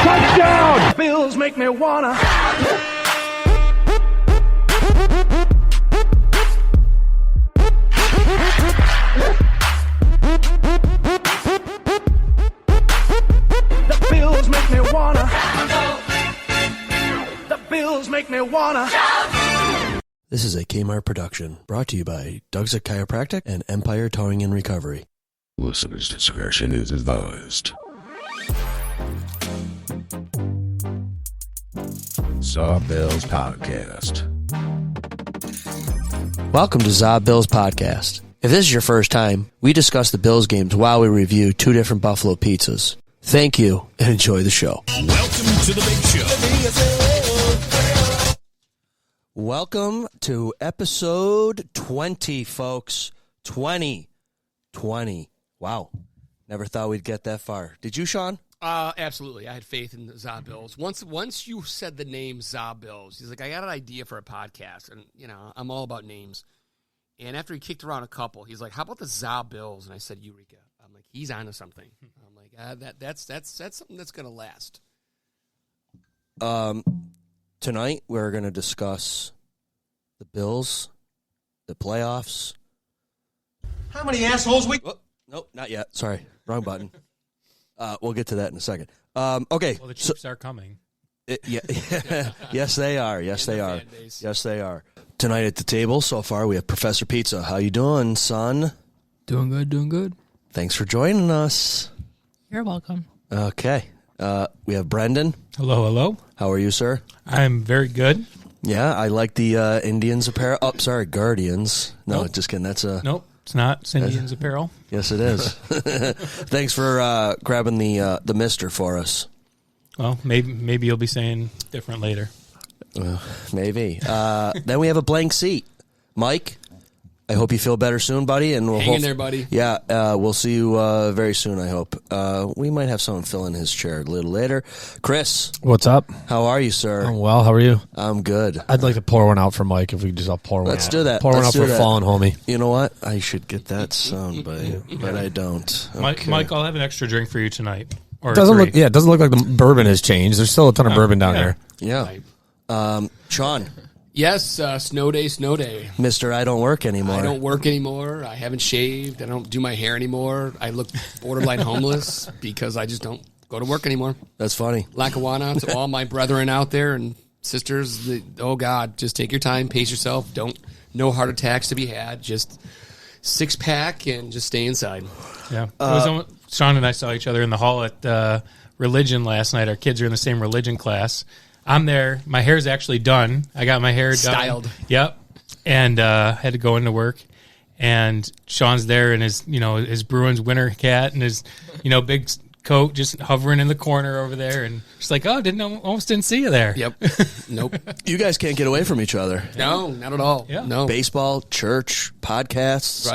Touchdown! Bills make me wanna. The Bills make me wanna. The Bills make me wanna. This is a Kmart production, brought to you by Doug's Chiropractic and Empire Towing and Recovery. Listener's discretion is advised. Zob Bills Podcast. Welcome to Zob Bills Podcast. If this is your first time, we discuss the Bills games while we review two different Buffalo pizzas. Thank you and enjoy the show. Welcome to the big show. Welcome to episode 20, folks. 20. Wow. Never thought we'd get that far. Did you, Sean? Absolutely. I had faith in the Zob Bills. Once you said the name Zob Bills, he's like, I got an idea for a podcast. And, you know, I'm all about names. And after he kicked around a couple, he's like, how about the Zob Bills? And I said, Eureka. I'm like, he's onto something. I'm like, that's something that's going to last. Tonight, we're going to discuss the Bills, the playoffs. How many assholes we... Oh, nope, not yet. Sorry. Wrong button. We'll get to that in a second. Okay. Well, the Chiefs are coming. Yes, they are. Yes, they are. Fan base. Yes, they are. Tonight at the table, so far, we have Professor Pizza. How you doing, son? Doing good. Thanks for joining us. You're welcome. Okay. We have Brendan. Hello. How are you, sir? I'm very good. Yeah, I like the Indians apparel. Oh, sorry, Guardians. No, Nope. just kidding. That's a... Nope, it's not. It's Indians apparel. Yes, it is. Thanks for grabbing the mister for us. Well, maybe you'll be saying different later. Maybe. Then we have a blank seat. Mike, I hope you feel better soon, buddy. And we'll Hang in there, buddy. Yeah, we'll see you very soon, I hope. We might have someone fill in his chair a little later. Chris. What's up? How are you, sir? I'm well. How are you? I'm good. I'd like to pour one out for Mike if we could just all pour one Let's out. do that. Pour one Let's out do for that. fallen homie. You know what? I should get that sound bite, but I don't. Okay. Mike, I'll have an extra drink for you tonight. Or It doesn't three. look. Yeah, it doesn't look like the bourbon has changed. There's still a ton of bourbon down yeah. here. Yeah. Sean. Yes, snow day. Mister, I don't work anymore. I don't work anymore. I haven't shaved. I don't do my hair anymore. I look borderline homeless because I just don't go to work anymore. That's funny. Lackawanna to all my brethren out there and sisters. Oh, God, just take your time, pace yourself. No heart attacks to be had. Just six-pack and just stay inside. Yeah. It was Sean and I saw each other in the hall at religion last night. Our kids are in the same religion class. I'm there. My hair's actually done. I got my hair done. Styled. Yep. And had to go into work. And Sean's there in his Bruins winter hat and his, big coat just hovering in the corner over there. And just like, almost didn't see you there. Yep. Nope. You guys can't get away from each other. No, not at all. Yeah. No. Baseball, church, podcasts,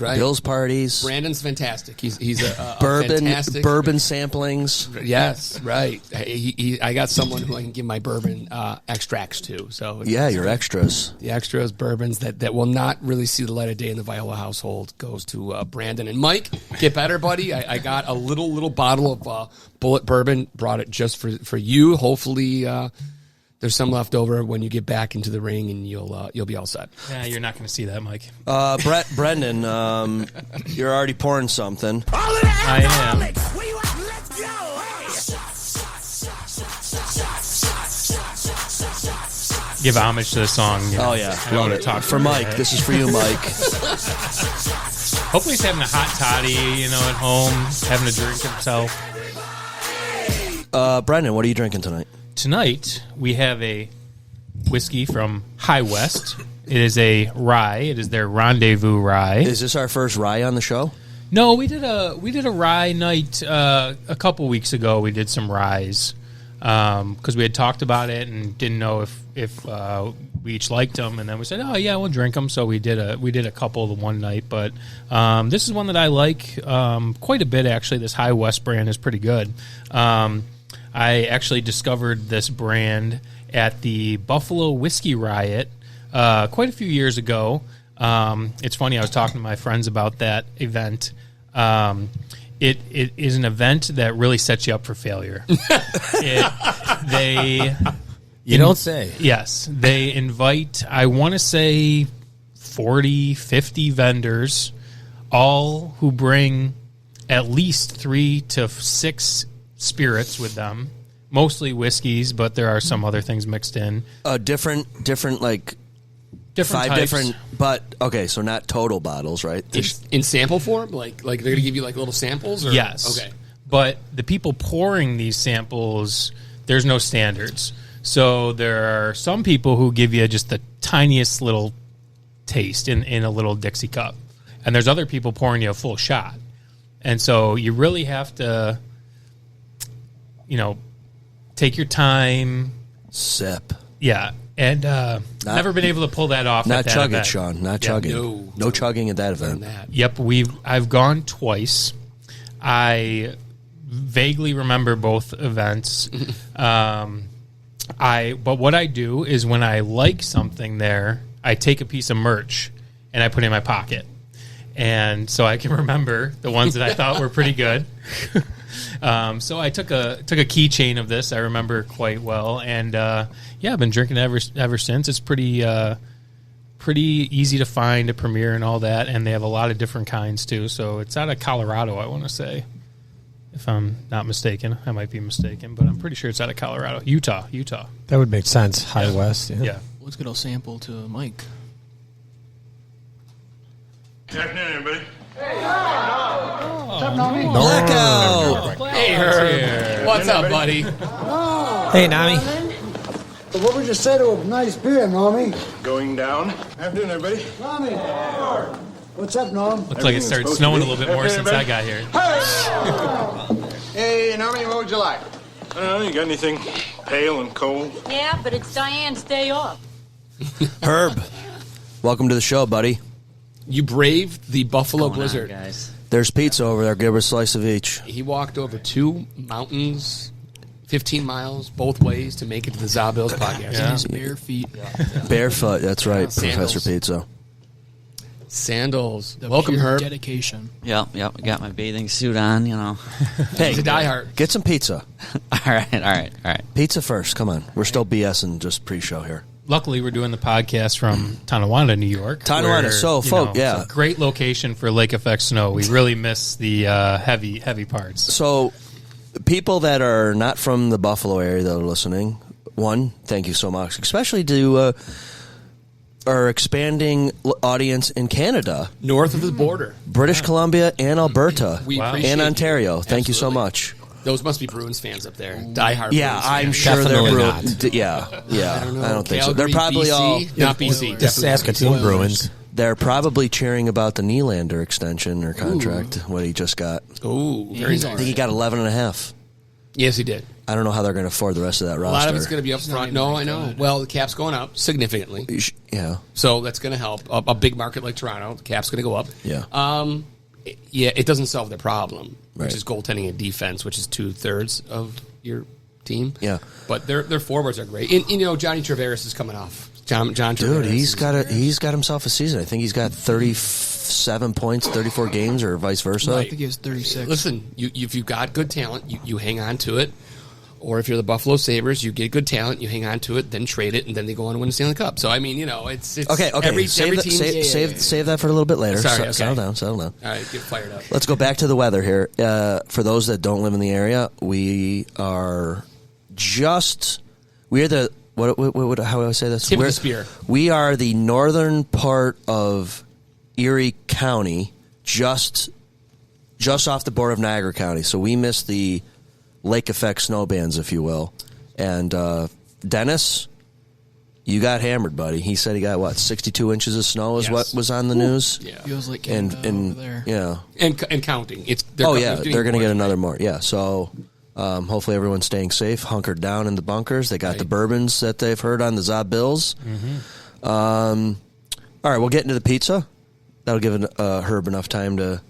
Right. Bills parties, Brandon's fantastic. He's a bourbon fantastic. samplings. Yes, right. I got someone who I can give my bourbon extracts to. So Yeah, your extras. the extras bourbons that will not really see the light of day in the Viola household goes to Brandon and Mike. Get better, buddy. I got a little bottle of Bullet bourbon. Brought it just for you. Hopefully, there's some left over when you get back into the ring, and you'll be all set. Yeah, you're not going to see that, Mike. Brendan, you're already pouring something. I am. Give homage to the song. Oh, yeah. I don't Love want it. to talk For Mike. This is for you, Mike. Hopefully he's having a hot toddy, at home, having a drink himself. Brendan, what are you drinking tonight? Tonight, we have a whiskey from High West. It is a rye. It is their Rendezvous rye. Is this our first rye on the show? No, we did a rye night a couple weeks ago. We did some ryes because we had talked about it and didn't know if we each liked them, and then we said, oh yeah, we'll drink them. So we did a couple the one night, but this is one that I like quite a bit actually. This High West brand is pretty good. I actually discovered this brand at the Buffalo Whiskey Riot quite a few years ago. It's funny, I was talking to my friends about that event. it is an event that really sets you up for failure. You don't say. Yes, they invite, I want to say, 40, 50 vendors, all who bring at least 3 to 6 spirits with them, mostly whiskeys, but there are some other things mixed in. Different like Different 5 types. different, but okay, so not total bottles, right? In sample form, like they're gonna give you like little samples. Or? Yes. Okay. But the people pouring these samples, there's no standards. So there are some people who give you just the tiniest little taste in a little Dixie cup. And there's other people pouring you a full shot. And so you really have to, take your time. Sip. Yeah. And never been able to pull that off. Not at that chugging, event. Sean. Not Yeah. chugging. No chugging at that event. Yep, I've gone twice. I vaguely remember both events. But what I do is when I like something there, I take a piece of merch and I put it in my pocket. And so I can remember the ones that I thought were pretty good. So I took a keychain of this. I remember quite well, and I've been drinking it ever since. It's pretty easy to find a Premier and all that, and they have a lot of different kinds too. So it's out of Colorado, I want to say, if I'm not mistaken. I might be mistaken, but I'm pretty sure it's out of Colorado, Utah. That would make sense. High West. Yeah. Let's get a sample to Mike. Good afternoon, everybody. Blackout. Hey, Herb. What's up, buddy? Hey, Nami. What would you say to a nice beer, Normie? Going down. Afternoon, everybody. Normie! What's up, Norm? Looks like it started supposed snowing to a be. little bit more Okay, since I everybody. got here. Hey, Normie, what would you like? I don't know, you got anything pale and cold? Yeah, but it's Diane's day off. Herb, welcome to the show, buddy. You braved the Buffalo Blizzard. guys. There's pizza over there. Give her a slice of each. He walked over 2 mountains, 15 miles both ways to make it to the Zabills podcast. Yeah. His bare feet. Barefoot. That's right, Sandals. Professor Pizza. Sandals. The Welcome, pure Herb. dedication. Yep. I got my bathing suit on, Hey, He's a diehard. get some pizza. all right. Pizza first. Come on. We're still BSing just pre-show here. Luckily, we're doing the podcast from Tonawanda, New York. Tonawanda, where, so, folk, yeah. it's a great location for lake effect snow. We really miss the heavy parts. So, people that are not from the Buffalo area that are listening, one, thank you so much, especially to our expanding audience in Canada, North of the border. British Columbia, and Alberta, We Wow. appreciate and you. Ontario. Thank you so Absolutely. much. Those must be Bruins fans up there. Diehard Yeah, Bruins I'm fans. sure Definitely they're not. Yeah. I don't think so. They're Calgary, probably BC? all. Not BC. The Definitely Saskatoon Oilers. Bruins. They're probably cheering about the Nylander extension or contract, what he just got. Ooh, very I nice. think he got 11 and a half. Yes, he did. I don't know how they're going to afford the rest of that A roster. lot of it's going to be up front. No, I know. Well, the cap's going up significantly. Yeah. So that's going to help. A big market like Toronto, the cap's going to go up. Yeah. It doesn't solve the problem, Right. which is goaltending and defense, which is 2/3 of your team. Yeah. But their forwards are great. And Johnny Traveris is coming off. John Traveris. Dude, he's is- got himself a season. I think he's got 37 points, 34 games, or vice versa. I think he has 36. Listen, if you've got good talent, you hang on to it. Or if you're the Buffalo Sabres, you get good talent, you hang on to it, then trade it, and then they go on to win the Stanley Cup. So, I mean, it's Okay. every save, that, team. save that for a little bit later. Sorry, okay. Settle down. All right, get fired up. Let's go back to the weather here. For those that don't live in the area, we are the what how do I say this? Tip of the spear. We are the northern part of Erie County, just off the border of Niagara County. So we miss the lake effect snow bands, if you will. And Dennis, you got hammered, buddy. He said he got 62 inches of snow is Yes. what was on the news. Yeah. Feels like And Canada over there. yeah. And counting. They're going to get another more. Yeah, so hopefully everyone's staying safe, hunkered down in the bunkers. They got the bourbons that they've heard on the Zabills. All right, we'll get into the pizza. That'll give Herb enough time to...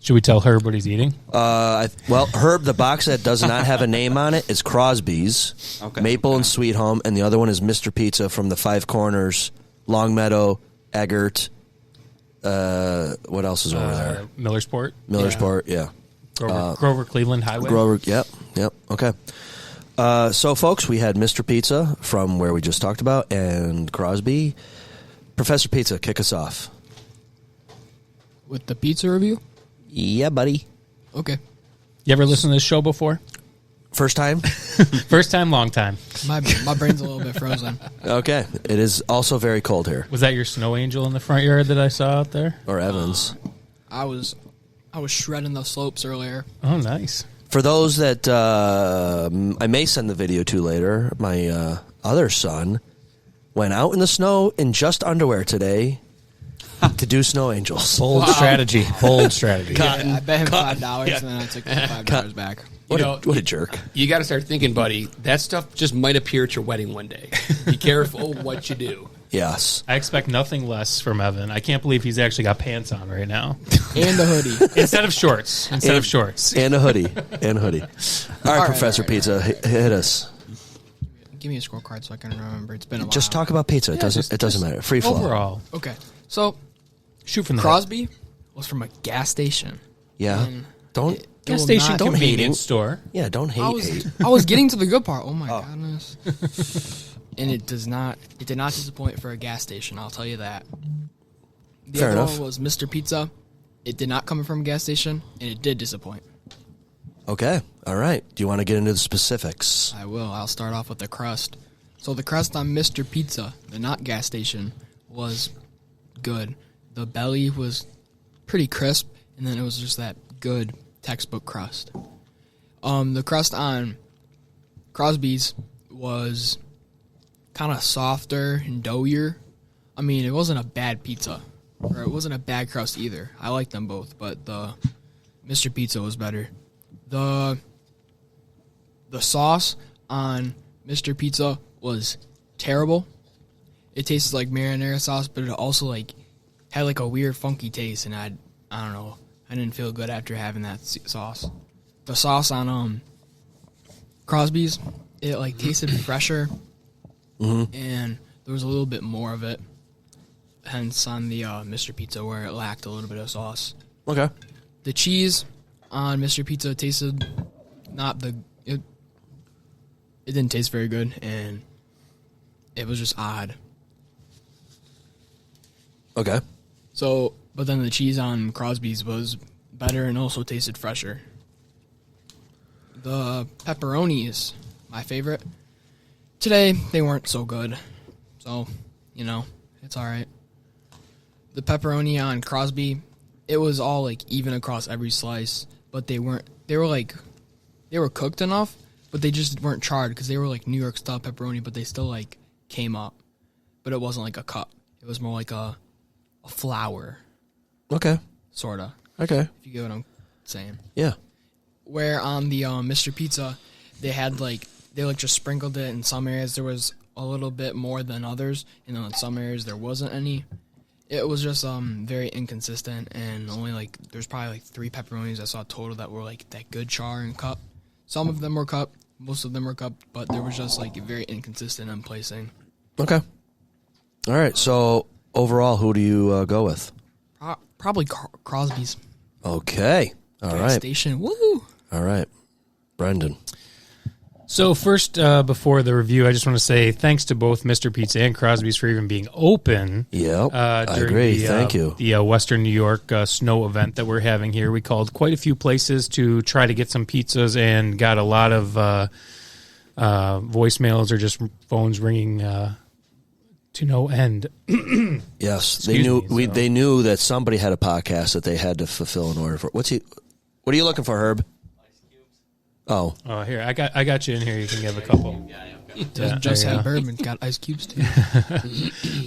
Should we tell Herb what he's eating? Herb, the box that does not have a name on it is Crosby's, Maple and Sweet Home, and the other one is Mr. Pizza from the Five Corners, Longmeadow, Eggert. What else is over there? Millersport. Millersport, yeah. Grover Cleveland Highway. Grover, yep. Okay. So, folks, we had Mr. Pizza from where we just talked about and Crosby. Professor Pizza, kick us off. With the pizza review? Yeah, buddy. Okay. You ever listened to this show before? First time? First time, long time. My brain's a little bit frozen. Okay. It is also very cold here. Was that your snow angel in the front yard that I saw out there? Or Evans. I was shredding the slopes earlier. Oh, nice. For those that I may send the video to later, my other son went out in the snow in just underwear today to do snow angels. Bold strategy. Bold strategy. I bet him $5, and then I took the $5 back. What a jerk. You got to start thinking, buddy, that stuff just might appear at your wedding one day. Be careful what you do. Yes. I expect nothing less from Evan. I can't believe he's actually got pants on right now. And a hoodie. Instead of shorts. And a hoodie. All right, Professor Pizza, hit us. Give me a scorecard so I can remember. It's been a while. Just talk about pizza. It doesn't matter. Free flow. Overall. Okay. So, shoot from the Crosby was from a gas station. Yeah. Don't gas station don't hate convenience it. store. Yeah, don't hate. I was getting to the good part. Oh my goodness. And it did not disappoint for a gas station, I'll tell you that. The Fair other enough. one was Mr. Pizza. It did not come from a gas station, and it did disappoint. Okay. All right. Do you want to get into the specifics? I will. I'll start off with the crust. So the crust on Mr. Pizza, the not gas station, was good. The belly was pretty crisp, and then it was just that good textbook crust. The crust on Crosby's was kind of softer and doughier. I mean, it wasn't a bad pizza, or it wasn't a bad crust either. I liked them both, but the Mr. Pizza was better. The sauce on Mr. Pizza was terrible. It tasted like marinara sauce, but it also had a weird funky taste, and I don't know. I didn't feel good after having that sauce. The sauce on Crosby's, it tasted fresher, and there was a little bit more of it. Hence on the Mr. Pizza where it lacked a little bit of sauce. Okay. The cheese on Mr. Pizza tasted it didn't taste very good, and it was just odd. Okay. So, but then the cheese on Crosby's was better and also tasted fresher. The pepperoni is my favorite. Today, they weren't so good. So, it's all right. The pepperoni on Crosby, it was all even across every slice, but they were cooked enough, but they just weren't charred because they were New York style pepperoni, but they still came up. But it wasn't like a cup. It was more like a flour. Okay. Sorta. Okay. If you get what I'm saying. Yeah. Where on the Mr. Pizza, they had they just sprinkled it. In some areas there was a little bit more than others, and then in some areas there wasn't any. It was just very inconsistent, and only there's probably 3 pepperonis I saw total that were that good char and cup. Some of them were cup, most of them were cup, but there was just very inconsistent in placing. Okay. All right. So overall, who do you go with? Probably Crosby's. Okay. All Gas right. station. Woo! All right. Brendan. So first, before the review, I just want to say thanks to both Mr. Pizza and Crosby's for even being open. Yep, I agree. Thank you. The Western New York snow event that we're having here. We called quite a few places to try to get some pizzas and got a lot of voicemails or just phones ringing to no end. Yes, they knew that somebody had a podcast that they had to fulfill in order for. What are you looking for, Herb? Oh, here I got you in here. You can give a couple. Doesn't just have bourbon, got ice cubes too.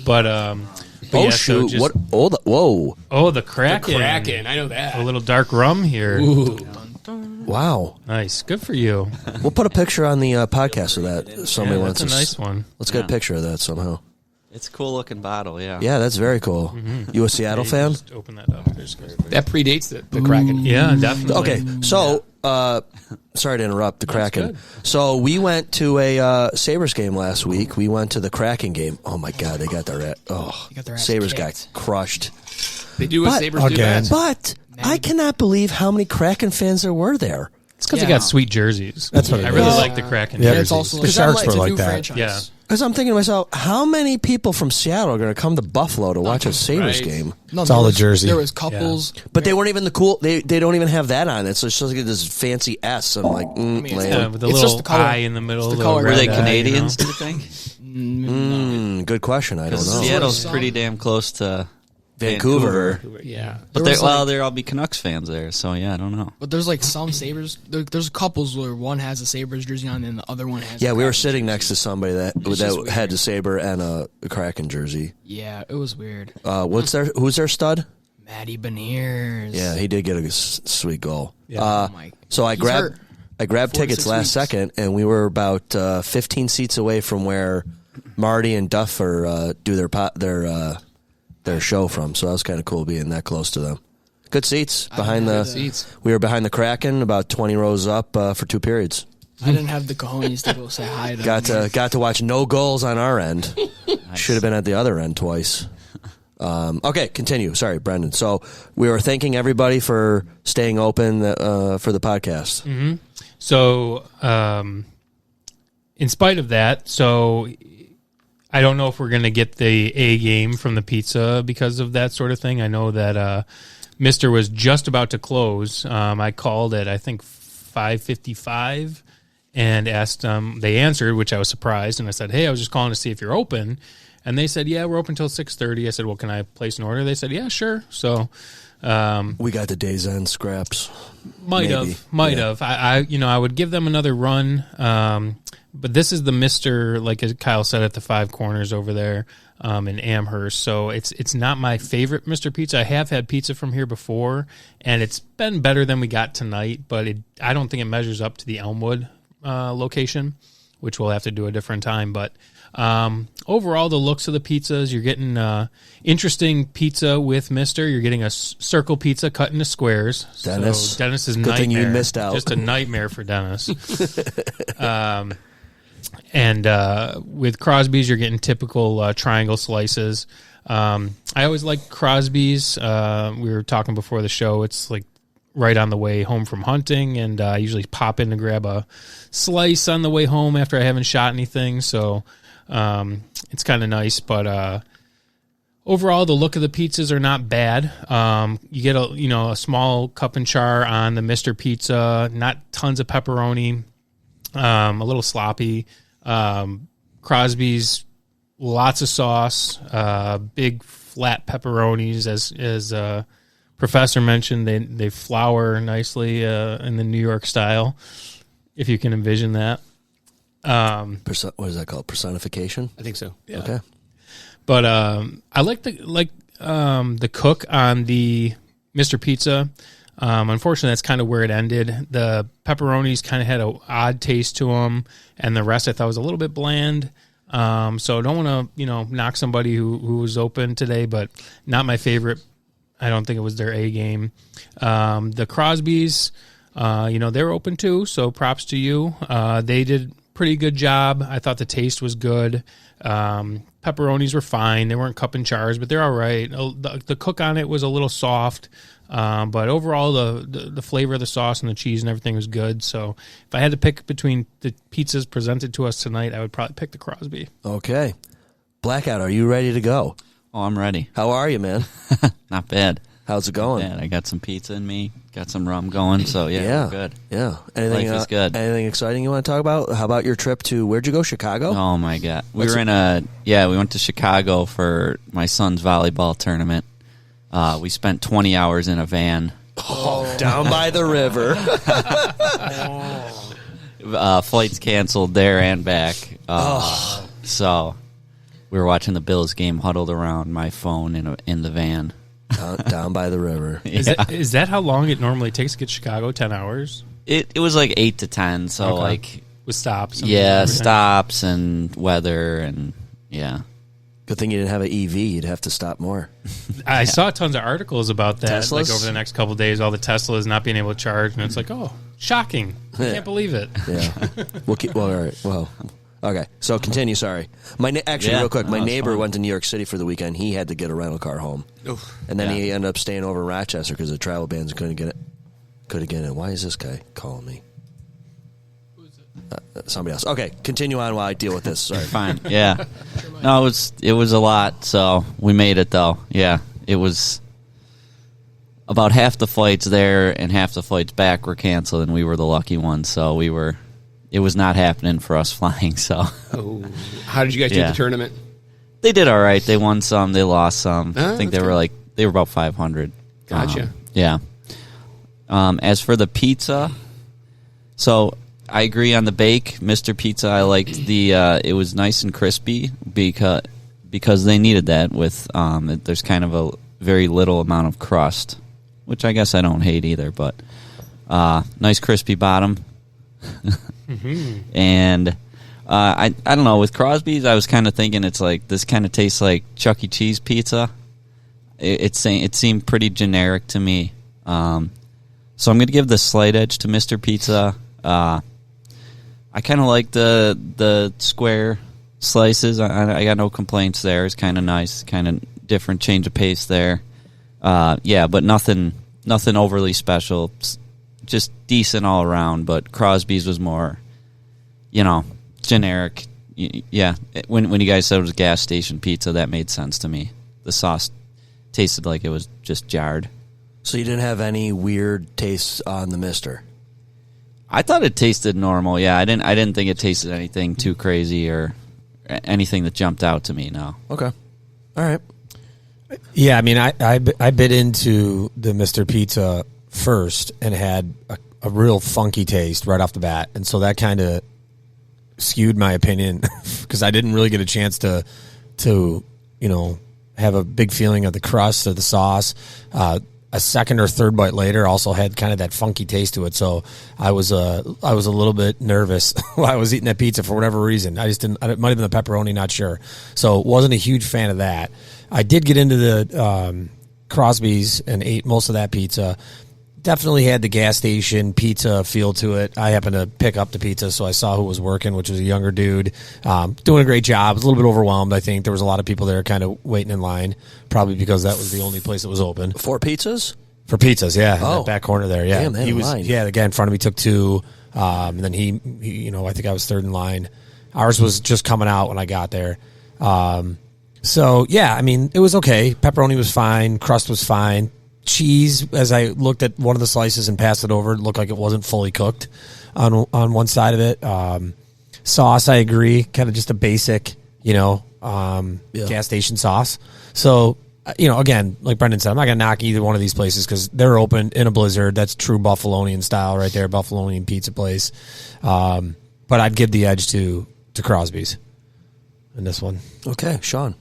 But yeah, shoot! so just, What? Whoa! Oh, the Kraken! The Kraken, I know that. A little dark rum here. Ooh. Wow, nice, good for you. We'll put a picture on the podcast of that. Somebody wants that's a nice one. Let's get a picture of that somehow. It's a cool looking bottle, yeah. Yeah, that's very cool. Mm-hmm. You a Seattle fan? Just open that up. That predates the Kraken. Yeah, definitely. Okay, so sorry to interrupt the Kraken. So we went to a Sabres game last week. We went to the Kraken game. Oh my God, they got their Sabres got crushed. They do what Sabres do again. best. But I cannot believe how many Kraken fans there were there. It's because they got sweet jerseys. That's what it I really is. like the Kraken Yeah, jerseys. it's also the Sharks were it's a like new that. franchise. Yeah. Because I'm thinking to myself, how many people from Seattle are going to come to Buffalo to watch a Sabres Right. game? No, It's there all the was- jersey. There was couples. But they weren't even the cool. They don't even have that on it. So it's just like this fancy S. I'm like, mean, it's lame. Yeah, with the It's little just the color. eye in the middle. It's the the color. red Were they eye, Canadians, you do you think? Good question. I don't know. Seattle's Some- pretty damn close to Vancouver. Yeah. But There was, there'll all be Canucks fans there, so yeah, I don't know. But there's like some Sabres. There's couples where one has a Sabres jersey on and the other one has. Yeah, a we were Kraken sitting jersey. next to somebody that just weird. had a Sabre and a Kraken jersey. Yeah, it was weird. Who's their stud? Matty Beniers. Yeah, he did get a sweet goal. Oh my- So I He's grabbed hurt. I grabbed 4 to tickets 6 last weeks. second, and we were about 15 seats away from where Marty and Duffer do their show from. So that was kind of cool being that close to them. Good seats behind the Seats. We were behind the Kraken, about 20 rows up for 2 periods. I didn't have the cojones to go say hi to Got them. to watch no goals on our end. Should have been at the other end twice. Okay, continue. Sorry, Brendan. So we were thanking everybody for staying open for the podcast. So, in spite of that, so I don't know if we're going to get the A game from the pizza because of that sort of thing. I know that Mister was just about to close. I called at, I think, 5:55 and asked them. They answered, which I was surprised, and I said, "Hey, I was just calling to see if you're open." And they said, "Yeah, we're open till 6:30." I said, "Well, can I place an order?" They said, "Yeah, sure." So We got the day's end scraps. Might have. I would give them another run. But this is the Mister, like Kyle said, at the Five Corners over there in Amherst. So it's not my favorite Mister Pizza. I have had pizza from here before, and it's been better than we got tonight. But I don't think it measures up to the Elmwood location, which we'll have to do a different time. But overall, the looks of the pizzas, you're getting interesting pizza with Mister. You're getting a circle pizza cut into squares. Dennis. So Dennis is Good nightmare. thing you missed out. Just a nightmare for Dennis. And with Crosby's, you're getting typical triangle slices. I always like Crosby's. We were talking before the show. It's like right on the way home from hunting, and I usually pop in to grab a slice on the way home after I haven't shot anything. So it's kind of nice. But overall, the look of the pizzas are not bad. You get a small cup and char on the Mister Pizza. Not tons of pepperoni. A little sloppy. Crosby's, lots of sauce, big flat pepperonis, as Professor mentioned. They flour nicely in the New York style, if you can envision that. What is that called? Personification? I think so. Yeah. Okay. But I like the cook on the Mr. Pizza. Unfortunately, that's kind of where it ended. The pepperonis kind of had an odd taste to them, and the rest I thought was a little bit bland. So I don't want to, knock somebody who was open today, but not my favorite. I don't think it was their A game. The Crosbys, they're open too, so props to you. They did pretty good job. I thought the taste was good. Pepperonis were fine. They weren't cup and chars, but they're all right. The cook on it was a little soft. But overall, the flavor of the sauce and the cheese and everything was good. So if I had to pick between the pizzas presented to us tonight, I would probably pick the Crosby. Okay. Blackout, are you ready to go? Oh, I'm ready. How are you, man? Not bad. How's it going? Not bad. I got some pizza in me, got some rum going, so we're good. Yeah. Anything, Life is good. Anything exciting you want to talk about? How about your trip to, where'd you go, Chicago? Oh, my God. We went to Chicago for my son's volleyball tournament. We spent 20 hours in a van. Down by the river. Flights canceled there and back. So we were watching the Bills game huddled around my phone in the van. Down by the river. Is that how long it normally takes to get to Chicago? 10 hours? It was like 8 to 10, so Okay. like... With stops? Stops and weather and, yeah. Good thing you didn't have an EV. You'd have to stop more. I saw tons of articles about that, Teslas? like over the next couple of days, all the Teslas not being able to charge, and it's like, oh, shocking. I can't believe it. Yeah. All right. Well, Okay, so continue. Sorry, real quick, my neighbor fun. went to New York City for the weekend. He had to get a rental car home, and then he ended up staying over in Rochester because the travel bans couldn't get it. Why is this guy calling me? Somebody else. Okay, continue on while I deal with this. Sorry. Fine. Yeah. No, it was a lot. So we made it though. Yeah, it was about half the flights there and half the flights back were canceled, and we were the lucky ones. So it was not happening for us flying. So. Oh. How did you guys do the tournament? They did all right. They won some. They lost some. Oh, I think they were about 500. Gotcha. Yeah. As for the pizza, so I agree on the bake, Mr. Pizza. I liked it was nice and crispy because they needed that with there's kind of a very little amount of crust, which I guess I don't hate either, but nice crispy bottom. And I don't know, with Crosby's I was kind of thinking it's like this kind of tastes like Chuck E. Cheese pizza. It seemed pretty generic to me. So I'm going to give the slight edge to Mr. Pizza. I kind of like the square slices. I got no complaints there. It's kind of nice, kind of different change of pace there. But nothing overly special. Just decent all around. But Crosby's was more, generic. Yeah, when you guys said it was gas station pizza, that made sense to me. The sauce tasted like it was just jarred. So you didn't have any weird tastes on the Mister? I thought it tasted normal. Yeah, I didn't think it tasted anything too crazy or anything that jumped out to me. No. Okay. All right. Yeah, I mean, I bit into the Mr. Pizza first and had a real funky taste right off the bat, and so that kind of skewed my opinion because I didn't really get a chance to have a big feeling of the crust or the sauce. A second or third bite later also had kind of that funky taste to it, so I was a little bit nervous while I was eating that pizza for whatever reason. I just didn't. It might have been the pepperoni, not sure. So wasn't a huge fan of that. I did get into the Crosby's and ate most of that pizza. Definitely had the gas station pizza feel to it. I happened to pick up the pizza, so I saw who was working, which was a younger dude, doing a great job. I was a little bit overwhelmed, I think. There was a lot of people there kind of waiting in line, probably because that was the only place that was open. For pizzas? For pizzas, yeah. Oh. In that back corner there, yeah. Damn, they had a line. Yeah, the guy in front of me took two, and then he, I think I was third in line. Ours was just coming out when I got there. So, yeah, I mean, it was okay. Pepperoni was fine. Crust was fine. Cheese, as I looked at one of the slices and passed it over, it looked like it wasn't fully cooked on one side of it. Sauce, I agree, kind of just a basic, gas station sauce. So, again, like Brendan said, I'm not going to knock either one of these places because they're open in a blizzard. That's true Buffalonian style right there, Buffalonian pizza place. But I'd give the edge to Crosby's in this one. Okay, Sean.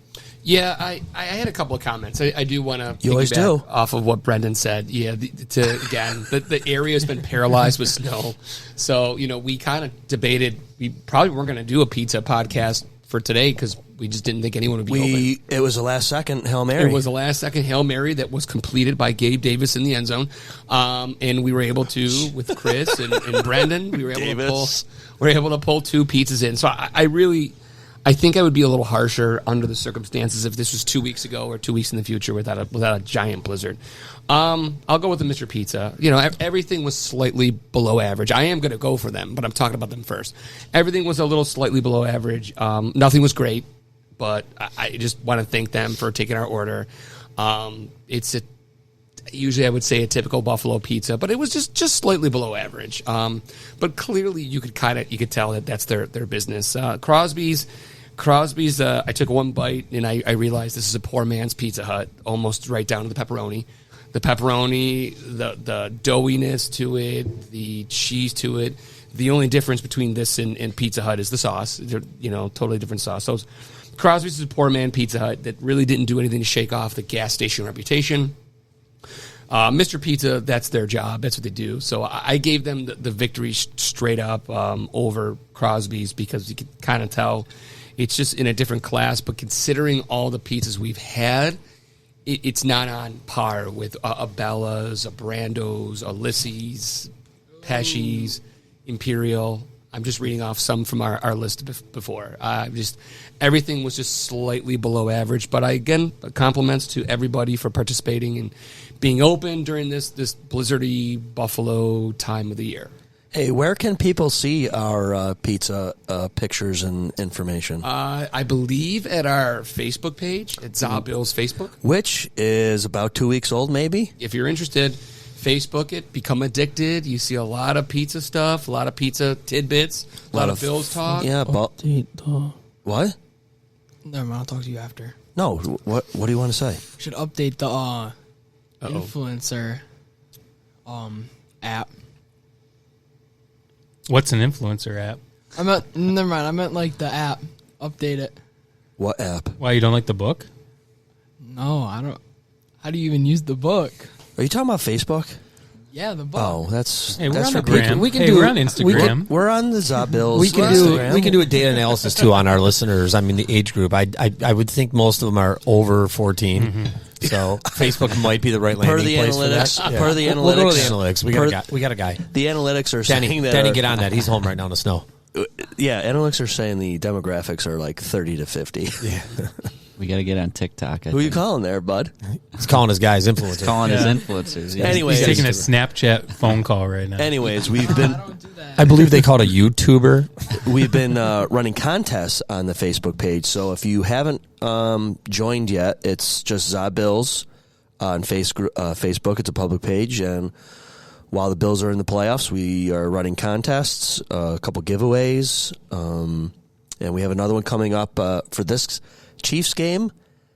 Yeah, I had a couple of comments. I do want to You always do. off of what Brendan said. Yeah, the area's been paralyzed with snow. So, we kind of debated we probably weren't going to do a pizza podcast for today because we just didn't think anyone would be open. It was a last-second Hail Mary. It was a last-second Hail Mary that was completed by Gabe Davis in the end zone. And we were able to, with Chris and Brendan, we were able to pull two pizzas in. So I think I would be a little harsher under the circumstances if this was 2 weeks ago or 2 weeks in the future without a giant blizzard. I'll go with the Mr. Pizza. Everything was slightly below average. I am going to go for them, but I'm talking about them first. Everything was a little slightly below average. Nothing was great, but I just want to thank them for taking our order. Usually I would say a typical Buffalo pizza, but it was just slightly below average. But clearly you could tell that that's their business. Crosby's, I took one bite and I realized this is a poor man's Pizza Hut, almost right down to the pepperoni. The pepperoni, the doughiness to it, the cheese to it. The only difference between this and Pizza Hut is the sauce. They're, totally different sauce. So Crosby's is a poor man Pizza Hut that really didn't do anything to shake off the gas station reputation. Mr. Pizza, that's their job. That's what they do. So I gave them the victory straight up over Crosby's because you could kind of tell it's just in a different class. But considering all the pizzas we've had, it's not on par with a Bella's, a Brando's, a Lissy's, Pesci's, Imperial. I'm just reading off some from our list before. Everything was just slightly below average. But again, compliments to everybody for participating and being open during this blizzardy Buffalo time of the year. Hey, where can people see our pizza pictures and information? I believe at our Facebook page, at Zabill's Facebook. Which is about 2 weeks old, maybe? If you're interested, Facebook it, become addicted. You see a lot of pizza stuff, a lot of pizza tidbits, a lot of Bills talk. Yeah, but... What? Never mind, I'll talk to you after. No, what do you want to say? Should update the influencer app. What's an influencer app? Never mind. I meant like the app. Update it. What app? Why, you don't like the book? No, I don't. How do you even use the book? Are you talking about Facebook? Yeah, the book. Oh, that's Hey, we're that's on the for people. gram. we can Hey, do- we're on Instagram. We're on the Zabills. We can Instagram. do a data analysis too on our listeners. I mean, the age group. I would think most of them are over 14. Mm-hmm. So Facebook might be the right landing Per the place analytics. for that. Per the We'll go to the analytics. analytics. We got a guy. The analytics are Danny, saying that. Danny, get on that. He's home right now in the snow. Yeah, analytics are saying the demographics are like 30 to 50. Yeah. We got to get on TikTok. Who are you calling there, bud? He's calling his guys influencers. Calling his influencers. Yeah. Anyways, He's taking a Snapchat phone call right now. Anyways, we've been I believe they called a YouTuber. we've been running contests on the Facebook page. So if you haven't joined yet, it's just Zabills on Facebook. It's a public page, and while the Bills are in the playoffs, we are running contests, a couple giveaways, and we have another one coming up for this Chiefs game.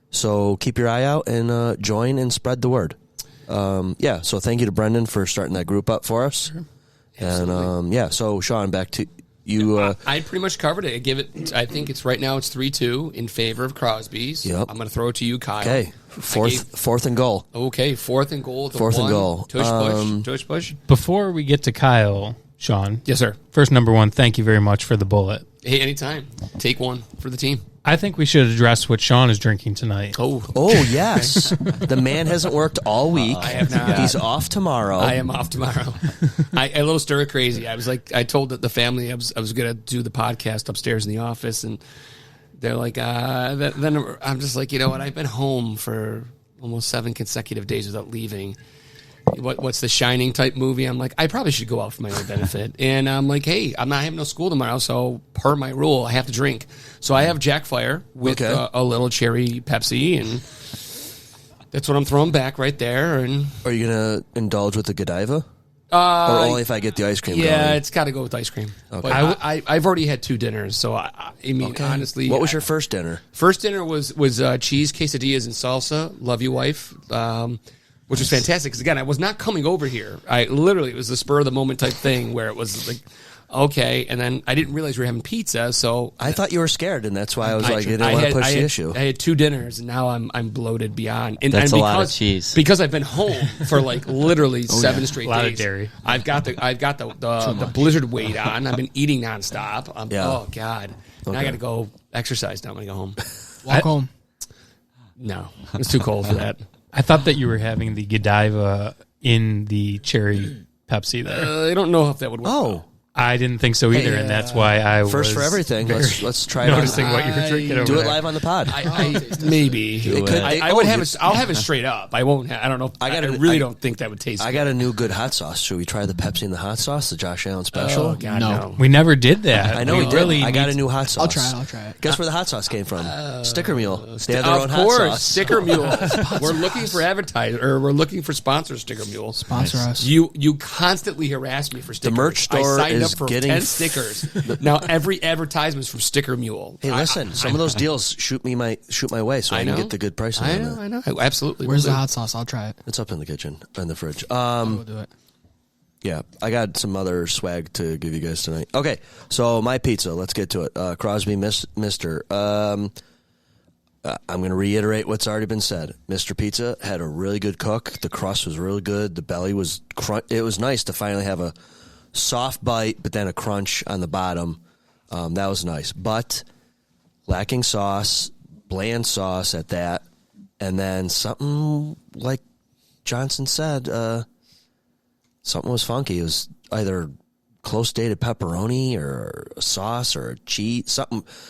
So keep your eye out and join and spread the word. So thank you to Brendan for starting that group up for us. Sure. And so Sean, back to you. I pretty much covered it. I think it's right now it's 3-2 in favor of Crosby's. Yep. I'm going to throw it to you, Kyle. Okay, fourth and goal. Okay, fourth and goal. Fourth and goal. Tush push. Before we get to Kyle, Sean. Yes, sir. First, number one, thank you very much for the bullet. Hey, anytime. Take one for the team. I think we should address what Sean is drinking tonight. Oh, yes. The man hasn't worked all week. I have not. He's off tomorrow. I am off tomorrow. I a little stir crazy. I was like, I told the family I was going to do the podcast upstairs in the office, and they're like, then I'm just like, you know what? I've been home for almost 7 consecutive days without leaving. What's the Shining type movie? I'm like, I probably should go out for my own benefit. And I'm like, hey, I'm not having no school tomorrow, so per my rule, I have to drink. So I have Jack Fire with a little cherry Pepsi, and that's what I'm throwing back right there. And are you gonna indulge with the Godiva? Or only if I get the ice cream? Yeah, going? it's got to go with ice cream. Okay. But I've already had 2 dinners, so I mean, honestly, what was your first dinner? First dinner was cheese quesadillas and salsa. Love you, wife. Which was fantastic because, again, I was not coming over here. It was the spur of the moment type thing where it was like, okay, and then I didn't realize we were having pizza, so I thought you were scared, and that's why I was I didn't want to push the issue. I had 2 dinners, and now I'm bloated beyond. And, that's and a lot of cheese because I've been home for like literally 7 straight days. A lot of dairy. I've got the blizzard weight on. I've been eating nonstop. Oh God! Now I got to go exercise. Now I'm gonna go home. Walk home. No, it's too cold for that. I thought that you were having the Godiva in the cherry Pepsi there. I don't know if that would work. Oh. I didn't think so either, and that's why I was First for everything. Let's try it. noticing what you were drinking over Do it there. live on the pod. Maybe It could- I would have it. I'll have it straight up. I won't. I don't know. I really don't think that would taste. I got a new good hot sauce. Should we try the Pepsi and the hot sauce, the Josh Allen special? Oh God, no. We never did that. I know we we did. really I got a need- new hot sauce. I'll try it. Guess where the hot sauce came from? Sticker Mule. They have their own Of hot course, sauce. Sticker Mule. We're looking for we're looking for sponsors. Sticker Mule. Sponsor us. You constantly harass me for stickers. merch store I signed is up for getting 10 stickers. Now every advertisement's from Sticker Mule. Hey, listen, some of those deals shoot my way, so I can get the good pricing. I know. Absolutely. Where's We'll the do. hot sauce? I'll try it. It's up in the kitchen, in the fridge. We'll do it. Yeah, I got some other swag to give you guys tonight. Okay, so my pizza. Let's get to it. Crosby, Mister. I'm going to reiterate what's already been said. Mr. Pizza had a really good cook. The crust was really good. The belly was it was nice to finally have a soft bite, but then a crunch on the bottom. That was nice, but lacking sauce, bland sauce at that, and then something like Johnson said, something was funky. It was either close dated pepperoni or a sauce or a cheese.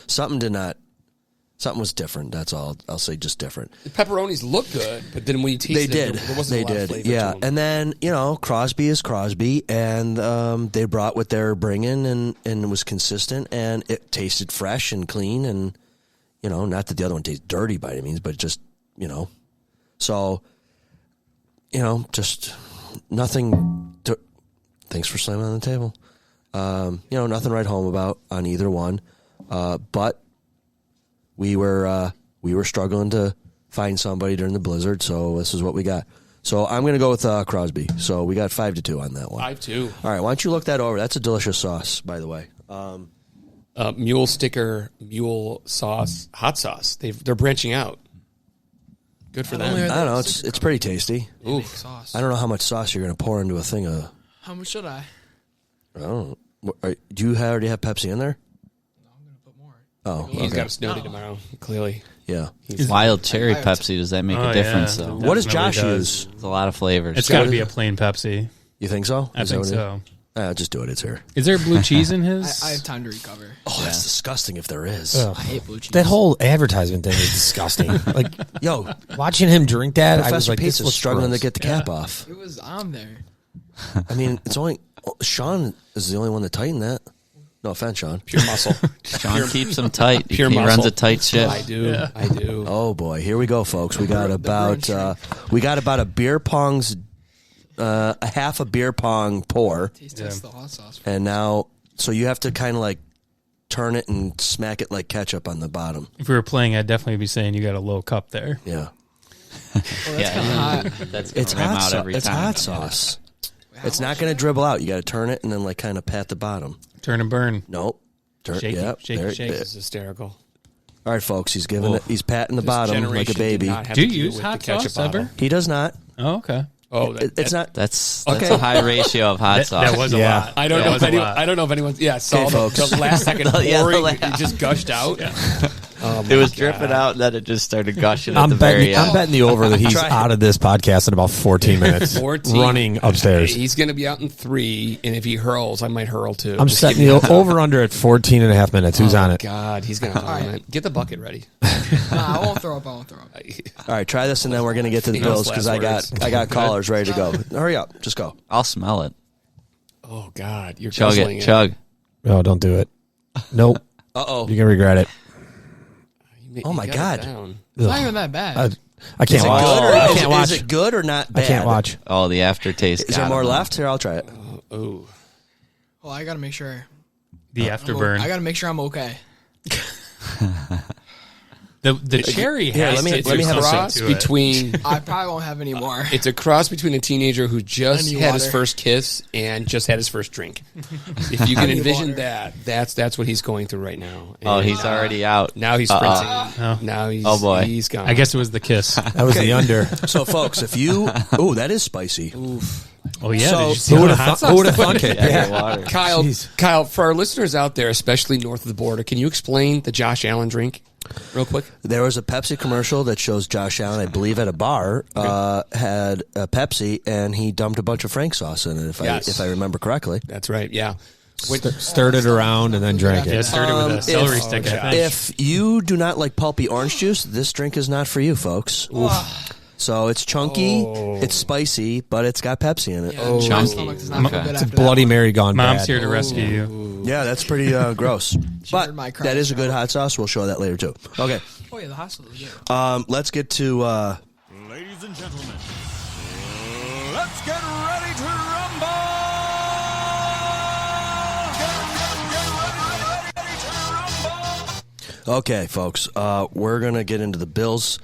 Something did not. Something was different. That's all. I'll say just different. The pepperonis look good, but then when you taste They it, did. there wasn't They a lot did. of flavor Yeah. to them. And then, Crosby is Crosby, and they brought what they were bringing, and it was consistent, and it tasted fresh and clean, and, not that the other one tastes dirty by any means, but just, So, just nothing to. Thanks for slamming on the table. Nothing to write home about on either one. But we were struggling to find somebody during the blizzard, so this is what we got. So I'm going to go with Crosby. So we got 5-2 on that one. 5-2. All right, why don't you look that over? That's a delicious sauce, by the way. Mule sticker, mule sauce, hot sauce. They're branching out. Good for them. I don't know. It's pretty tasty. Ooh. Sauce. I don't know how much sauce you're going to pour into a thing of. How much should I? I don't know. Do you already have Pepsi in there? No, I'm going to put more. Oh, He's okay. got a snow day tomorrow, clearly. Yeah. Wild cherry Pepsi. Does that make a difference, though? What does Definitely Josh does. use? It's a lot of flavors. It's got to be a plain Pepsi. You think so? I think so. Just do it. It's here. Is there blue cheese in his? I have time to recover. Oh, that's disgusting if there is. Ugh. I hate blue cheese. That whole advertisement thing is disgusting. Like, Yo, watching him drink that, I was Professor like, this Pizza was is struggling gross. to get the cap off. It was on there. I mean, it's only Sean is the only one that tightened that. No offense, Sean. Pure muscle. John keeps them tight. Pure he muscle. runs a tight ship. I do. I do. Oh boy, here we go, folks. We got about a beer pong's a half a beer pong pour, Taste test the hot sauce. and now so you have to kind of like turn it and smack it like ketchup on the bottom. If we were playing, I'd definitely be saying you got a low cup there. Yeah, That's it's gonna rim hot out sauce. every It's time. hot sauce. It's not going to dribble out. You got to turn it and then like kind of pat the bottom. Turn and burn. Nope. Turn. Shake it, Yep. shake it, there- shake it. This is hysterical. All right, folks. He's giving it. He's patting the This bottom like a generation did baby. not have Do to you deal use with hot the ketchup sauce bottle. ever? He does not. Oh, okay. Oh, It's not. That's Okay. a high ratio of hot sauce. That was a Yeah. lot. I don't That know was if a anyone. lot. I don't know if anyone's. Yeah, saw Okay, the, folks. the last second Yeah, the pouring. last- It just gushed out. It was dripping out, and then it just started gushing at I'm the very betting, end. I'm betting the over that he's Try it. out of this podcast in about 14 minutes. 14. running upstairs. He's going to be out in 3, and if he hurls, I might hurl too. I'm Just setting give you a the heads up. over under at 14 and a half minutes. Who's Oh, on it? God, he's going to vomit. Get the bucket ready. Nah, I won't throw up. I won't throw up. All right, try this, and then we're going to get to the Famous Bills because last words. I got callers ready to go. Hurry up, just go. I'll smell it. Oh God, you're Chug guzzling it. Chug. No, don't do it. Nope. Oh, You're going to regret it. Oh, my God. It's not even that bad. I can't watch. good or I is, can't watch. is it good or not I bad? can't watch. Oh, the aftertaste. Is there got more him. left? Here, I'll try it. Oh, Well, I got to make sure. The afterburn. I got to make sure I'm okay. The cherry Here, has let me- to let me do have a something cross to it. between. I probably won't have any more. It's a cross between a teenager who just I need had his water. first kiss and just had his first drink. If you can need envision water. that's what he's going through right now. Oh, And, he's already out. now he's sprinting. Oh. Now he's Oh, boy. he's gone. I guess it was the kiss. That was the under. So, folks, if you, oh, that is spicy. Oh yeah. So- did you see Who all would the hot have sauce? who would have thunk it? Yeah, water. Kyle, for our listeners out there, especially north of the border, can you explain the Josh Allen drink real quick? There was a Pepsi commercial that shows Josh Allen, I believe, at a bar, had a Pepsi, and he dumped a bunch of Frank sauce in it, Yes. if I remember correctly. That's right. Yeah. Stirred it around and then drank Yeah, it. started with a celery stick. I think. If you do not like pulpy orange juice, this drink is not for you, folks. So it's chunky, it's spicy, but it's got Pepsi in it. Yeah, my stomach does not feel good It's a after Bloody that. Mary gone Mom's bad. here to rescue you. Yeah, that's pretty gross. But heard my cry, that is a good hot sauce. We'll show that later, too. Okay, Oh yeah, the hospital is good. let's get to... Ladies and gentlemen, let's get ready to rumble! Get ready to rumble! Okay, folks, we're going to get into the Bills.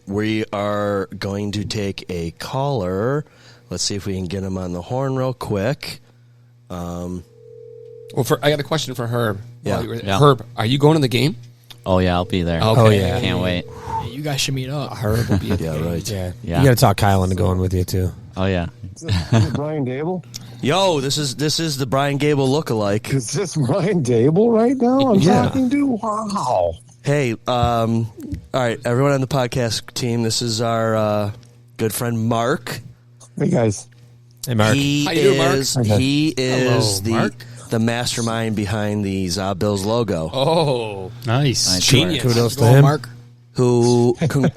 We are going to take a caller. Let's see if we can get him on the horn real quick. Well, I got a question for Herb. Yeah. While you were- Yeah. Herb, are you going to the game? Oh, yeah, I'll be there. Okay. Oh, yeah. Can't wait. Yeah, you guys should meet up. Herb will be at the Yeah, game. right. Yeah. Yeah. You got to talk Kyle into going with you too. Oh, yeah. Is it Brian Dable? Yo, this is the Brian Gable lookalike. Is this Brian Dable right now? I'm Yeah. talking to? Wow. Hey, all right, everyone on the podcast team, this is our good friend Mark. Hey, guys. Hey, Mark. How you doing, Mark? He is Hello, Mark. the mastermind behind the Zob Bills logo. Oh, nice. Genius. Kudos to Go, him. Mark.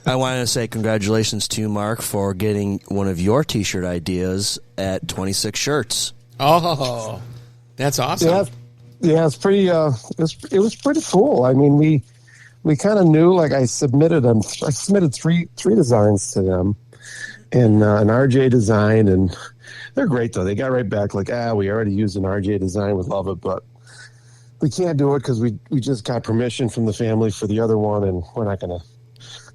I wanted to say congratulations to you, Mark, for getting one of your T-shirt ideas at 26 Shirts. Oh, that's awesome. Yeah, it's pretty. It was pretty cool. I mean, we kind of knew. Like, I submitted three designs to them, and an RJ design, and they're great though. They got right back like, we already used an RJ design. We love it, but we can't do it because we just got permission from the family for the other one, and we're not going to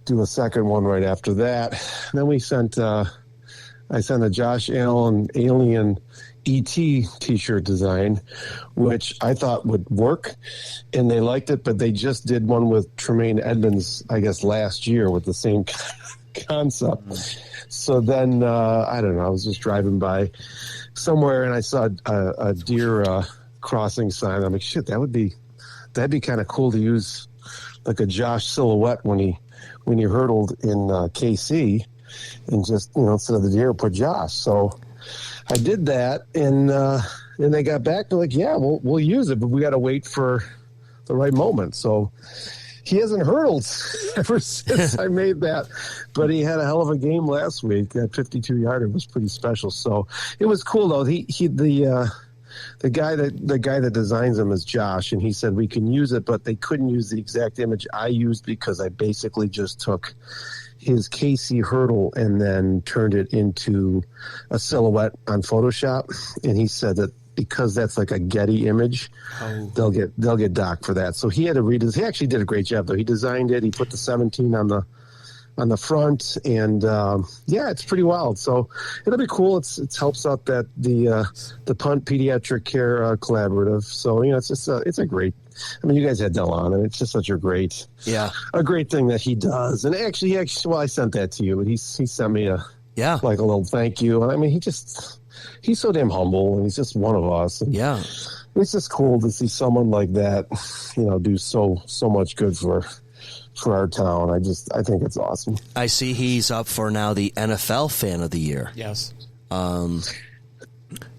do a second one right after that. And then we sent. I sent a Josh Allen Alien ET T-shirt design, which I thought would work, and they liked it. But they just did one with Tremaine Edmonds, I guess, last year with the same concept. So then I don't know. I was just driving by somewhere, and I saw a deer crossing sign. I'm like, shit, that'd be kind of cool to use, like a Josh silhouette when he hurdled in KC. And just, instead of the deer, put Josh. So I did that, and they got back. They're like, yeah, we'll use it, but we got to wait for the right moment. So he hasn't hurdled ever since I made that, but he had a hell of a game last week. That 52-yarder was pretty special. So it was cool though. The guy that designs them is Josh, and he said we can use it, but they couldn't use the exact image I used because I basically just took his KC hurdle and then turned it into a silhouette on Photoshop. And he said that because that's like a Getty image, they'll get docked for that. So he had to he actually did a great job though. He designed it. He put the 17 on the front, and it's pretty wild. So it'll be cool. It helps out that the Punt Pediatric Care Collaborative. So it's a great. I mean, you guys had Del on, and it's just such a great thing that he does. And actually, I sent that to you, but he sent me a little thank you. And I mean, he's so damn humble, and he's just one of us. And it's just cool to see someone like that, do so much good for our town. I think it's awesome. I see he's up for now the NFL Fan of the Year. Yes.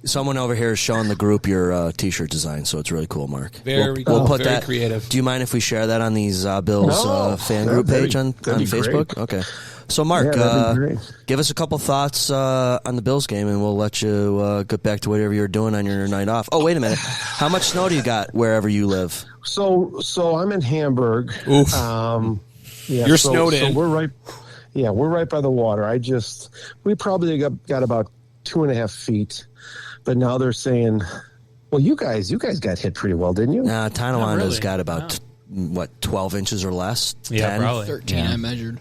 Someone over here is showing the group your T-shirt design, so it's really cool, Mark. Very creative. Do you mind if we share that on the Bills fan group page on Facebook? Great. Okay. So, Mark, give us a couple thoughts on the Bills game, and we'll let you get back to whatever you're doing on your night off. Oh, wait a minute. How much snow do you got wherever you live? So I'm in Hamburg. Oof. You're snowed in. So we're right. Yeah, we're right by the water. We probably got about 2.5 feet. But now they're saying, well, you guys got hit pretty well, didn't you? Nah, Tonawonda's got about 12 inches or less. Yeah, 10? probably 13. I measured.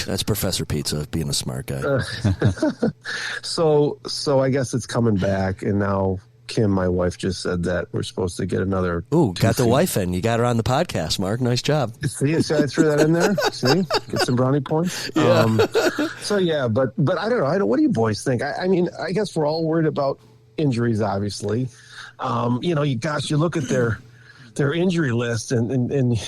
That's Professor Pizza being a smart guy. So I guess it's coming back, and now Kim, my wife, just said that we're supposed to get another. Ooh, got the wife in. You got her on the podcast, Mark. Nice job. See, I threw that in there. See, get some brownie points. Yeah. But I don't know. What do you boys think? I mean, I guess we're all worried about injuries, obviously. You look at their injury list, and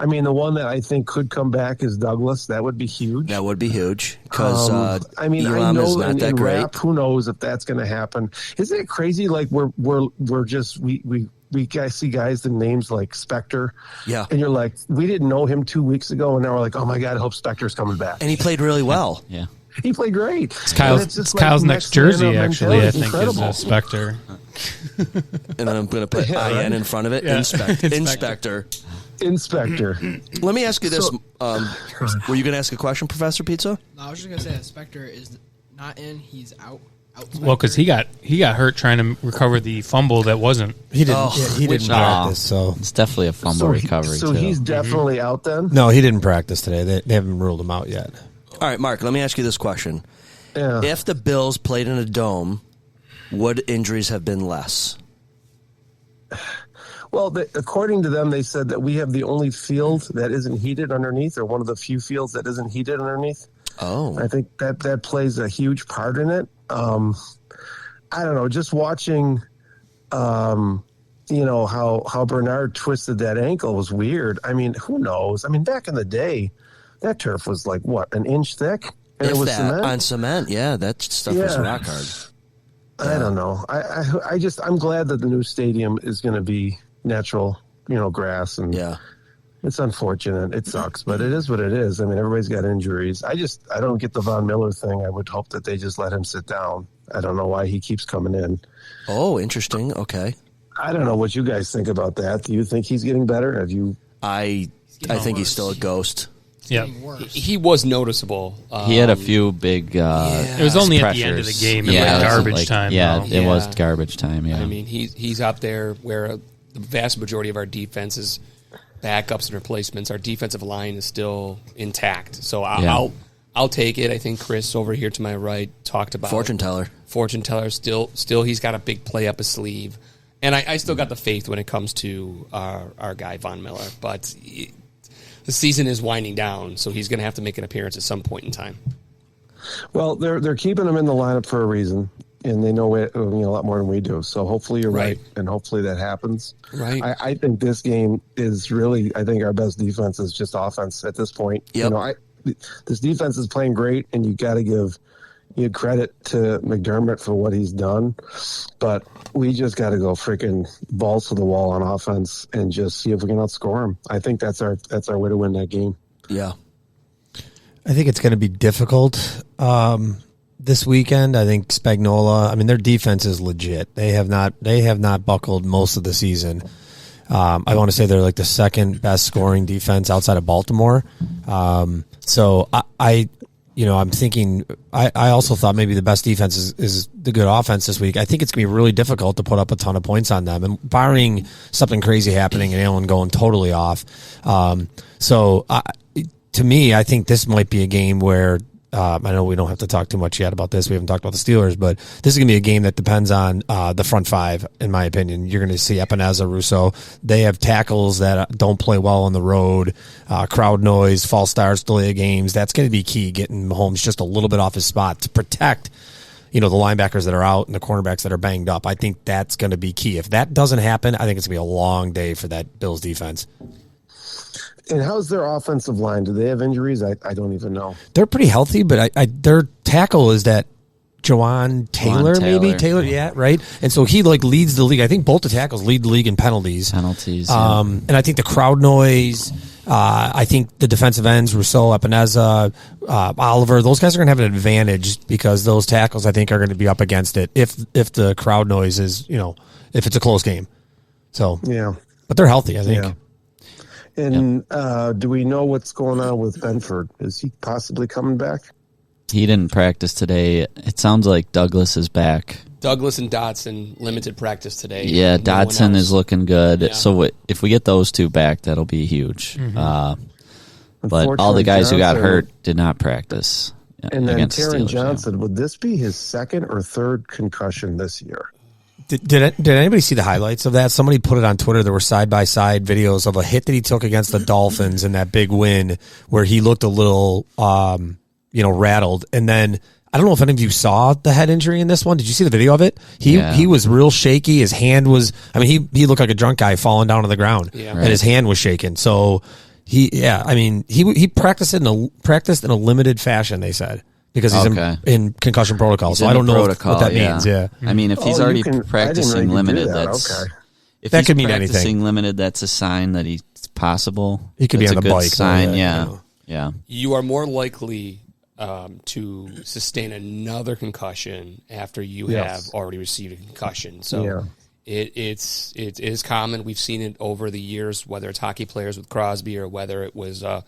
I mean, the one that I think could come back is Douglas. That would be huge. That would be huge because I know is not that great. Rap, who knows if that's going to happen? Isn't it crazy? Like we're just we guys see guys the names like Spectre. Yeah, and you're like, we didn't know him 2 weeks ago, and now we're like, oh my god, I hope Spectre's coming back. And he played really well. Yeah. He played great. It's Kyle's next jersey, actually, I think, incredible. is a Spectre. And then I'm going to put IN in front of it. Yeah. Inspector. Let me ask you this. Were you going to ask a question, Professor Pizza? No, I was just going to say that Spectre is not in. He's out. Well, because he got hurt trying to recover the fumble that wasn't. He didn't. He didn't practice, so it's definitely a fumble recovery. So too. He's definitely out then. No, he didn't practice today. They haven't ruled him out yet. All right, Mark. Let me ask you this question: Yeah. If the Bills played in a dome, would injuries have been less? Well, according to them, they said that we have the only field that isn't heated underneath, or one of the few fields that isn't heated underneath. Oh, I think that plays a huge part in it. I don't know. Just watching, how Bernard twisted that ankle was weird. I mean, who knows? I mean, back in the day, that turf was like what, an inch thick? And If it was that, cement? on cement, yeah, that stuff was Yeah. rock hard. I don't know. I'm glad that the new stadium is going to be natural, grass, and Yeah. it's unfortunate. It sucks, but it is what it is. I mean, everybody's got injuries. I don't get the Von Miller thing. I would hope that they just let him sit down. I don't know why he keeps coming in. Oh, interesting. Okay. I don't know what you guys think about that. Do you think he's getting better? Have you? I think he's still a ghost. Yeah, he was noticeable. He had a few big. It was only at the end of the game. It was garbage time. Yeah, though. it was garbage time. Yeah, I mean, he's up there where the vast majority of our defenses, backups and replacements, our defensive line is still intact. So I'll take it. I think Chris over here to my right talked about Fortune teller. Still he's got a big play up his sleeve, and I still got the faith when it comes to our guy Von Miller, but. The season is winding down, so he's going to have to make an appearance at some point in time. Well, they're keeping him in the lineup for a reason, and they know it a lot more than we do. So hopefully you're right, and hopefully that happens. Right. I think this game is really. I think our best defense is just offense at this point. Yep. This defense is playing great, and you got to give credit to McDermott for what he's done, but we just got to go freaking balls to the wall on offense and just see if we can outscore them. I think that's our way to win that game. Yeah. I think it's going to be difficult this weekend. I think Spagnuolo. I mean, their defense is legit. They have not buckled most of the season. I want to say they're like the second best scoring defense outside of Baltimore. So I'm thinking. I also thought maybe the best defense is the good offense this week. I think it's going to be really difficult to put up a ton of points on them, and barring something crazy happening and Allen going totally off. To me, I think this might be a game where I know we don't have to talk too much yet about this. We haven't talked about the Steelers, but this is going to be a game that depends on the front five, in my opinion. You're going to see Epineza, Rousseau. They have tackles that don't play well on the road, crowd noise, false starts, delay of games. That's going to be key, getting Mahomes just a little bit off his spot to protect the linebackers that are out and the cornerbacks that are banged up. I think that's going to be key. If that doesn't happen, I think it's going to be a long day for that Bills defense. And how's their offensive line? Do they have injuries? I don't even know. They're pretty healthy, but their tackle is that Jawan Taylor, maybe? Taylor, yeah, right? And so he leads the league. I think both the tackles lead the league in penalties. Yeah. And I think the crowd noise, I think the defensive ends, Rousseau, Epineza, Oliver, those guys are going to have an advantage because those tackles, I think, are going to be up against it if the crowd noise is, if it's a close game. So, yeah. But they're healthy, I think. Yeah. And do we know what's going on with Benford? Is he possibly coming back? He didn't practice today. It sounds like Douglas is back. Douglas and Dotson limited practice today. Yeah, Dotson is looking good. Yeah. So if we get those two back, that'll be huge. Mm-hmm. But all the guys who got hurt did not practice. And then against the Taron Steelers, Johnson, would this be his second or third concussion this year? Did anybody see the highlights of that? Somebody put it on Twitter. There were side-by-side videos of a hit that he took against the Dolphins in that big win where he looked a little, rattled. And then I don't know if any of you saw the head injury in this one. Did you see the video of it? He was real shaky. His hand was, he looked like a drunk guy falling down on the ground, and his hand was shaking. So he practiced in a limited fashion, they said. Because he's in concussion protocol, so I don't know what that means. Yeah, I mean, if he's already practicing limited, if that he's could mean practicing anything. Limited, that's a sign that he's possible. He could be That's on a the good bike. sign. Though, Yeah. You are more likely to sustain another concussion after you have already received a concussion. So it is common. We've seen it over the years, whether it's hockey players with Crosby or whether it was the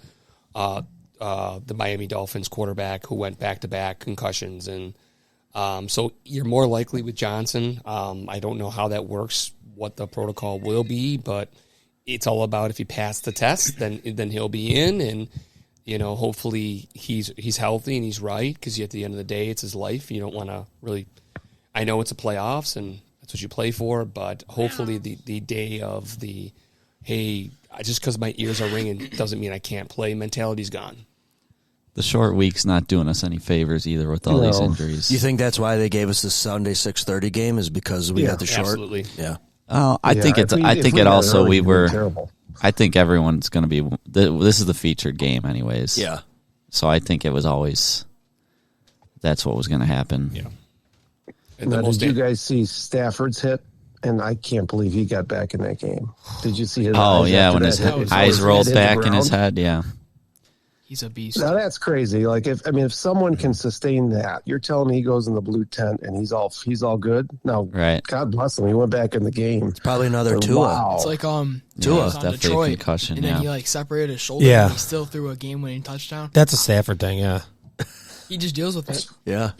Miami Dolphins quarterback who went back-to-back concussions. And so you're more likely with Johnson. I don't know how that works, what the protocol will be, but it's all about if he passed the test, then he'll be in. And, hopefully he's healthy and he's right, because at the end of the day, it's his life. You don't want to really – I know it's a playoffs and that's what you play for, but hopefully the day of the, hey, just because my ears are ringing doesn't mean I can't play mentality's gone. The short week's not doing us any favors either with all these injuries. You think that's why they gave us the Sunday 6:30 game, is because we got the short? Absolutely. Yeah. Oh, I think I think everyone's going to be. This is the featured game, anyways. Yeah. So I think it was always that's what was going to happen. Yeah. Now, did you guys see Stafford's hit? And I can't believe he got back in that game. Did you see his? Oh eyes yeah, after when that his hit? eyes rolled hit the back in his ground? head. Yeah. He's a beast. Now that's crazy. Like if someone can sustain that, you're telling me he goes in the blue tent and he's all good. No, Right. God bless him. He went back in the game. It's probably another Tua. Wow. It's like Yeah, Tua it was was on definitely a Detroit, concussion, and then yeah. he like separated his shoulder. Yeah. And he still threw a game-winning touchdown. That's a Stafford thing, yeah. He just deals with it. Yeah.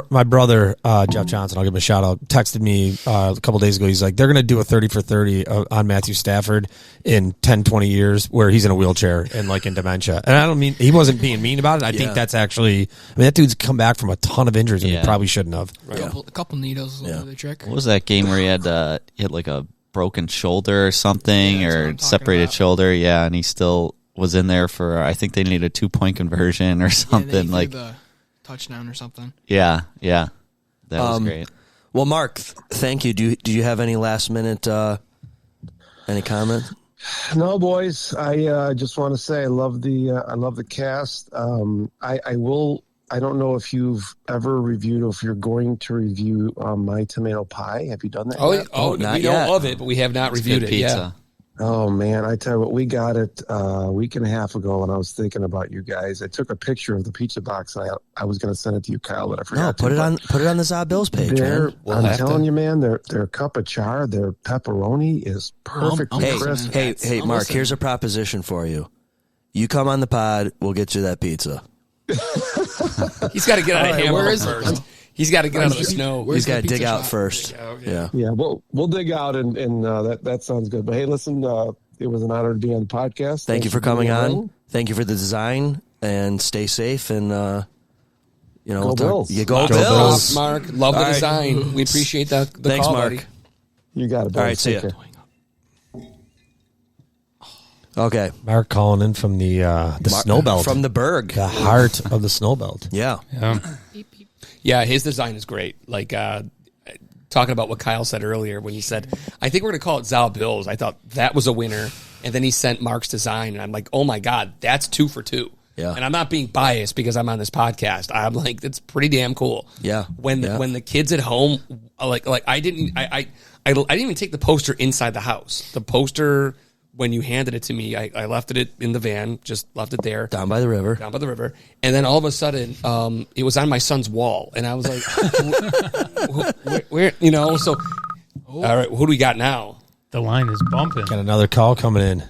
My brother, Jeff Johnson, I'll give him a shout out, texted me a couple days ago. He's like, they're going to do a 30 for 30 on Matthew Stafford in 10, 20 years where he's in a wheelchair and like in dementia. And I don't mean, he wasn't being mean about it. I think that's actually, I mean, that dude's come back from a ton of injuries and he probably shouldn't have. A couple needles will do the trick. What was that game where he had hit like a broken shoulder or something, Yeah, that's what or I'm talking separated about. shoulder? Yeah, and he still was in there for. I think they needed a 2-point conversion or Yeah, something. then he like, threw the touchdown or something. yeah, that was great. Well, Mark, thank you. Do you have any last minute any comment? No, boys. I just want to say I love the cast. I don't know if you've ever reviewed or if you're going to review My Tomato Pie. Have you done that? yet? We not don't yet. love it, but we have not reviewed Good it. Yeah. pizza. Oh man, I tell you what, we got it a week and a half ago when I was thinking about you guys. I took a picture of the pizza box. I was going to send it to you, Kyle, but I forgot. No, put it on the Zob Bills page, man. I'm telling you, man, their cup of char, their pepperoni is perfect. I'm Hey, listening. hey, I'm Mark, listening. here's a proposition for you. You come on the pod, we'll get you that pizza. He's got to get out of All right, Hamburg where is it? first. He's got to get out of the snow. He's got to the dig pizza out shop? first. Yeah. Yeah, we'll dig out and that sounds good. But hey, listen, it was an honor to be on the podcast. Thank you for coming being on. Thank you for the design, and stay safe. And Go Bills. You go Go Bills. Bills. Mark, love the All right. design. We appreciate the Thanks, call, Mark. buddy. You got it. All boys. right, see Take ya. care. Okay. Mark calling in from the snow belt. From the Berg. the heart of the snow belt. Yeah. Yeah, his design is great. Like talking about what Kyle said earlier when he said, I think we're going to call it Zal Bills. I thought that was a winner. And then he sent Mark's design, and I'm like, oh my God, that's 2 for 2. Yeah. And I'm not being biased because I'm on this podcast. I'm like, that's pretty damn cool. Yeah. When the kids at home, like I didn't even take the poster inside the house. The poster, when you handed it to me, I left it in the van, just left it there. Down by the river. And then all of a sudden, it was on my son's wall. And I was like, where, so, all right, who do we got now? The line is bumping. Got another call coming in.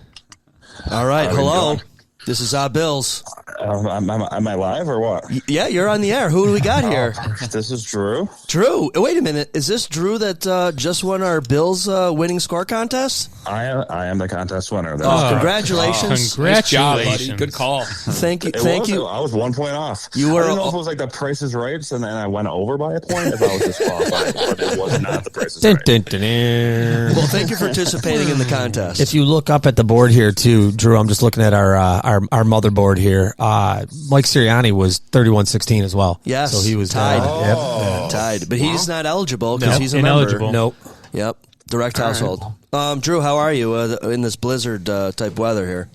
All right. Hello. This is Zob Bills. Am I live or what? Yeah, you're on the air. Who do we got here? This is Drew. Drew. Wait a minute. Is this Drew that just won our Bills winning score contest? I am the contest winner. Congratulations. Nice job, buddy. Good call. Thank you. I was 1 point off. You were. I didn't know if it was like the Price is Right, and then I went over by a point. If I was disqualified, but it was not the Price is Right. Well, thank you for participating in the contest. If you look up at the board here too, Drew, I'm just looking at our motherboard here. Mike Sirianni was 31-16 as well. Yes. So he was tied. Yep. Tied. But he's not eligible because Nope. he's a Ineligible. member. Nope. Yep. Direct household. Drew, how are you in this blizzard type weather here?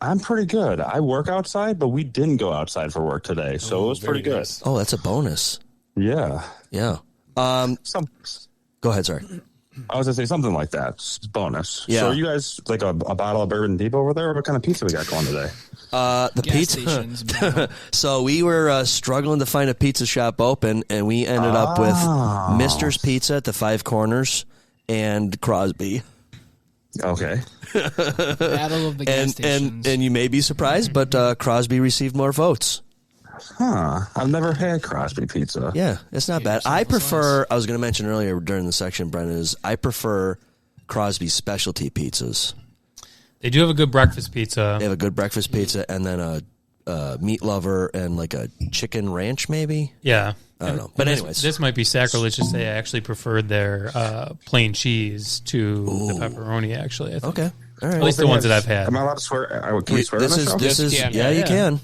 I'm pretty good. I work outside, but we didn't go outside for work today, so it was pretty good. Nice. Oh, that's a bonus. Yeah. Yeah. Go ahead, sorry. I was going to say something like that. It's bonus. Yeah. So are you guys like a bottle of Bourbon Deep over there? What kind of pizza we got going today? The Gas pizza. stations. So we were struggling to find a pizza shop open, and we ended up with Mister's Pizza at the Five Corners and Crosby. Okay. Battle of the gas stations. And you may be surprised, but Crosby received more votes. Huh. I've never had Crosby pizza. Yeah, it's not bad. I prefer. I was going to mention earlier during the section, Brennan, is I prefer Crosby's specialty pizzas. They do have a good breakfast pizza. They have a good breakfast pizza, and then a meat lover and like a chicken ranch, maybe. Yeah. I don't know. But anyways. This might be sacrilegious to say I actually preferred their plain cheese to the pepperoni, actually. I think. Okay. All right. At least the ones that I've had. Am I allowed to swear? Can we swear on this show? This is Yes, yeah, you can.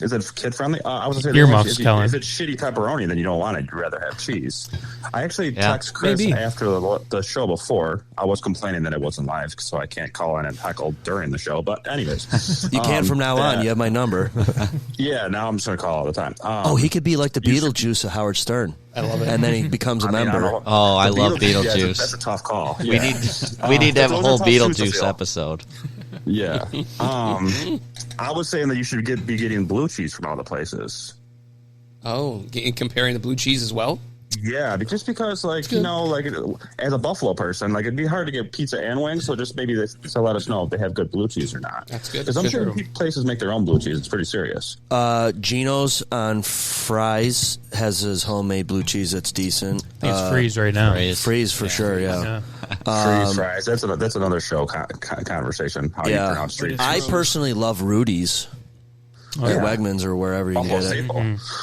Is it kid friendly? I was going to say Earmuffs, Kellen. if it's shitty pepperoni, then you don't want it. You'd rather have cheese. I actually text Chris after the show before. I was complaining that it wasn't live, so I can't call in and heckle during the show. But anyways, you can from now on. You have my number. Yeah, now I'm just going to call all the time. He could be like the Beetlejuice of Howard Stern. I love it. And then he becomes a member. I love Beetlejuice. Yeah, that's a tough call. We need to have a whole Beetlejuice episode. Yeah. I was saying that you should be getting blue cheese from all the places. Oh, comparing the blue cheese as well? Yeah, just because, like, you know, like, as a Buffalo person, like, it'd be hard to get pizza and wings, so just maybe to let us know if they have good blue cheese or not. That's good. Because I'm sure places make their own blue cheese. It's pretty serious. Gino's on Fries has his homemade blue cheese that's decent. I think it's Freeze right now. Freeze for sure, yeah. Freeze fries. That's another show conversation. How you pronounce street. I personally love Rudy's. Or Wegmans or wherever you get it.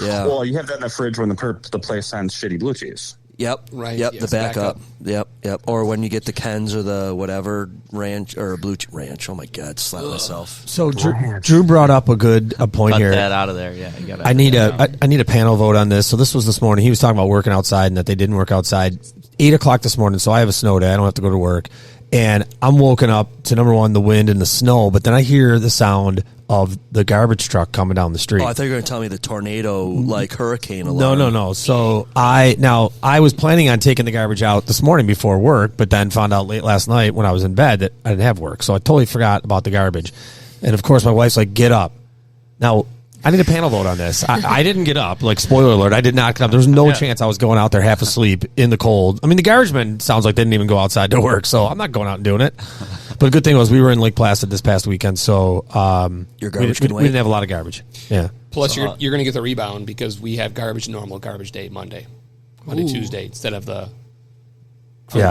Yeah. Well, you have that in the fridge when the place sends shitty blue cheese. Yep. Right. Yep. Yes, the backup. Yep. Or when you get the Ken's or the whatever ranch or blue ranch. Oh my God! Slap myself. So Drew brought up a point Cut here. that out of there. Yeah. You gotta I need a panel vote on this. So this was this morning. He was talking about working outside and that they didn't work outside. 8:00 this morning. So I have a snow day. I don't have to go to work. And I'm woken up to, number one, the wind and the snow, but then I hear the sound of the garbage truck coming down the street. Oh, I thought you were going to tell me the tornado, like hurricane alarm. No. So I was planning on taking the garbage out this morning before work, but then found out late last night when I was in bed that I didn't have work. So I totally forgot about the garbage. And, of course, my wife's like, get up. Now, I need a panel vote on this. I didn't get up. Like, spoiler alert, I did not get up. There was no chance I was going out there half asleep in the cold. I mean, the garbage men sounds like they didn't even go outside to work, so I'm not going out and doing it. But a good thing was we were in Lake Placid this past weekend, so Your we didn't have a lot of garbage. Yeah. Plus, you're going to get the rebound because we have normal garbage day Monday, Tuesday, instead of the quick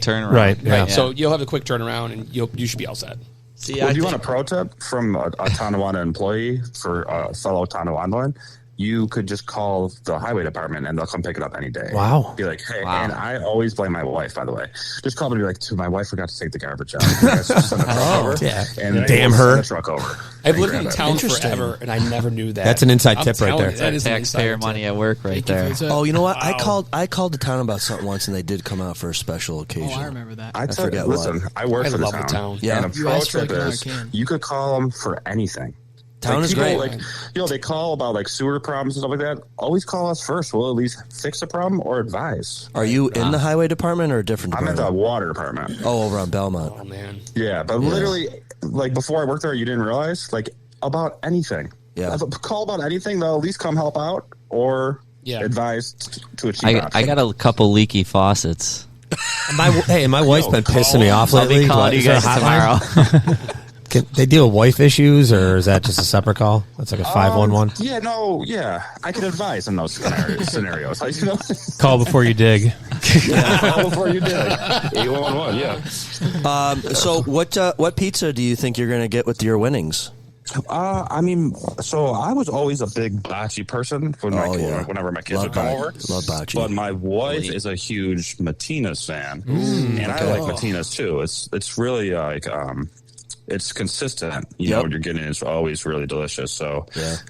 turnaround. Right. Yeah. So you'll have a quick turnaround, and you should be all set. See, do you want a pro tip from a Tonawanda employee for a fellow Tonawanda? You could just call the highway department and they'll come pick it up any day. Wow. Be like, hey, and I always blame my wife, by the way. Just call me and be like, my wife forgot to take the garbage out. You guys just send the truck over. Yeah. And damn her. Send the truck over. I've lived in town forever, and I never knew that. That's an inside tip right there. That is taxpayer money at work right there. Oh, you know what? Wow. I called the town about something once, and they did come out for a special occasion. Oh, I remember that. I forget. Listen, I work for the town. Yeah. And a pro tip is you could call them for anything. Town is great. Like, they call about like sewer problems and stuff like that. Always call us first. We'll at least fix the problem or advise. Are you in the highway department or a different department? I'm at the water department. Oh, over on Belmont. Oh, man. Yeah, but literally, like before I worked there, you didn't realize, like, about anything. Yeah. Call about anything, they'll at least come help out or advise to achieve I got a couple leaky faucets. My wife's been pissing me off lately. I'll be calling you guys tomorrow. Can they deal with wife issues, or is that just a separate call? That's like a 511. Yeah, I can advise in those scenarios. You know? Call before you dig. Call before you dig. 811. Yeah. So what pizza do you think you're going to get with your winnings? I mean, so I was always a big bocce person whenever my kids would come over. Love bocce. But my wife is a huge Martinez fan, and I like Martinez too. It's really like it's consistent. You know what you're getting is always really delicious. So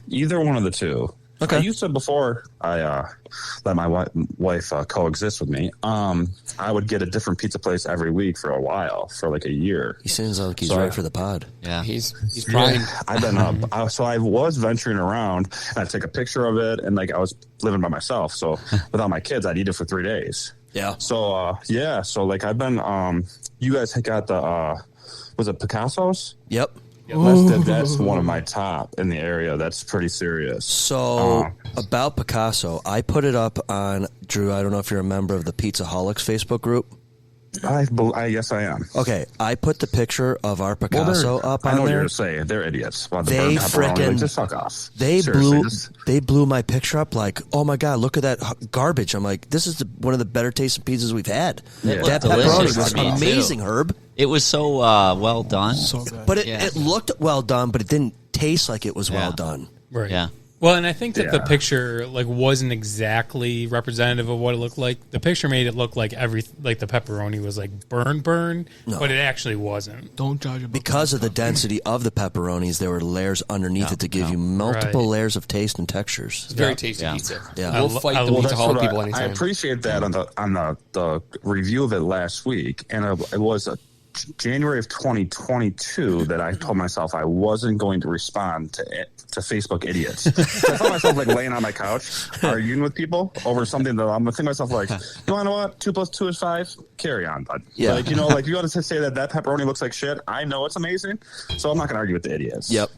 either one of the two. Okay. I used to, before I let my wife coexist with me, I would get a different pizza place every week for a while, for like a year. He seems like he's right for the pod. Yeah. He's trying. I've been so I was venturing around, and I'd take a picture of it, and like I was living by myself. So without my kids, I'd eat it for 3 days. Yeah. So, so like I've been, you guys got the, was it Picasso's? Yep. That's one of my top in the area. That's pretty serious. So about Picasso, I put it up on Drew. I don't know if you're a member of the Pizzaholics Facebook group. Yes, I am. Okay, I put the picture of our Picasso up on there. I know what you're going to say. They're idiots. They freaking just fuck off. They blew my picture up like, oh my God, look at that garbage. I'm like, this is one of the better tasting pizzas we've had. That pepperoni was amazing, Herb. It was so well done. So good. But it looked well done, but it didn't taste like it was well done. Right. Yeah. Well, and I think that the picture wasn't exactly representative of what it looked like. The picture made it look like the pepperoni was burn, but it actually wasn't. Don't judge because of the density of the pepperonis. There were layers underneath it to give you multiple layers of taste and textures. It's very tasty pizza. Yeah, we'll fight the Pizza Hall people anytime. I appreciate that on the review of it last week, and it was January of 2022 that I told myself I wasn't going to respond to Facebook idiots. So I found myself laying on my couch arguing with people over something that I'm thinking to myself you want to know what? 2 + 2 is 5. Carry on, bud. Yeah. You want to say that pepperoni looks like shit. I know it's amazing, so I'm not going to argue with the idiots. Yep,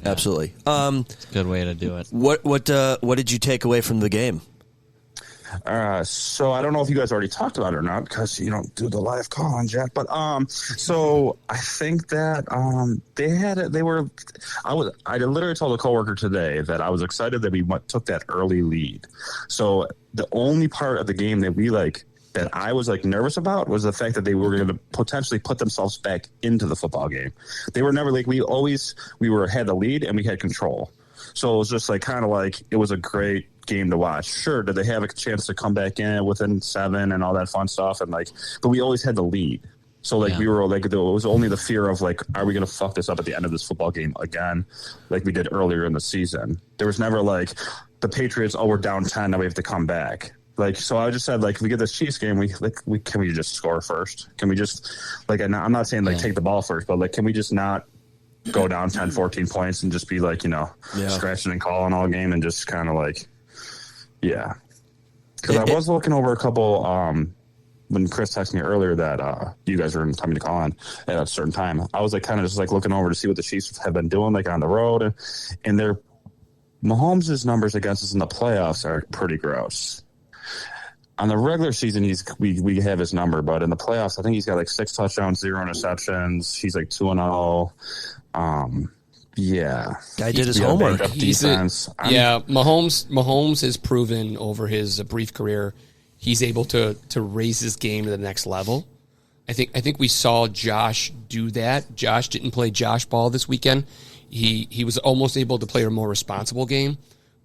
absolutely. It's a good way to do it. What did you take away from the game? So I don't know if you guys already talked about it or not because you don't do the live call on Jack. But so I think that I literally told a coworker today that I was excited that we took that early lead. So the only part of the game that that I was nervous about was the fact that they were going to potentially put themselves back into the football game. They were never had the lead and we had control. So it was just it was a great game to watch. Sure, did they have a chance to come back in within 7 and all that fun stuff? And but we always had the lead. So we were it was only the fear of are we going to fuck this up at the end of this football game again, like we did earlier in the season. There was never the Patriots. Oh, we're down 10, now we have to come back. So I just said, if we get this Chiefs game, can we just score first? Can we just I'm not saying take the ball first, but can we just not go down 10, 14 points and just be scratching and calling all game and just kind of yeah. Because I was looking over a couple when Chris texted me earlier that you guys were coming to call on at a certain time. I was kind of just looking over to see what the Chiefs have been doing on the road, and their Mahomes' numbers against us in the playoffs are pretty gross. On the regular season, we have his number, but in the playoffs, I think he's got 6 touchdowns, 0 interceptions. He's 2-0. Yeah, guy did his homework. Mahomes has proven over his brief career he's able to raise his game to the next level. I think we saw Josh do that. Josh didn't play Josh ball this weekend. He was almost able to play a more responsible game,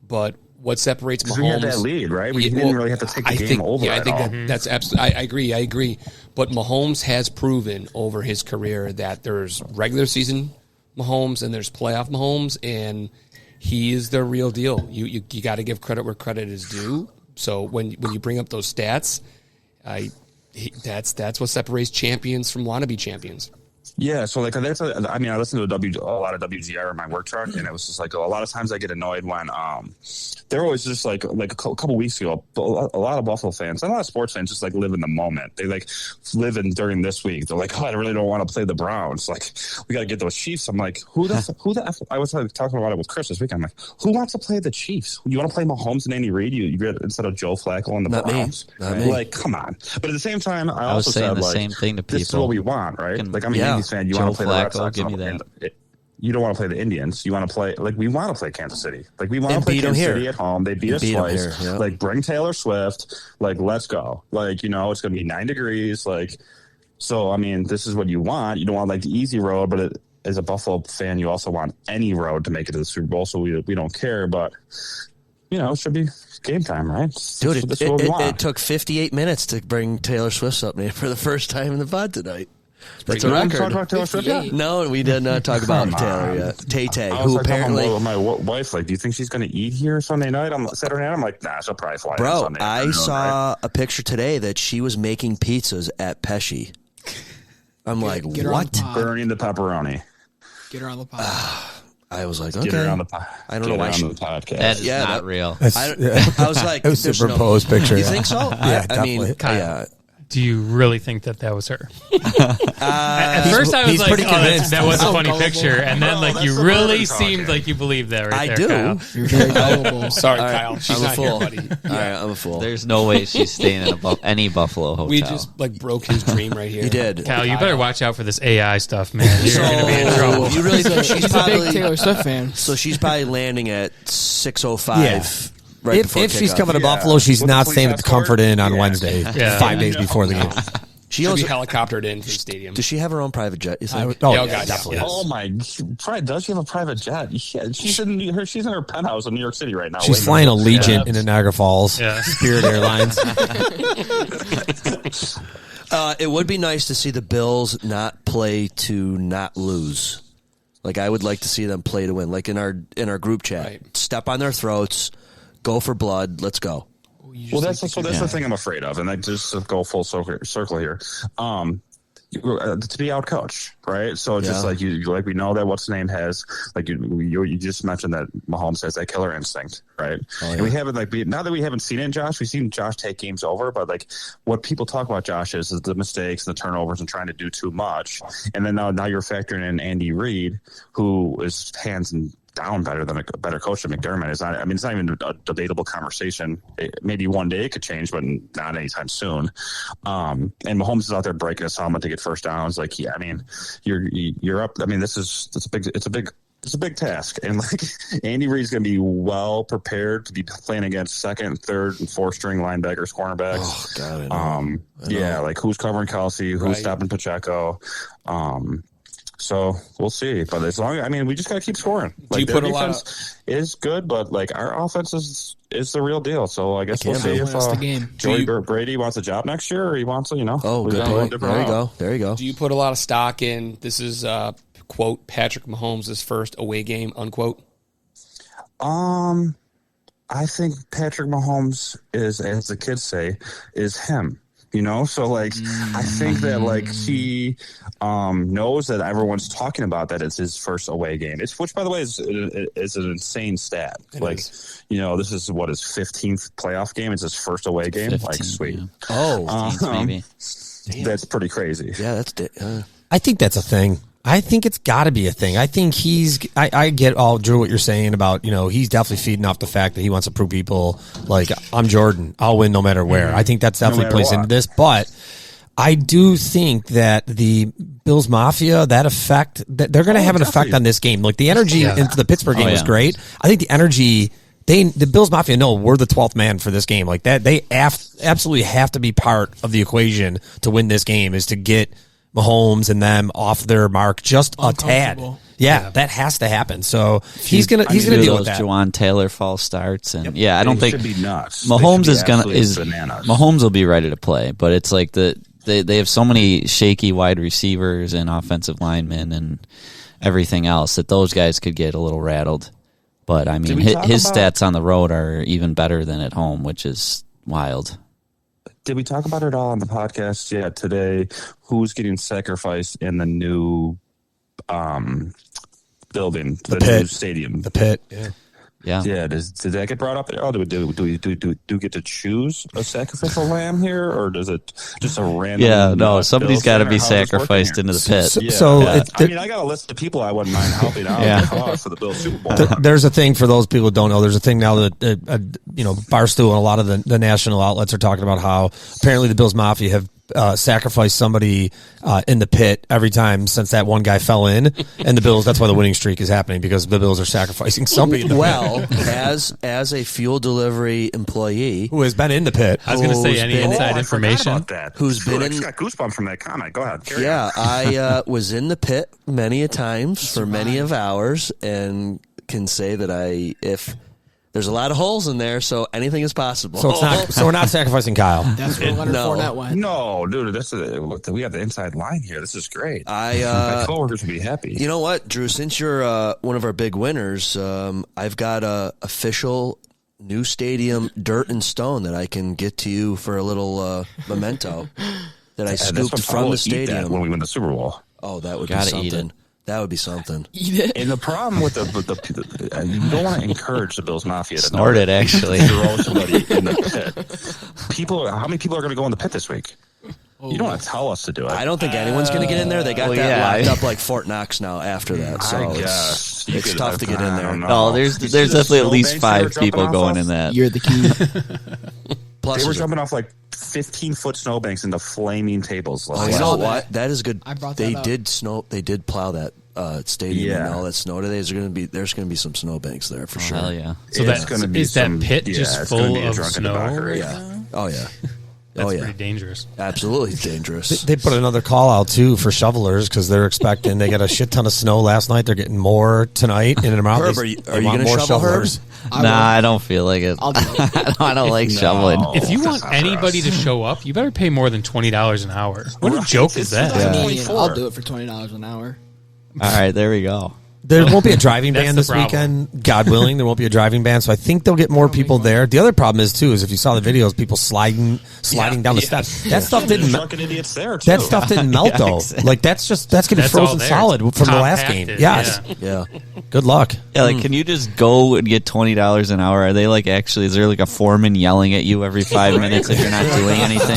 but what separates Mahomes? We had that lead, right? We didn't really have to take the game over. Yeah, I think that's absolutely. I agree. But Mahomes has proven over his career that there's regular season Mahomes and there's playoff Mahomes, and he is the real deal. You got to give credit where credit is due. So when you bring up those stats, that's what separates champions from wannabe champions. Yeah, so I listen to a lot of WGR in my work truck, and it was just a lot of times I get annoyed when they're always just a couple weeks ago, a lot of Buffalo fans and a lot of sports fans just live in the moment. They live in during this week. They're I really don't want to play the Browns. We got to get those Chiefs. I'm who the F? I was talking about it with Chris this week. I'm who wants to play the Chiefs? You want to play Mahomes and Andy Reid? You instead of Joe Flacco and the Not Browns? Not me. Come on. But at the same time, I was also saying said the same thing to people. This is what we want, right? I'm a Yankees fan. You want to play the Red Sox? Give me that. You don't want to play the Indians. You want to play we want to play Kansas City. We want And to play beat 'em Kansas here. City at home. They beat us twice. Here, yeah. Bring Taylor Swift. Let's go. It's going to be 9 degrees. So this is what you want. You don't want the easy road, but as a Buffalo fan, you also want any road to make it to the Super Bowl. So we don't care, but it should be game time, right? Dude, it took 58 minutes to bring Taylor Swift up for the first time in the pod tonight. That's a record. Talk about Taylor Swift yet? No, we did not talk about Taylor yet. Tay-Tay, who apparently... my wife, do you think she's going to eat here Saturday night? I'm nah, she'll probably fly Bro, on Sunday. I saw a picture today that she was making pizzas at Pesci. I'm Get her on what? the pod. Burning the pepperoni. Get her on the pod. I was okay. Get her on the I don't know why she... the podcast. That is not real. I was like... It was a superimposed picture. You think so? Yeah, definitely. Kyle, do you really think that was her? At first, I was he's pretty convinced. that was a funny gullible. picture, and then the you really brother talking. seemed like you believed that. Right I there, do. Kyle. You're very gullible. Sorry, All right, Kyle. She's I'm a not fool. here, buddy. All right, I'm a fool. There's no way she's staying in any Buffalo hotel. We just broke his dream right here. You did. Kyle, you better watch out for this AI stuff, man. You're going to be in trouble. You really think she's He's a big probably... Taylor Swift fan. So she's probably landing at 6:05. Yeah. Right If before she's kickoff. coming to Buffalo, she's With the not police staying at the escort? Comfort Inn on Yeah. Wednesday, Yeah. 5 days before the game. She She'll owns be helicoptered into the stadium. Does she have her own private jet? You think? God, definitely. yes. Oh my! Probably does she have a private jet? Yeah, she's in her penthouse in New York City right now. She's flying Allegiant into Niagara Falls. Yeah. Spirit Airlines. It would be nice to see the Bills not play to not lose. Like I would like to see them play to win. Like in our group chat, Right. step on their throats, go for blood. Let's go. Well, that's the thing I'm afraid of, and I just go full circle here. To be outcoached, right? So just like we know that what's name has, like you just mentioned that Mahomes has that killer instinct, right? And we haven't now that we haven't seen it in Josh, we've seen Josh take games over, but like what people talk about Josh is the mistakes and the turnovers and trying to do too much, and then now you're factoring in Andy Reid, who is hands and down better than a better coach than McDermott is. I mean, it's not even a debatable conversation. Maybe one day it could change, but not anytime soon. And Mahomes is out there breaking his helmet to get first downs. Like, you're up. I mean, it's a big task. And like Andy Reid's going to be well prepared to be playing against second, third, and fourth string linebackers, cornerbacks. Oh God, I know. Yeah, like who's covering Kelsey, who's stopping Pacheco. So we'll see, but as long we just got to keep scoring. Like, Do you put their a lot defense is good, but like our offense is the real deal. So I guess we'll see if the game. Joey Brady wants a job next year, or he wants to, Oh, good point. There you go. Do you put a lot of stock in? This is quote Patrick Mahomes' first away game, unquote. I think Patrick Mahomes is, as the kids say, is him. So like I think that like he knows that everyone's talking about that it's his first away game. Which by the way is an insane stat. This is what his 15th playoff game. It's his first away game. 15, like sweet. Yeah. Oh, 15th maybe. That's pretty crazy. Yeah, I think that's a thing. I think it's got to be a thing. I think I get all, Drew, what you're saying about, he's definitely feeding off the fact that he wants to prove people, like, I'm Jordan. I'll win no matter where. I think that's definitely plays into this. But I do think that the Bills Mafia, that effect, that they're going to have an effect on this game. Like, the energy into the Pittsburgh game was great. I think the energy, the Bills Mafia know we're the 12th man for this game. Like, that they absolutely have to be part of the equation to win this game, is to get Mahomes and them off their mark just a tad. Yeah, that has to happen. So he's gonna deal with that. Juwan Taylor false starts, and I don't think should be nuts. Mahomes bananas. Mahomes will be ready to play, but it's like they have so many shaky wide receivers and offensive linemen and everything else that those guys could get a little rattled. But I mean, his stats on the road are even better than at home, which is wild. Did we talk about it all on the podcast yet today? Who's getting sacrificed in the new building, the new stadium? The pit. Yeah. Did that get brought up? Oh, do we get to choose a sacrificial lamb here, or does it just a random? Yeah, no. Somebody's got to be sacrificed into the pit. I got a list of people I wouldn't mind helping out for the Bills Super Bowl. There's a thing for those people who don't know. There's a thing now that Barstool and a lot of the national outlets are talking about how apparently the Bills Mafia have sacrificed somebody in the pit every time since that one guy fell in, and the Bills. That's why the winning streak is happening, because the Bills are sacrificing somebody. In the pit. as a fuel delivery employee who has been in the pit, I was going to say any inside information. Who's been in? I got goosebumps from that comment. Go ahead. I was in the pit many a times for many of hours, and can say that if. There's a lot of holes in there, so anything is possible. So it's not. So we're not sacrificing Kyle. That's where Leonard Fournette went. No, dude, we have the inside line here. This is great. My coworkers would be happy. You know what, Drew? Since you're one of our big winners, I've got a official new stadium dirt and stone that I can get to you for a little memento that I scooped from the stadium when we win the Super Bowl. Oh, that would be something. That would be something. Eat it. And the problem with the you don't want to encourage the Bills Mafia to snort it. Actually, throw somebody in the pit. How many people are going to go in the pit this week? You don't want to tell us to do it. I don't think anyone's going to get in there. They got that locked up like Fort Knox now after that. So it's tough to get in there. No, there's definitely at least 5 people going in that. You're the key. Plus, they were jumping off like 15-foot snowbanks into flaming tables. You know what? That is good. I brought they that up. did snow. They did plow that stadium and all that snow today. There's going to be some snowbanks there for sure. Hell yeah! So is that pit just full of snow? Yeah. Oh yeah. That's yeah. pretty dangerous. Absolutely dangerous. They put another call out too for shovelers because they're expecting they got a shit ton of snow last night. They're getting more tonight in and around. Herb, are you going to shovel, Herb? I don't feel like it. I'll do it. I don't like shoveling. If you want anybody to show up, you better pay more than $20 an hour. What a joke is that? I mean, I'll do it for $20 an hour. All right, there we go. There won't be a driving That's ban the this problem. weekend. God willing, there won't be a driving ban. So I think they'll get more people there. The other problem is too is if you saw the videos, people sliding down the steps. That stuff didn't. Drunken idiots there too. That stuff didn't melt though. exactly. Like that's getting That's all frozen there. solid from the last game. Compacted, Yes. Yeah. Good luck. Yeah, like, can you just go and get $20 an hour? Are they like actually? Is there like a foreman yelling at you every 5 minutes if you're not doing anything?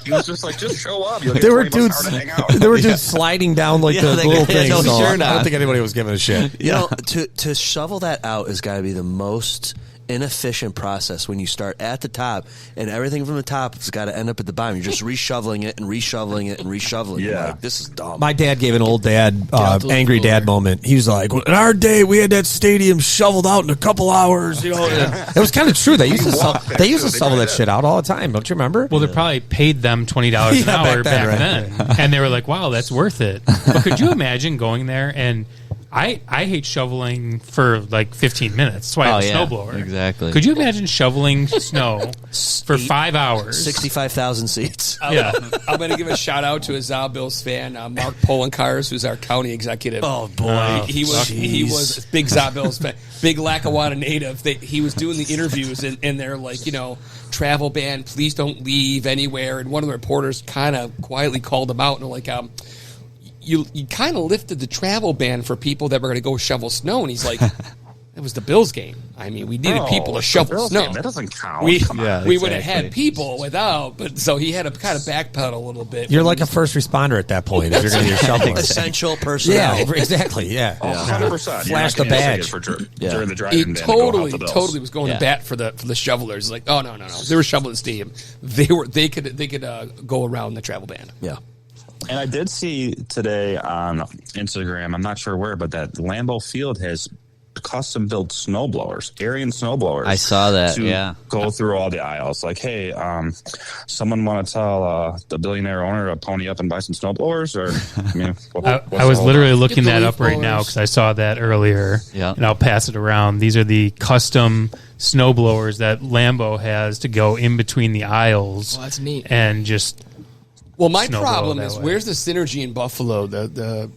He was just like, just show up. You'll get There were 20 bucks dudes. an hour to hang out. There were dudes sliding down like Yeah, the they little had things. no so shirt I on. don't think anybody was giving a shit. You know, to shovel that out has got to be the most inefficient process when you start at the top and everything from the top has got to end up at the bottom. You're just reshoveling it and reshoveling it and reshoveling it. Yeah. Like, this is dumb. My dad gave an old dad, angry dad moment. He was like, "In our day, we had that stadium shoveled out in a couple hours." You know, it was kind of true. They used to shovel that shit out all the time. Don't you remember? Well, they probably paid them $20 an Yeah, hour back back then, then. And they were like, wow, that's worth it. But could you imagine going there and I hate shoveling for like 15 minutes. That's why I have a snowblower. Exactly. Could you imagine shoveling snow for 5 hours? 65,000 seats. Yeah. I'm going to give a shout out to a Zob Bills fan, Mark Polencars, who's our county executive. Oh, boy. He was a big Zob Bills fan, big Lackawanna native. He was doing the interviews, and they're like, travel ban, please don't leave anywhere. And one of the reporters kind of quietly called him out, and they're like, you kind of lifted the travel ban for people that were going to go shovel snow. And he's like, it was the Bills game. I mean, we needed people to shovel snow. Game. That doesn't count. We exactly. would have had people without, but so he had to kind of backpedal a little bit. You're like a first responder at that point if you're going to be a shoveler. Essential personnel. Yeah, exactly. Yeah. 100%. Flash the badge. During the He driving ban to go totally, help the Bills. totally was going to bat for the shovelers. Like, oh no, they were shoveling the stadium. They could go around the travel ban. Yeah. And I did see today on Instagram, I'm not sure where, but that Lambeau Field has custom built snowblowers, Arian snowblowers. I saw that, to yeah. go through all the aisles. Like, hey, someone want to tell the billionaire owner to pony up and buy some snowblowers? Or, I mean, I was literally looking Get the that leaf up right now blowers. because I saw that earlier. Yeah. And I'll pass it around. These are the custom snow blowers that Lambeau has to go in between the aisles. Well, that's neat. And just Well, my snowblow problem that is way. where's the synergy in Buffalo, the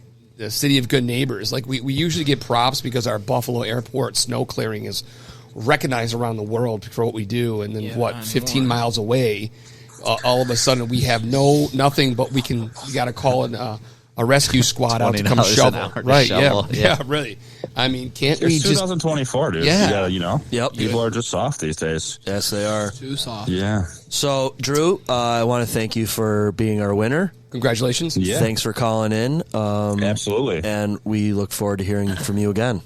city of good neighbors? Like we usually get props because our Buffalo airport snow clearing is recognized around the world for what we do, and then 15 miles away, all of a sudden we have nothing, but we got to call in a rescue squad out to come $20 an shovel. hour to Right? shovel, Yeah, really. I mean, can't It's we just? 2024, dude. Yeah. You gotta, Yep. people are just soft these days. Yes, they are. Too soft. Yeah. So, Drew, I want to thank you for being our winner. Congratulations. Yeah. Thanks for calling in. Absolutely. And we look forward to hearing from you again.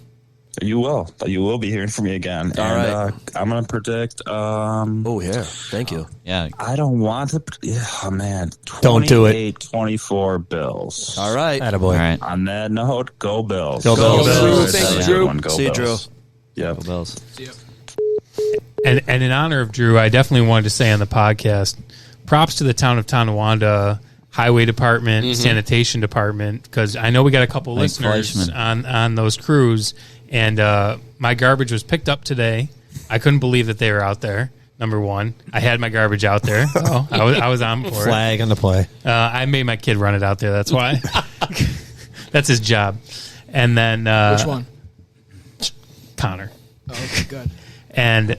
You will. You will be hearing from me again. All right. I'm going to predict. Oh, yeah. Thank you. Yeah. I don't want to. Yeah, man. Don't do it. 28-24 Bills. All right. Attaboy. All right. On that note, go Bills. Go Bills. Bills. Thanks, Yeah, Drew. everyone, go See you, Bills. Drew. Yeah. Go Bills. And in honor of Drew, I definitely wanted to say on the podcast, props to the town of Tonawanda Highway Department, Sanitation Department, because I know we got a couple Like listeners Fleischman. on those crews, and my garbage was picked up today. I couldn't believe that they were out there. Number one, I had my garbage out there. So I was on for it. Flag on the play. I made my kid run it out there. That's why. That's his job. And then Which one? Connor. Oh, okay, good. And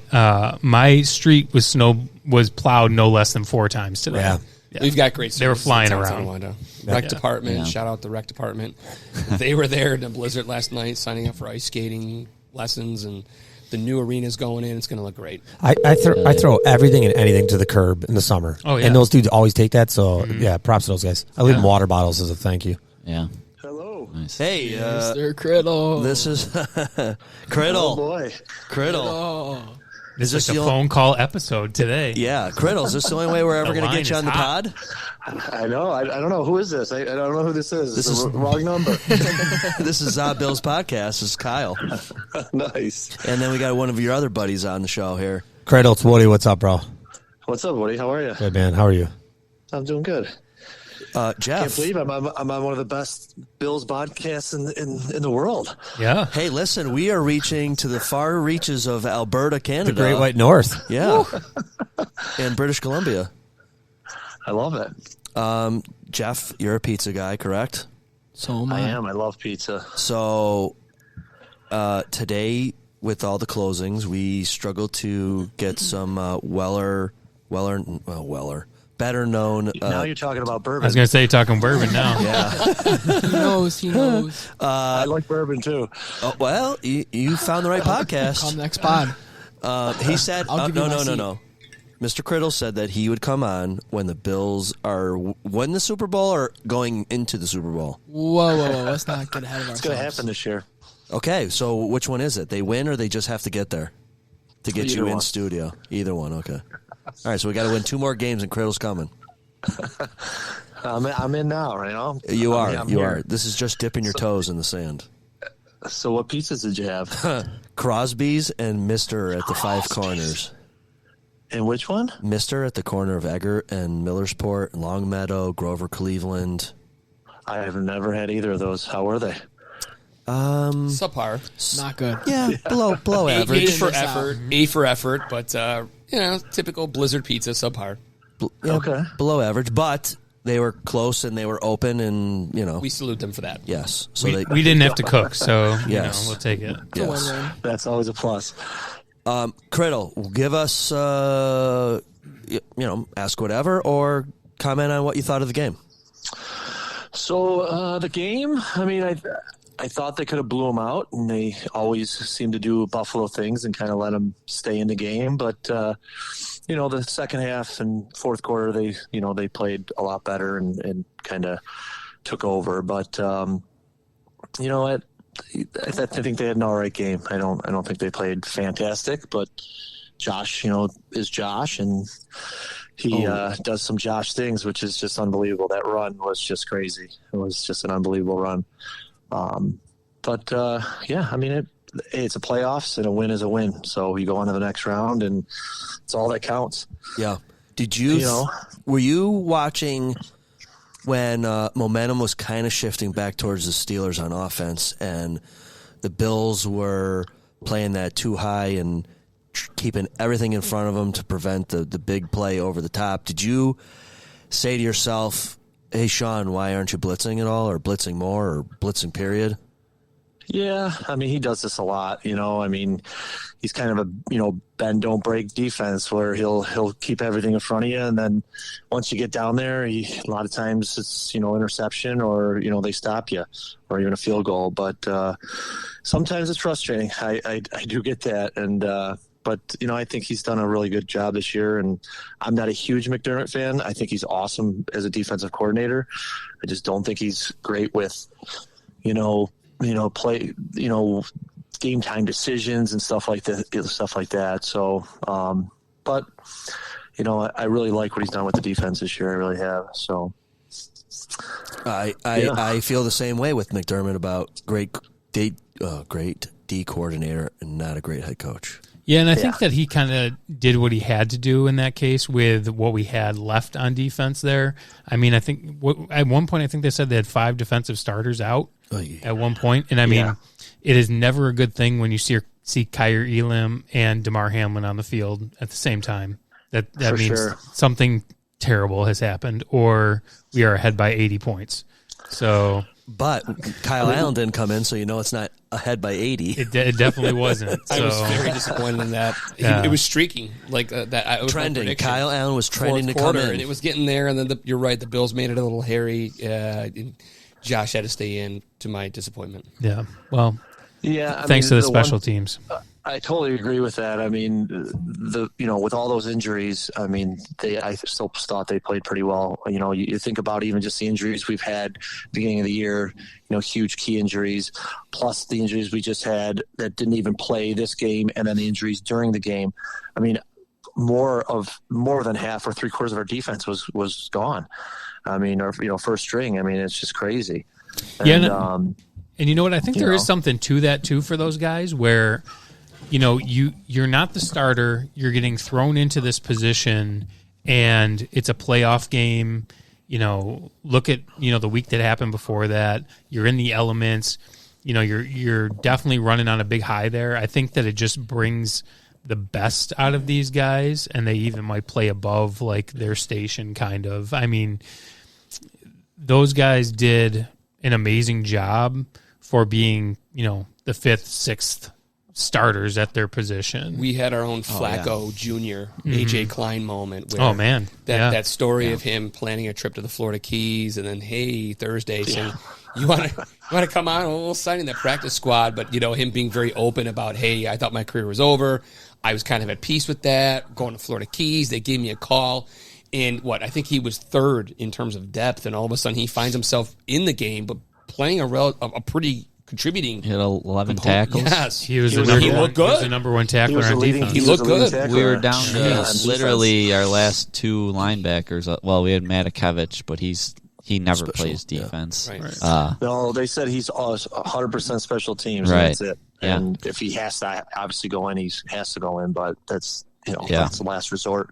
my street was plowed no less than 4 times today. Yeah. We've got great. They were services flying in around. Tonawanda. Rec Yeah. department. Yeah. Shout out the rec department. They were there in the blizzard last night, signing up for ice skating lessons, and the new arena's going in. It's going to look great. I throw everything and anything to the curb in the summer. Oh, yeah. And those dudes always take that. So, yeah, props to those guys. I leave them water bottles as a thank you. Yeah. Hello. Nice. Hey, Mr. Criddle. this is Oh Criddle. boy. Criddle. Oh. This this is like the a only- phone call episode today. Yeah, Criddle. Is this the only way we're ever The going to line get you is on the hot. pod? I know. I don't know. Who is this? I don't know who this is. This It's is- the wrong number. This is Bill's podcast. This is Kyle. Nice. And then we got one of your other buddies on the show here. Cradle, it's Woody. What's up, bro? What's up, Woody? How are you? Good, man. How are you? I'm doing good. Jeff, Can't believe I'm on one of the best Bills podcasts in the world. Yeah. Hey, listen, we are reaching to the far reaches of Alberta, Canada. The Great White North. Yeah. And British Columbia. I love it. Jeff, you're a pizza guy, correct? So I am. I love pizza. So today, with all the closings, we struggled to get some Weller, better known. Now you're talking about bourbon. I was going to say talking bourbon now. Yeah. He knows. I like bourbon too. Oh, well, you found the right podcast. Come next pod. He said, I'll give you my seat. no. Mr. Criddle said that he would come on when the Bills are win the Super Bowl or going into the Super Bowl. Whoa. Let's not get ahead of ourselves. It's going to happen this year. Okay, so which one is it? They win or they just have to get there to get you in one. studio? Either one, okay. All right, so we got to win 2 more games and Criddle's coming. I'm in now, right now. You are. I'm You here. are. This is just dipping your toes in the sand. So what pizzas did you have? Crosby's and Mr. at the Five Corners. And which one? Mr. at the corner of Eggert and Millersport, Longmeadow, Grover, Cleveland. I have never had either of those. How were they? Subpar. Not good. Yeah, below average. A for effort. A for effort, but typical Blizzard pizza, subpar. Okay. Below average, but they were close and they were open and, We salute them for that. Yes. So we didn't have to cook, so Yes. we'll take it. Yes. That's always a plus. Criddle, give us, ask whatever or comment on what you thought of the game. So the game, I mean, I thought they could have blew them out, and they always seem to do Buffalo things and kind of let them stay in the game. But the second half and fourth quarter, they played a lot better and kind of took over. But I think they had an all right game. I don't think they played fantastic, but Josh, is Josh, and he does some Josh things, which is just unbelievable. That run was just crazy. It was just an unbelievable run. I mean, it's a playoffs, and a win is a win. So you go on to the next round, and it's all that counts. Yeah. Did you? Were you watching when momentum was kind of shifting back towards the Steelers on offense, and the Bills were playing that too high and keeping everything in front of them to prevent the big play over the top? Did you say to yourself, hey, Sean, why aren't you blitzing at all, or blitzing more, or blitzing period? Yeah, I mean, he does this a lot. I mean, he's kind of a bend don't break defense where he'll keep everything in front of you, and then once you get down there, a lot of times it's interception or they stop you, or even a field goal. But sometimes it's frustrating. I do get that, and but I think he's done a really good job this year, and I'm not a huge McDermott fan. I think he's awesome as a defensive coordinator. I just don't think he's great with play, game time decisions and stuff like that. So, but I really like what he's done with the defense this year. I really have. So, I feel the same way with McDermott about great D coordinator and not a great head coach. Yeah, and I think that he kind of did what he had to do in that case with what we had left on defense there. I mean, I think at one point, I think they said they had 5 defensive starters out at one point. And I mean, it is never a good thing when you see Kyer Elam and DeMar Hamlin on the field at the same time. That means something terrible has happened, or we are ahead by 80 points. So... But Kyle Allen didn't come in, so it's not ahead by 80. It definitely wasn't. So. I was very disappointed in that. Yeah. It was streaking like that. Was trending. Kyle Allen was trending to quarter, come in, and it was getting there. And then you're right. The Bills made it a little hairy. Josh had to stay in, to my disappointment. Yeah. Well. Yeah. Thanks to the special teams. I totally agree with that. I mean, with all those injuries, I mean, I still thought they played pretty well. You think about even just the injuries we've had at the beginning of the year, huge key injuries, plus the injuries we just had that didn't even play this game, and then the injuries during the game. I mean, more than half or 3/4 of our defense was gone. I mean, or first string. I mean, it's just crazy. And you know what? I think there is something to that too for those guys where. You're not the starter. You're getting thrown into this position, and it's a playoff game. Look at the week that happened before that. You're in the elements. You're definitely running on a big high there. I think that it just brings the best out of these guys, and they even might play above like their station kind of. I mean, those guys did an amazing job for being, the 5th, 6th starters at their position. We had our own Flacco Jr. AJ Klein moment. Where Oh, man. that story of him planning a trip to the Florida Keys, and then Thursday saying, "You want to come on? We'll sign in the practice squad." But him being very open about, "Hey, I thought my career was over. I was kind of at peace with that. Going to Florida Keys, they gave me a call." And I think he was 3rd in terms of depth, and all of a sudden he finds himself in the game, but playing a pretty contributing. He had 11 tackles. Yes, he was the number one tackler on defense. He looked good. We were down to literally our last 2 linebackers. Well, we had Matakevich, but he never plays defense. Yeah. Right. No, they said he's 100% special teams. Right. And that's it. Yeah. And if he has to obviously go in, he has to go in. But that's that's the last resort.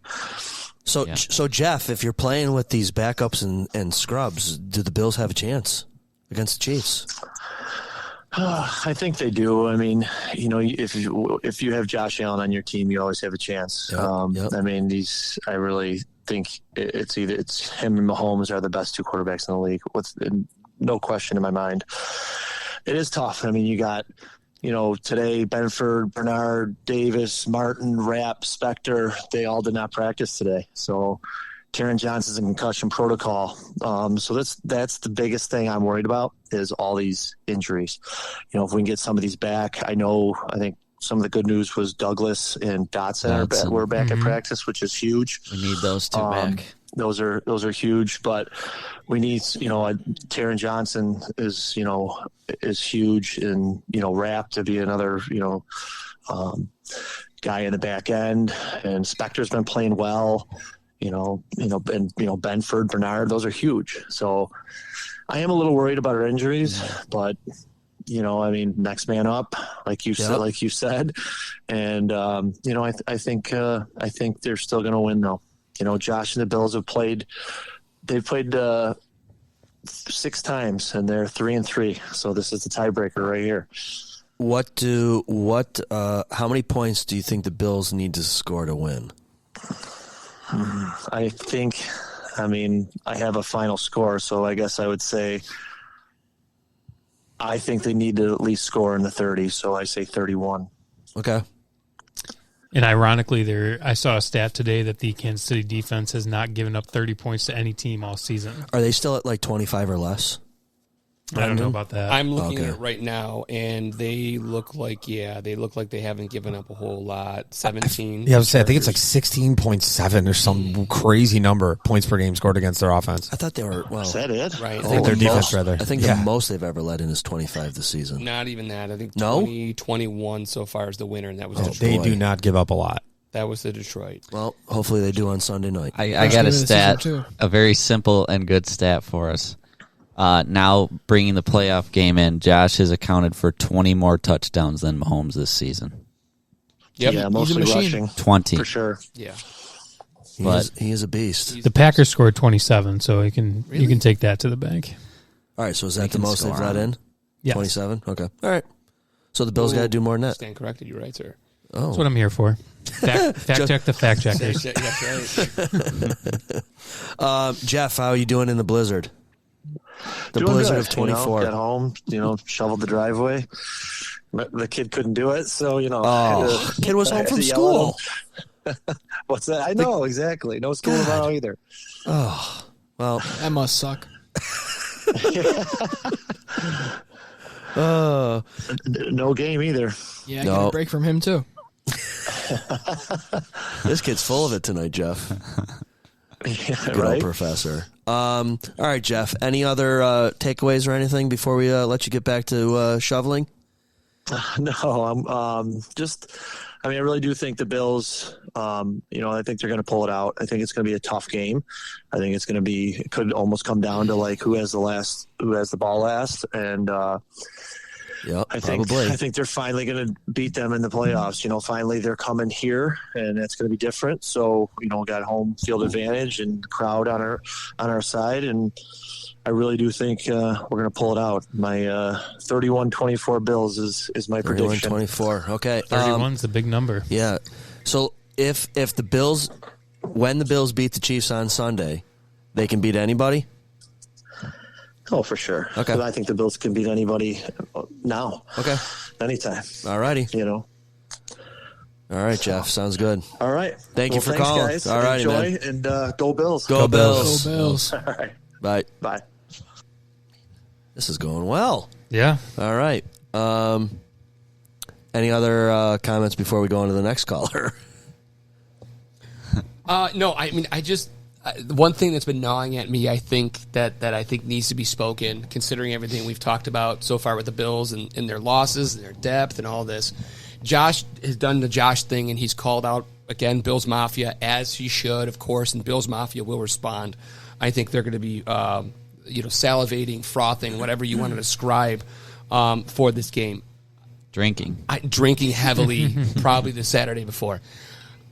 So Jeff, if you're playing with these backups and scrubs, do the Bills have a chance against the Chiefs? I think they do. I mean, if you have Josh Allen on your team, you always have a chance. Yep. I mean, I really think it's him and Mahomes are the best 2 quarterbacks in the league. No question in my mind. It is tough. I mean, you got today Benford, Bernard, Davis, Martin, Rapp, Spector, they all did not practice today. So Taron Johnson's in concussion protocol. So that's the biggest thing I'm worried about is all these injuries. If we can get some of these back, I think some of the good news was Douglas and Dotson were back at practice, which is huge. We need those 2 back. Those are huge, but we need Taron Johnson is huge, and Rapp to be another guy in the back end, and Spector's been playing well, and Benford, Bernard, those are huge. So I am a little worried about our injuries, but I mean, next man up, like you said, and I think they're still going to win though. Josh and the Bills they've played 6 times, and they're 3-3. So this is the tiebreaker right here. How many points do you think the Bills need to score to win? I have a final score, so I guess I would say I think they need to at least score in the 30s, so I say 31. Okay. And ironically, I saw a stat today that the Kansas City defense has not given up 30 points to any team all season. Are they still at like 25 or less? I don't know about that. I'm looking at it right now, and they look like they haven't given up a whole lot. 17. Yeah, I was saying, I think it's like 16.7 or some crazy number points per game scored against their offense. I thought they were, Is that it? Right. I think their defense, rather. I think the most they've ever led in is 25 this season. Not even that. I think 21 so far is the winner, and that was Detroit. They do not give up a lot. That was the Detroit. Well, hopefully they do on Sunday night. I got a stat, a very simple and good stat for us. Now bringing the playoff game in, Josh has accounted for 20 more touchdowns than Mahomes this season. Yep. Yeah, mostly rushing. 20. For sure. Yeah. He is a beast. The Packers scored 27, so you can take that to the bank. All right, so is that the most they've let in? Yes. 27? Okay. All right. So the Bills got to do more than that. Stand corrected. You're right, sir. Oh. That's what I'm here for. Fact check the fact checkers. That's right. Jeff, how are you doing in the blizzard? The Doing blizzard good, of 24. Got home, shoveled the driveway. The kid couldn't do it, so kid was home from school. What's that? I know exactly. No school tomorrow either. Oh, well, that must suck. No game either. Yeah, I get a break from him too. This kid's full of it tonight, Jeff. Yeah, Good right? old professor. All right, Jeff. Any other takeaways or anything before we let you get back to shoveling? No, I'm I really do think the Bills, I think they're going to pull it out. I think it's going to be a tough game. I think it could almost come down to like who has the ball last. And, Yep, I think probably. I think they're finally going to beat them in the playoffs. Finally they're coming here, and it's going to be different. So got home field advantage and the crowd on our side, and I really do think we're going to pull it out. My 31-24 Bills is my prediction. 31-24. Okay, 31's the big number. Yeah. So if the Bills, when the Bills beat the Chiefs on Sunday, they can beat anybody. Oh, for sure. Okay. 'Cause I think the Bills can beat anybody now. Okay. Anytime. All righty. All right, Jeff. Sounds good. All right. Thank you for thanks, calling. Guys. All righty, Enjoy, man. and go Bills. Go Bills. Go Bills. All right. Bye. Bye. This is going well. Yeah. All right. Any other comments before we go on to the next caller? No, I mean, one thing that's been gnawing at me, I think that I think needs to be spoken, considering everything we've talked about so far with the Bills and their losses and their depth and all this. Josh has done the Josh thing, and he's called out again Bills Mafia, as he should, of course, and Bills Mafia will respond. I think they're going to be, salivating, frothing, whatever you want to describe for this game. Drinking Heavily, probably the Saturday before.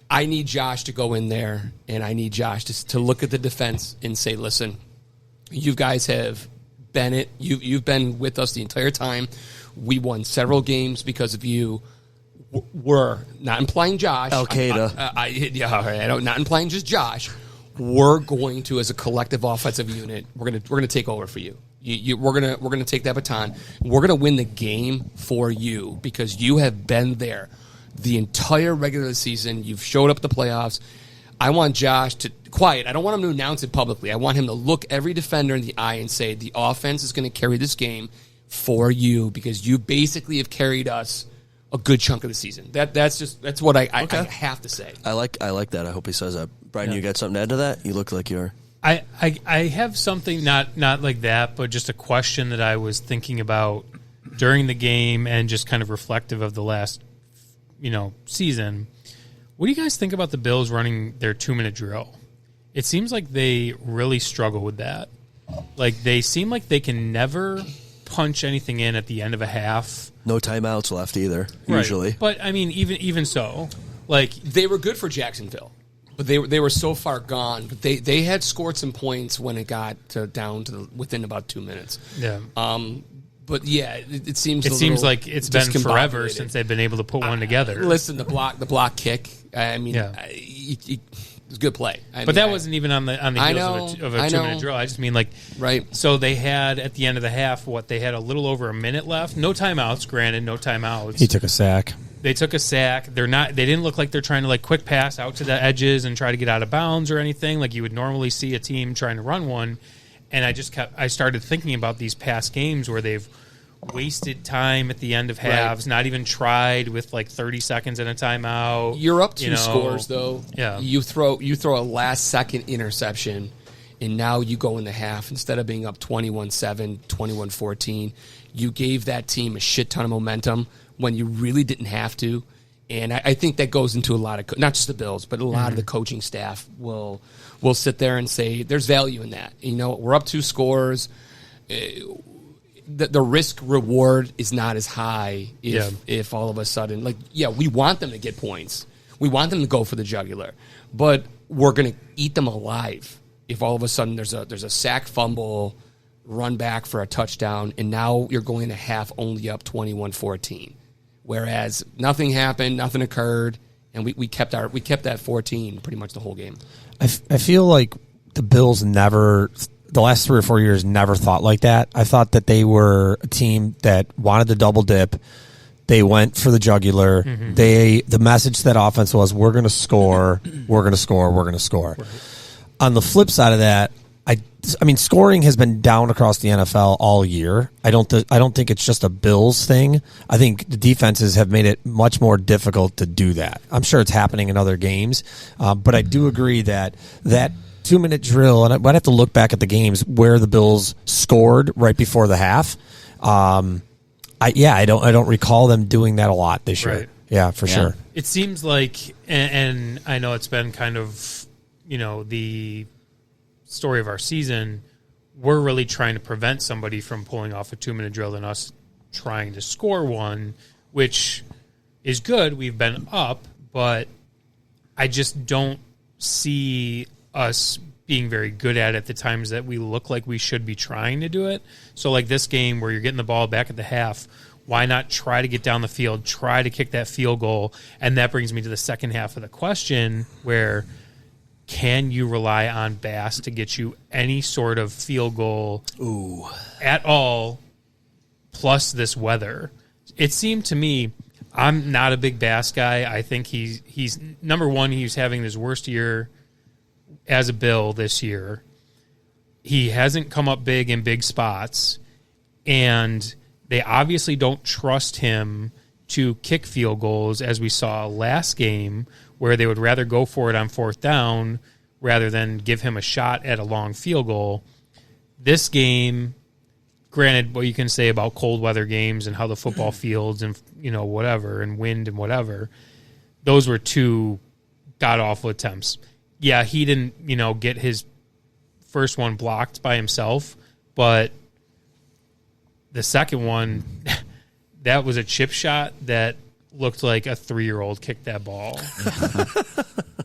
I need Josh to go in there, and I need Josh to look at the defense and say, listen, you guys have been it. You've been with us the entire time. We won several games because of you. We're not implying Josh. Al-Qaeda. Not implying just Josh. We're going to, as a collective offensive unit, we're gonna take over for you. We're gonna take that baton. We're gonna win the game for you because you have been there the entire regular season. You've showed up at the playoffs. I want Josh to quiet. I don't want him to announce it publicly. I want him to look every defender in the eye and say, the offense is going to carry this game for you because you basically have carried us a good chunk of the season. That's what I have to say. I like that. I hope he says that. Brian, you got something to add to that? You look like you're... I have something not like that, but just a question that I was thinking about during the game and just kind of reflective of the last season. What do you guys think about the Bills running their 2-minute drill? It seems like they really struggle with that. Like, they seem like they can never punch anything in at the end of a half. No timeouts left either, Right. usually. But, I mean, even so, like... They were good for Jacksonville, but they were so far gone. But they had scored some points when it got down to within about 2 minutes. Yeah. But yeah, it seems. It seems like it's been forever since they've been able to put one together. Listen, the block kick. I mean, it was a good play. But that wasn't even on the heels of a 2-minute drill. I just mean right. So they had at the end of the half they had a little over a minute left. No timeouts. Granted, no timeouts. He took a sack. They took a sack. They didn't look like they're trying to quick pass out to the edges and try to get out of bounds or anything like you would normally see a team trying to run one. And I started thinking about these past games where they've wasted time at the end of halves, not even tried with 30 seconds in a timeout. You're up two scores though. Yeah. You throw a last second interception, and now you go in the half instead of being up 21-7, 21-14. You gave that team a shit ton of momentum when you really didn't have to. And I think that goes into a lot of not just the Bills, but a lot of the coaching staff will sit there and say there's value in that. We're up 2 scores. The risk reward is not as high if all of a sudden we want them to get points. We want them to go for the jugular, but we're going to eat them alive if all of a sudden there's a sack, fumble, run back for a touchdown, and now you're going to half only up 21-14. Whereas nothing happened, nothing occurred, and we kept that 14 pretty much the whole game. I feel like the Bills the last 3 or 4 years never thought like that. I thought that they were a team that wanted to double dip. They went for the jugular. Mm-hmm. The message to that offense was, we're going to score, we're going to score, we're going to score. Right. On the flip side of that, I mean, scoring has been down across the NFL all year. I don't think it's just a Bills thing. I think the defenses have made it much more difficult to do that. I'm sure it's happening in other games, but I do agree that 2-minute drill, and I might have to look back at the games where the Bills scored right before the half. I don't recall them doing that a lot this year. Right. Yeah, for sure. It seems like, and I know it's been kind of, the story of our season. We're really trying to prevent somebody from pulling off a 2-minute drill than us trying to score one, which is good. We've been up, but I just don't see us being very good at it the times that we look like we should be trying to do it. So like this game where you're getting the ball back at the half, why not try to get down the field, try to kick that field goal? And that brings me to the second half of the question, where can you rely on Bass to get you any sort of field goal at all, plus this weather? It seemed to me, I'm not a big Bass guy. I think he's number one, he's having his worst year as a Bill this year. He hasn't come up big in big spots, and they obviously don't trust him to kick field goals, as we saw last game, where they would rather go for it on fourth down rather than give him a shot at a long field goal. This game, granted, what you can say about cold weather games and how the football fields and, whatever, and wind and whatever, those were two god-awful attempts. Yeah, he didn't, get his first one blocked by himself, but the second one, that was a chip shot that looked like a 3-year-old kicked that ball.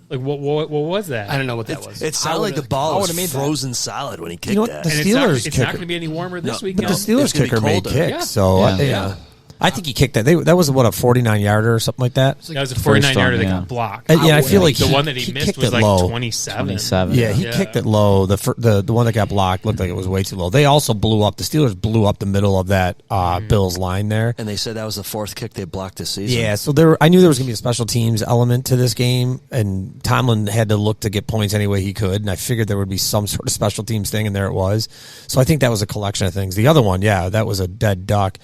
Like, what was that? I don't know what that was. It sounded like the ball was frozen solid when he kicked that. The Steelers it's not going to be any warmer this weekend. But the Steelers kicker made kicks, Yeah. so I think he kicked that. That was a 49-yarder or something like that. That was a 49-yarder that got blocked. I feel like the one that he missed kicked was it like low. 27. Yeah, he kicked it low. The one that got blocked looked like it was way too low. They also blew up. The Steelers blew up the middle of that Bills line there. And they said that was the fourth kick they blocked this season. Yeah, so I knew there was going to be a special teams element to this game, and Tomlin had to look to get points any way he could, and I figured there would be some sort of special teams thing, and there it was. So I think that was a collection of things. The other one, that was a dead duck.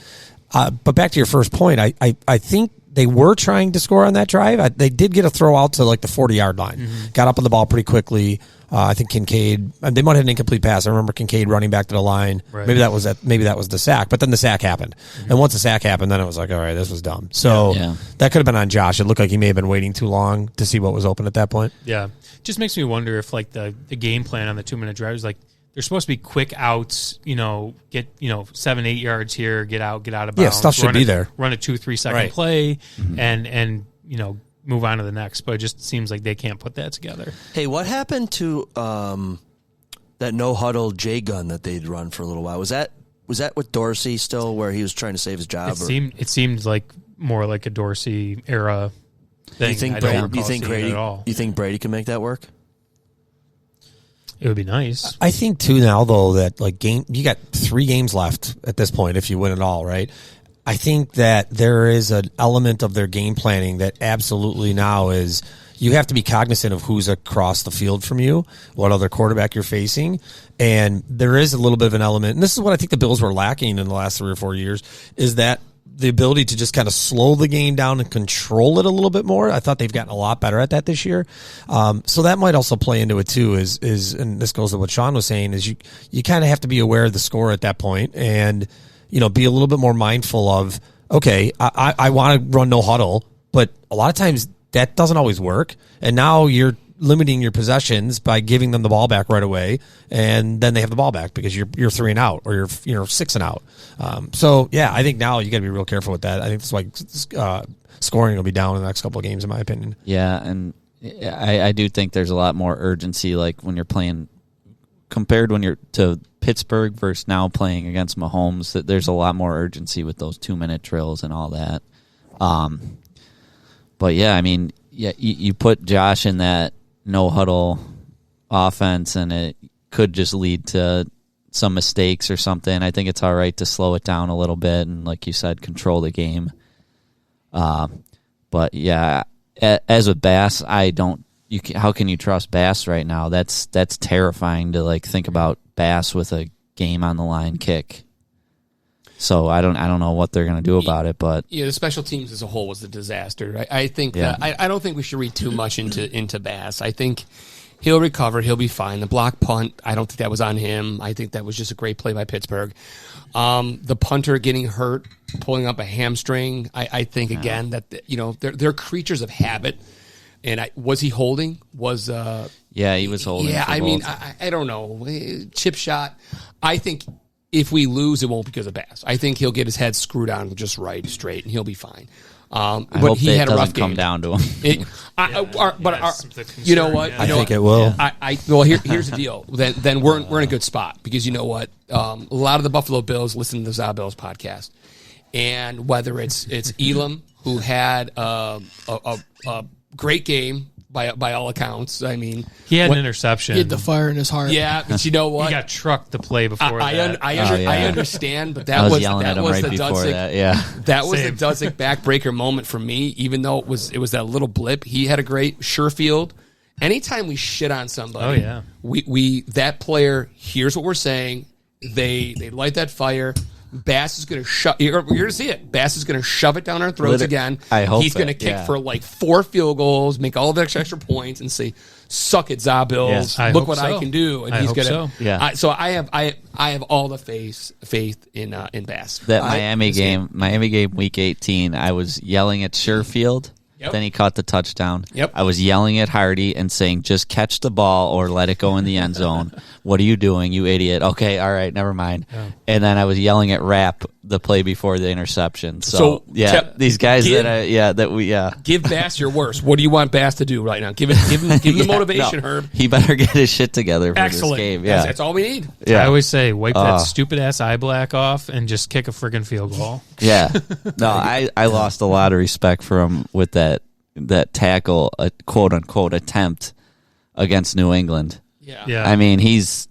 But back to your first point, I think they were trying to score on that drive. They did get a throw out to like the 40-yard line. Got up on the ball pretty quickly. I think Kincaid, they might have an incomplete pass. I remember Kincaid running back to the line. Right. Maybe that was the sack. But then the sack happened. And once the sack happened, then it was like, all right, this was dumb. So that could have been on Josh. It looked like he may have been waiting too long to see what was open at that point. Yeah. Just makes me wonder if like the game plan on the 2-minute drive is like, they're supposed to be quick outs, get 7-8 yards here, get out of bounds. Yeah, stuff should be there. Run a 2-3 second play, and move on to the next. But it just seems like they can't put that together. Hey, what happened to that no huddle J gun that they'd run for a little while? Was that with Dorsey still, where he was trying to save his job? It seemed like more like a Dorsey era thing. You think Brady can make that work? It would be nice. I think too now though that you got 3 games left at this point if you win it all, right? I think that there is an element of their game planning that absolutely now is you have to be cognizant of who's across the field from you, what other quarterback you're facing, and there is a little bit of an element, and this is what I think the Bills were lacking in the last 3 or 4 years, is that the ability to just kind of slow the game down and control it a little bit more. I thought they've gotten a lot better at that this year. So that might also play into it too, is and this goes to what Sean was saying, is you kind of have to be aware of the score at that point and, be a little bit more mindful of, okay, I want to run no huddle, but a lot of times that doesn't always work. And now you're limiting your possessions by giving them the ball back right away, and then they have the ball back because you're 3 and out, or you're 6 and out. So yeah, I think now you got to be real careful with that. I think that's why scoring will be down in the next couple of games, in my opinion. Yeah, and I do think there's a lot more urgency, like when you're playing compared when you're to Pittsburgh versus now playing against Mahomes. That there's a lot more urgency with those 2-minute drills and all that. But yeah, I mean, you put Josh in that no huddle offense, and it could just lead to some mistakes or something. I think it's all right to slow it down a little bit and, like you said, control the game. But yeah, as with Bass, how can you trust Bass right now? That's terrifying to think about Bass with a game on the line kick. So I don't know what they're going to do about it, but the special teams as a whole was a disaster. I think I don't think we should read too much into Bass. I think he'll recover. He'll be fine. The block punt, I don't think that was on him. I think that was just a great play by Pittsburgh. The punter getting hurt, pulling up a hamstring. I think again that they're creatures of habit. And was he holding? Yeah, he was holding. Yeah, I mean, I don't know. Chip shot. I think if we lose, it won't be because of Bass. I think he'll get his head screwed on just right, straight, and he'll be fine. I hope he had a rough come game. Down to him. You know what? I think it will. Well, here's the deal. Then we're in a good spot because you know what? A lot of the Buffalo Bills listen to the Za Bills podcast, and whether it's Elam, who had a great game by all accounts. I mean, he had an interception. He had the fire in his heart. Yeah, but you know what? He got trucked the play before that. I understand, but that I was was yelling at him right the before Dudzik, that. Yeah, that was the Dudzik backbreaker moment for me. Even though it was that little blip, he had a great Sherfield. Anytime we shit on somebody, we that player hears what we're saying. They light that fire. Bass is going to shove. You're going to see it. Bass is going to shove it down our throats again. I hope he's going to kick for like 4 field goals, make all the extra points, and say, "Suck it, Za Bills! Look what I can do." And he's going to. So. Yeah. So I have all the faith in Bass. That Miami game, week 18. I was yelling at Sherfield. Yep. Then he caught the touchdown. Yep. I was yelling at Hardy and saying, just catch the ball or let it go in the end zone. What are you doing, you idiot? Okay, all right, never mind. Yeah. And then I was yelling at Rapp the play before the interception. So these guys give Bass your worst. What do you want Bass to do right now? Give him the motivation, Herb. He better get his shit together for Excellent. this game. Yeah. That's all we need. Yeah. I always say, wipe that stupid ass eye black off and just kick a friggin' field goal. Yeah. No, I lost a lot of respect for him with that tackle, a quote unquote attempt against New England. Yeah. I mean, he's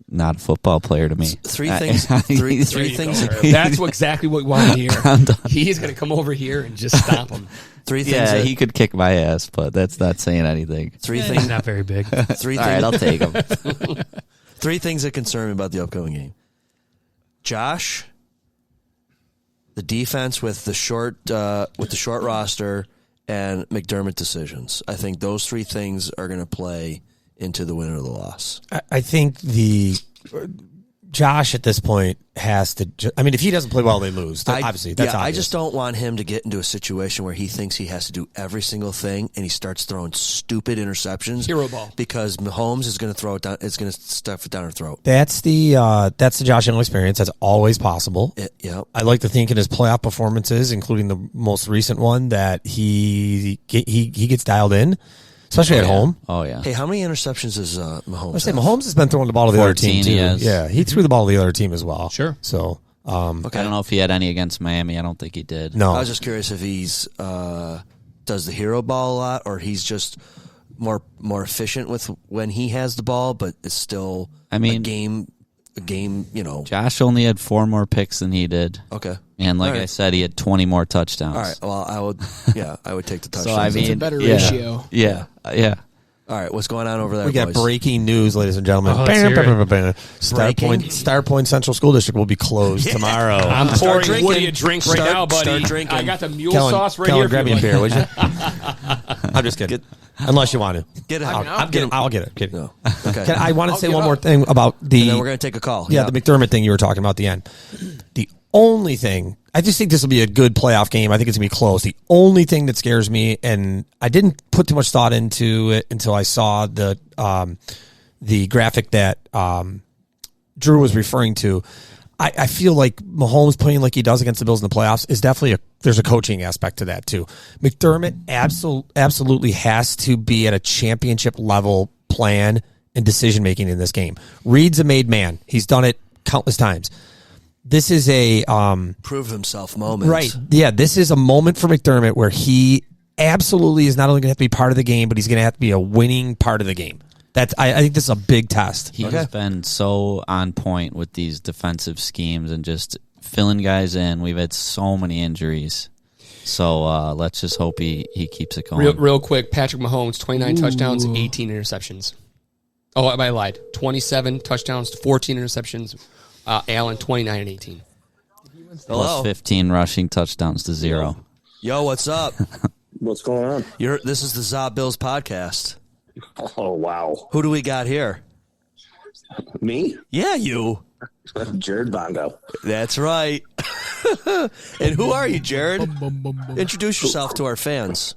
not a football player to me. Three things. That's exactly what we want to hear. He's going to come over here and just stop him. Three things. Yeah, he could kick my ass, but that's not saying anything. He's not very big. All right, I'll take him. 3 things that concern me about the upcoming game. Josh, the defense with the short roster, and McDermott decisions. I think those 3 things are going to play into the win or the loss. I think Josh at this point has to. If he doesn't play well, they lose. Obviously, that's obvious. I just don't want him to get into a situation where he thinks he has to do every single thing and he starts throwing stupid interceptions. Hero ball. Because Mahomes is going to throw it down. It's going to stuff it down her throat. That's the Josh Allen experience. That's always possible. I like to think in his playoff performances, including the most recent one, that he gets dialed in. Especially at home. Oh, yeah. Hey, how many interceptions has Mahomes? I say Mahomes has been throwing the ball to the other team, too. Yes. He threw the ball to the other team as well. Sure. So, I don't know if he had any against Miami. I don't think he did. No. I was just curious if he's does the hero ball a lot, or he's just more efficient with when he has the ball, but it's still a game, Josh only had 4 more picks than he did. Okay. And like I said, he had 20 more touchdowns. All right. Well, I would take the touchdowns. So, I mean, it's a better ratio. Yeah. All right, what's going on over there? We got boys? breaking news, ladies and gentlemen. Star Point Central School District will be closed tomorrow. I'm pouring Woody a drink right now, buddy. Start drinking. I got the mule Kellen, sauce right Kellen, here. grab me a beer, would you? I'm just kidding. Unless you want to. Get it. I'll get it. Kidding. No. Okay. I want to say one more thing about the. And then we're going to take a call. Yeah, the McDermott thing you were talking about at the end. The only thing, I just think this will be a good playoff game. I think it's going to be close. The only thing that scares me, and I didn't put too much thought into it until I saw the graphic that Drew was referring to. I feel like Mahomes playing like he does against the Bills in the playoffs is definitely there's a coaching aspect to that too. McDermott absolutely has to be at a championship level plan and decision making in this game. Reed's a made man. He's done it countless times. This is a prove himself moment. Right. Yeah, this is a moment for McDermott where he absolutely is not only going to have to be part of the game, but he's going to have to be a winning part of the game. I think this is a big test. He's been so on point with these defensive schemes and just filling guys in. We've had so many injuries. So let's just hope he keeps it going. Real quick, Patrick Mahomes, 29 touchdowns, 18 interceptions. Oh, I lied. 27 touchdowns, 14 interceptions. Allen, 29 and 18. Plus 15 rushing touchdowns to 0. Yo, what's up? What's going on? This is the Za Bills podcast. Oh, wow. Who do we got here? Me? Yeah, you. Jared Bongo. That's right. And who are you, Jared? Introduce yourself to our fans.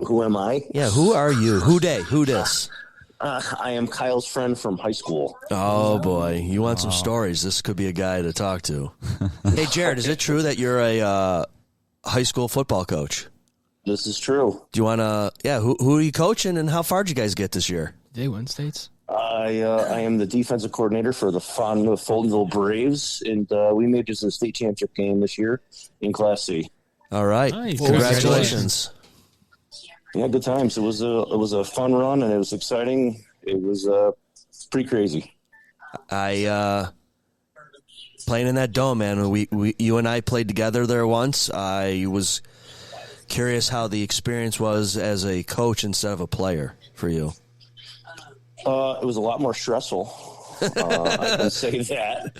Who am I? Yeah, who are you? Who they? Who this? I am Kyle's friend from high school. Oh, boy. You want some stories. This could be a guy to talk to. Hey, Jared, is it true that you're a high school football coach? This is true. Do you want to, who are you coaching and how far did you guys get this year? Did they win states? I am the defensive coordinator for the Foldenville Braves, and we made it to the state championship game this year in Class C. All right. Nice. Congratulations. Yeah, good times. It was a fun run, and it was exciting. It was pretty crazy. I playing in that dome, man. You and I played together there once. I was curious how the experience was as a coach instead of a player for you. It was a lot more stressful. I can say that.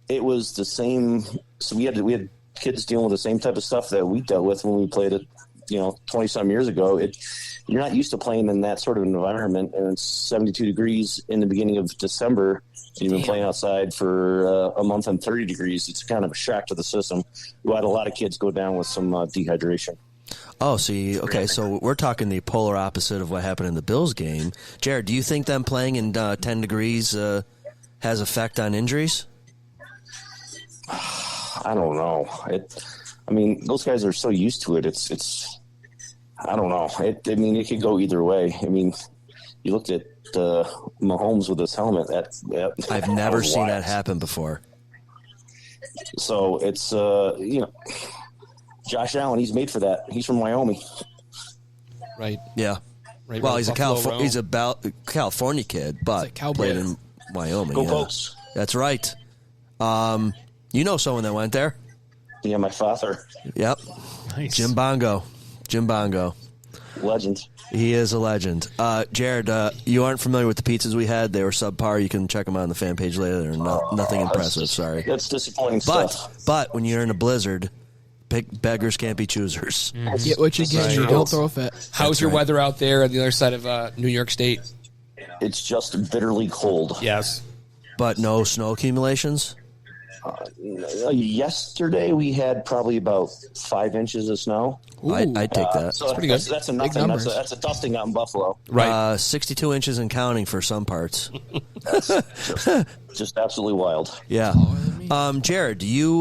It was the same. So we had kids dealing with the same type of stuff that we dealt with when we played it, 20-some years ago. You're not used to playing in that sort of environment, and it's 72 degrees in the beginning of December. And you've been playing outside for a month and 30 degrees. It's kind of a shock to the system. We had a lot of kids go down with some dehydration. Oh, see, okay, so we're talking the polar opposite of what happened in the Bills game. Jared, do you think them playing in 10 degrees has effect on injuries? I don't know. Those guys are so used to it. It's I don't know. It could go either way. You looked at Mahomes with his helmet. I've never seen that happen before. So it's Josh Allen. He's made for that. He's from Wyoming. Right. Yeah. Right. Well, he's a California kid, but played in Wyoming. Go Pokes. That's right. You know someone that went there? Yeah, my father. Yep. Nice. Jim Bongo. Legend. He is a legend. Jared, you aren't familiar with the pizzas we had. They were subpar. You can check them out on the fan page later. They're nothing impressive. Sorry. That's disappointing stuff. But when you're in a blizzard, beggars can't be choosers. Mm-hmm. Get what you get. You don't throw a fit. How's your weather out there on the other side of New York State? It's just bitterly cold. Yes. But no snow accumulations? Yesterday we had probably about 5 inches of snow. I'd take that. So that's pretty good. That's a nothing. That's a dusting out in Buffalo. Right. 62 inches and counting for some parts. That's just absolutely wild. Yeah. Jared, you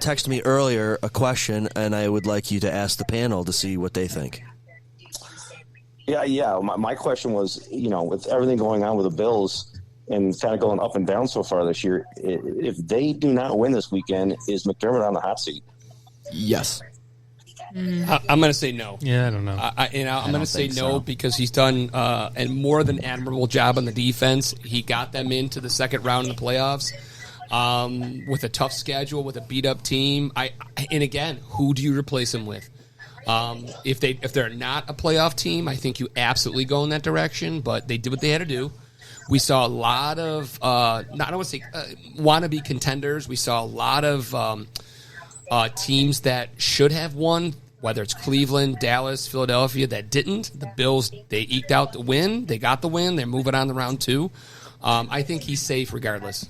texted me earlier a question, and I would like you to ask the panel to see what they think. Yeah. My question was, with everything going on with the Bills and kind of going up and down so far this year, if they do not win this weekend, is McDermott on the hot seat? Yes. I'm going to say no. Yeah, I don't know. I'm going to say no because he's done a more than admirable job on the defense. He got them into the second round of the playoffs with a tough schedule, with a beat-up team. And again, who do you replace him with? If they're not a playoff team, I think you absolutely go in that direction. But they did what they had to do. We saw a lot of wannabe contenders. We saw a lot of teams that should have won, whether it's Cleveland, Dallas, Philadelphia, that didn't. The Bills, they eked out the win. They got the win. They're moving on to round 2. I think he's safe regardless.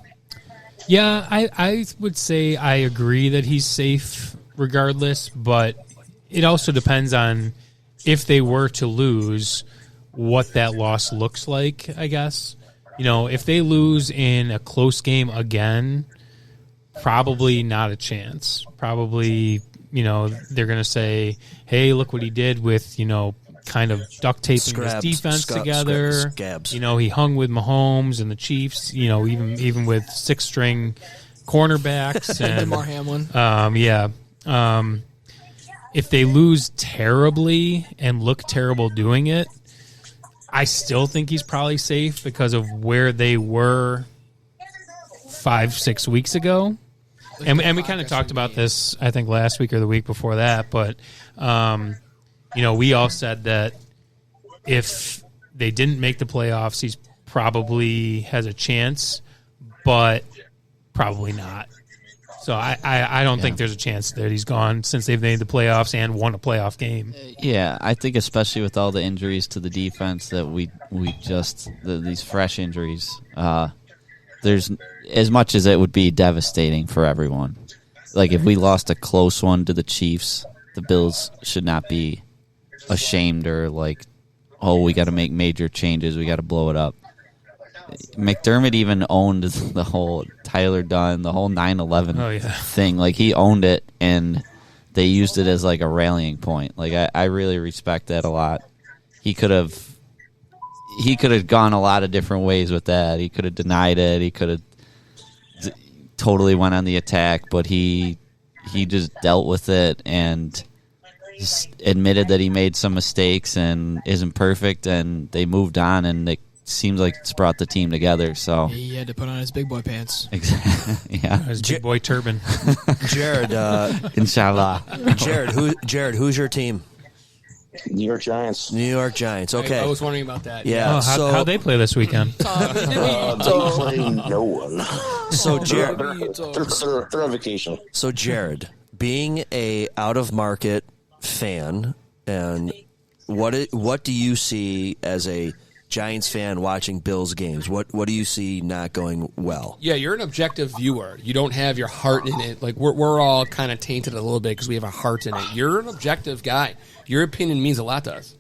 Yeah, I would say I agree that he's safe regardless, but it also depends on if they were to lose, what that loss looks like, I guess. If they lose in a close game again, probably not a chance. Probably, they're going to say, hey, look what he did with, kind of duct taping his defense together. Scabs. He hung with Mahomes and the Chiefs, even with 6-string cornerbacks. And DeMar Hamlin. If they lose terribly and look terrible doing it, I still think he's probably safe because of where they were 5-6 weeks ago. And we kind of talked about this, I think, last week or the week before that. But, we all said that if they didn't make the playoffs, he's probably has a chance, but probably not. So I don't think there's a chance that he's gone since they've made the playoffs and won a playoff game. Yeah, I think especially with all the injuries to the defense that we just these fresh injuries, there's as much as it would be devastating for everyone. Like if we lost a close one to the Chiefs, the Bills should not be ashamed or oh, we got to make major changes. We got to blow it up. McDermott even owned the whole Tyler Dunn, the whole 9/11 thing. Like, he owned it, and they used it as like a rallying point. Like, I really respect that a lot. He could have gone a lot of different ways with that. He could have denied it. He could have totally went on the attack, but he just dealt with it and just admitted that he made some mistakes and isn't perfect, and they moved on, and it seems like it's brought the team together. So he had to put on his big boy pants. Exactly. Yeah, his big boy turban. Jared, inshallah. Jared, who's your team? New York Giants. New York Giants. Okay. I was wondering about that. Yeah. How they play this weekend? They play no one. So Jared, they're on vacation. So Jared, being a out of market fan, and what do you see as a Giants fan watching Bills games? What do you see not going well? Yeah, you're an objective viewer. You don't have your heart in it. Like, we're all kind of tainted a little bit because we have a heart in it. You're an objective guy. Your opinion means a lot to us.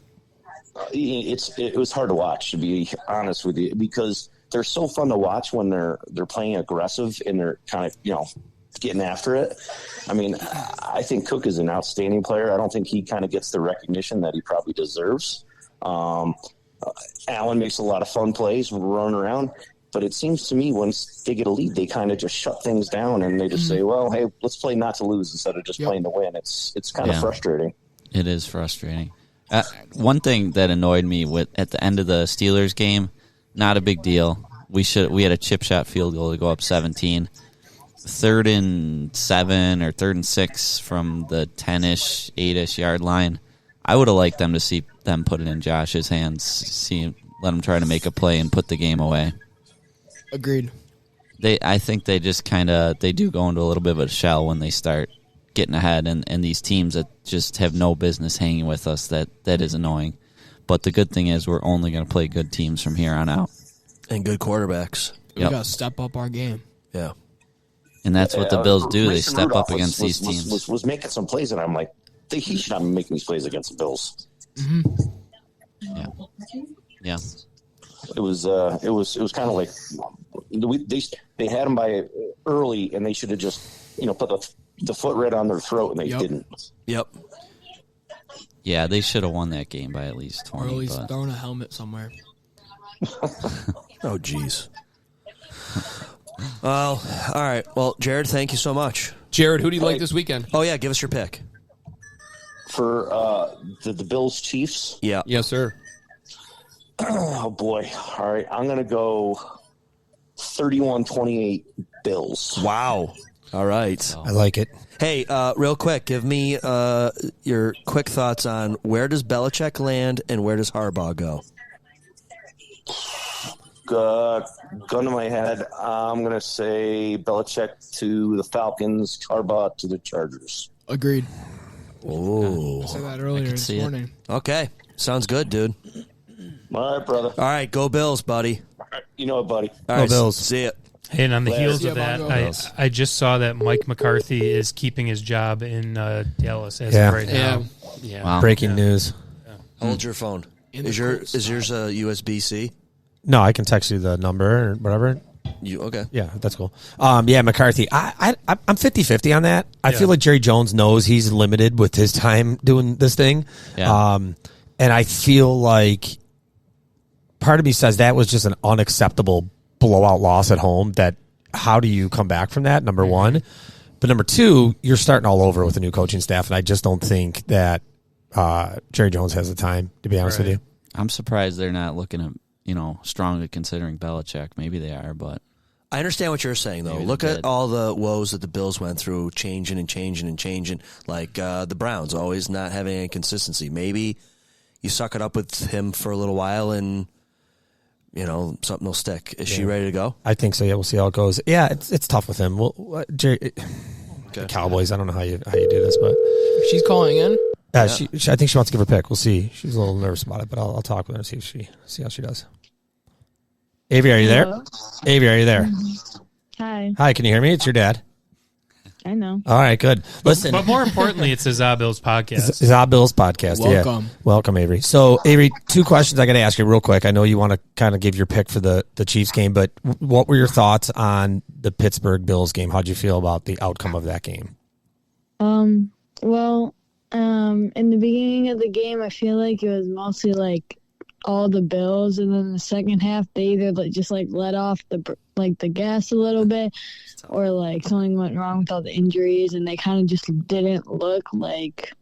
It was hard to watch, to be honest with you, because they're so fun to watch when they're playing aggressive and they're kind of, getting after it. I mean, I think Cook is an outstanding player. I don't think he kind of gets the recognition that he probably deserves. Allen makes a lot of fun plays, running around, but it seems to me once they get a lead, they kind of just shut things down and they just say, well, hey, let's play not to lose instead of just playing to win. It's kind of frustrating. It is frustrating. One thing that annoyed me at the end of the Steelers game, not a big deal. We had a chip shot field goal to go up 17. 3rd and 7 or 3rd and 6 from the 10-ish, 8-ish yard line. I would have liked them to see them put it in Josh's hands, let him try to make a play and put the game away. Agreed. I think they just they do go into a little bit of a shell when they start getting ahead, and these teams that just have no business hanging with us, that is annoying. But the good thing is we're only going to play good teams from here on out. And good quarterbacks. We got to step up our game. Yeah. And that's what the Bills do. Mason They step Rudolph up against these teams. Was making some plays, and I'm like, he should not be making these plays against the Bills. Mm-hmm. Yeah. It was kind of like they had them by early, and they should have just put the foot right on their throat, and they didn't. Yep. Yeah, they should have won that game by at least 20. Or at least throwing a helmet somewhere. Oh, jeez. Well, all right. Well, Jared, thank you so much. Jared, who do you like this weekend? Oh, yeah, give us your pick. For the Bills Chiefs? Yeah. Yes, sir. Oh, boy. All right, I'm going to go 31-28 Bills. Wow. All right. I like it. Hey, real quick, give me your quick thoughts on where does Belichick land and where does Harbaugh go? Gun to my head, I'm going to say Belichick to the Falcons, Harbaugh to the Chargers. Agreed. Oh. I said that earlier this morning. Okay. Sounds good, dude. All right, brother. All right, go Bills, buddy. All right, you know it, buddy. All right, Bills. See it. Hey, and on the Later. heels of that, I just saw that Mike McCarthy is keeping his job in Dallas as of right now. Yeah. Wow. Breaking news. Hold your phone. Is yours a USB-C? No, I can text you the number or whatever. You okay? Yeah, that's cool. Yeah, McCarthy. I'm 50-50 on that. I feel like Jerry Jones knows he's limited with his time doing this thing. Yeah. And I feel like part of me says that was just an unacceptable blowout loss at home. That how do you come back from that? Number one. But number two, you're starting all over with a new coaching staff, and I just don't think that Jerry Jones has the time, to be honest with you. I'm surprised they're not looking at, strongly considering Belichick. Maybe they are, but I understand what you're saying, though. Maybe Look they at did. all the woes that the Bills went through, changing and changing and changing. Like the Browns, always not having any consistency. Maybe you suck it up with him for a little while and, something will stick. Is she ready to go? I think so. Yeah, we'll see how it goes. Yeah, it's tough with him. Jerry, the Cowboys. I don't know how you do this, but She's calling in. yeah. She I think she wants to give her pick. We'll see. She's a little nervous about it, but I'll talk with her and see how she does. Avi, are you there? Avi, are you there? Hi. Hi, can you hear me? It's your dad. I know. All right, good. Listen, but more importantly, it's a Zabil's podcast. Zabil's podcast. Welcome. Yeah. Welcome, Avery. So, Avery, 2 questions I got to ask you real quick. I know you want to kind of give your pick for the Chiefs game, but what were your thoughts on the Pittsburgh Bills game? How'd you feel about the outcome of that game? Well, in the beginning of the game, I feel like it was mostly like all the Bills, and then the second half they either just let off the gas a little bit, or like something went wrong with all the injuries, and they kind of just didn't look like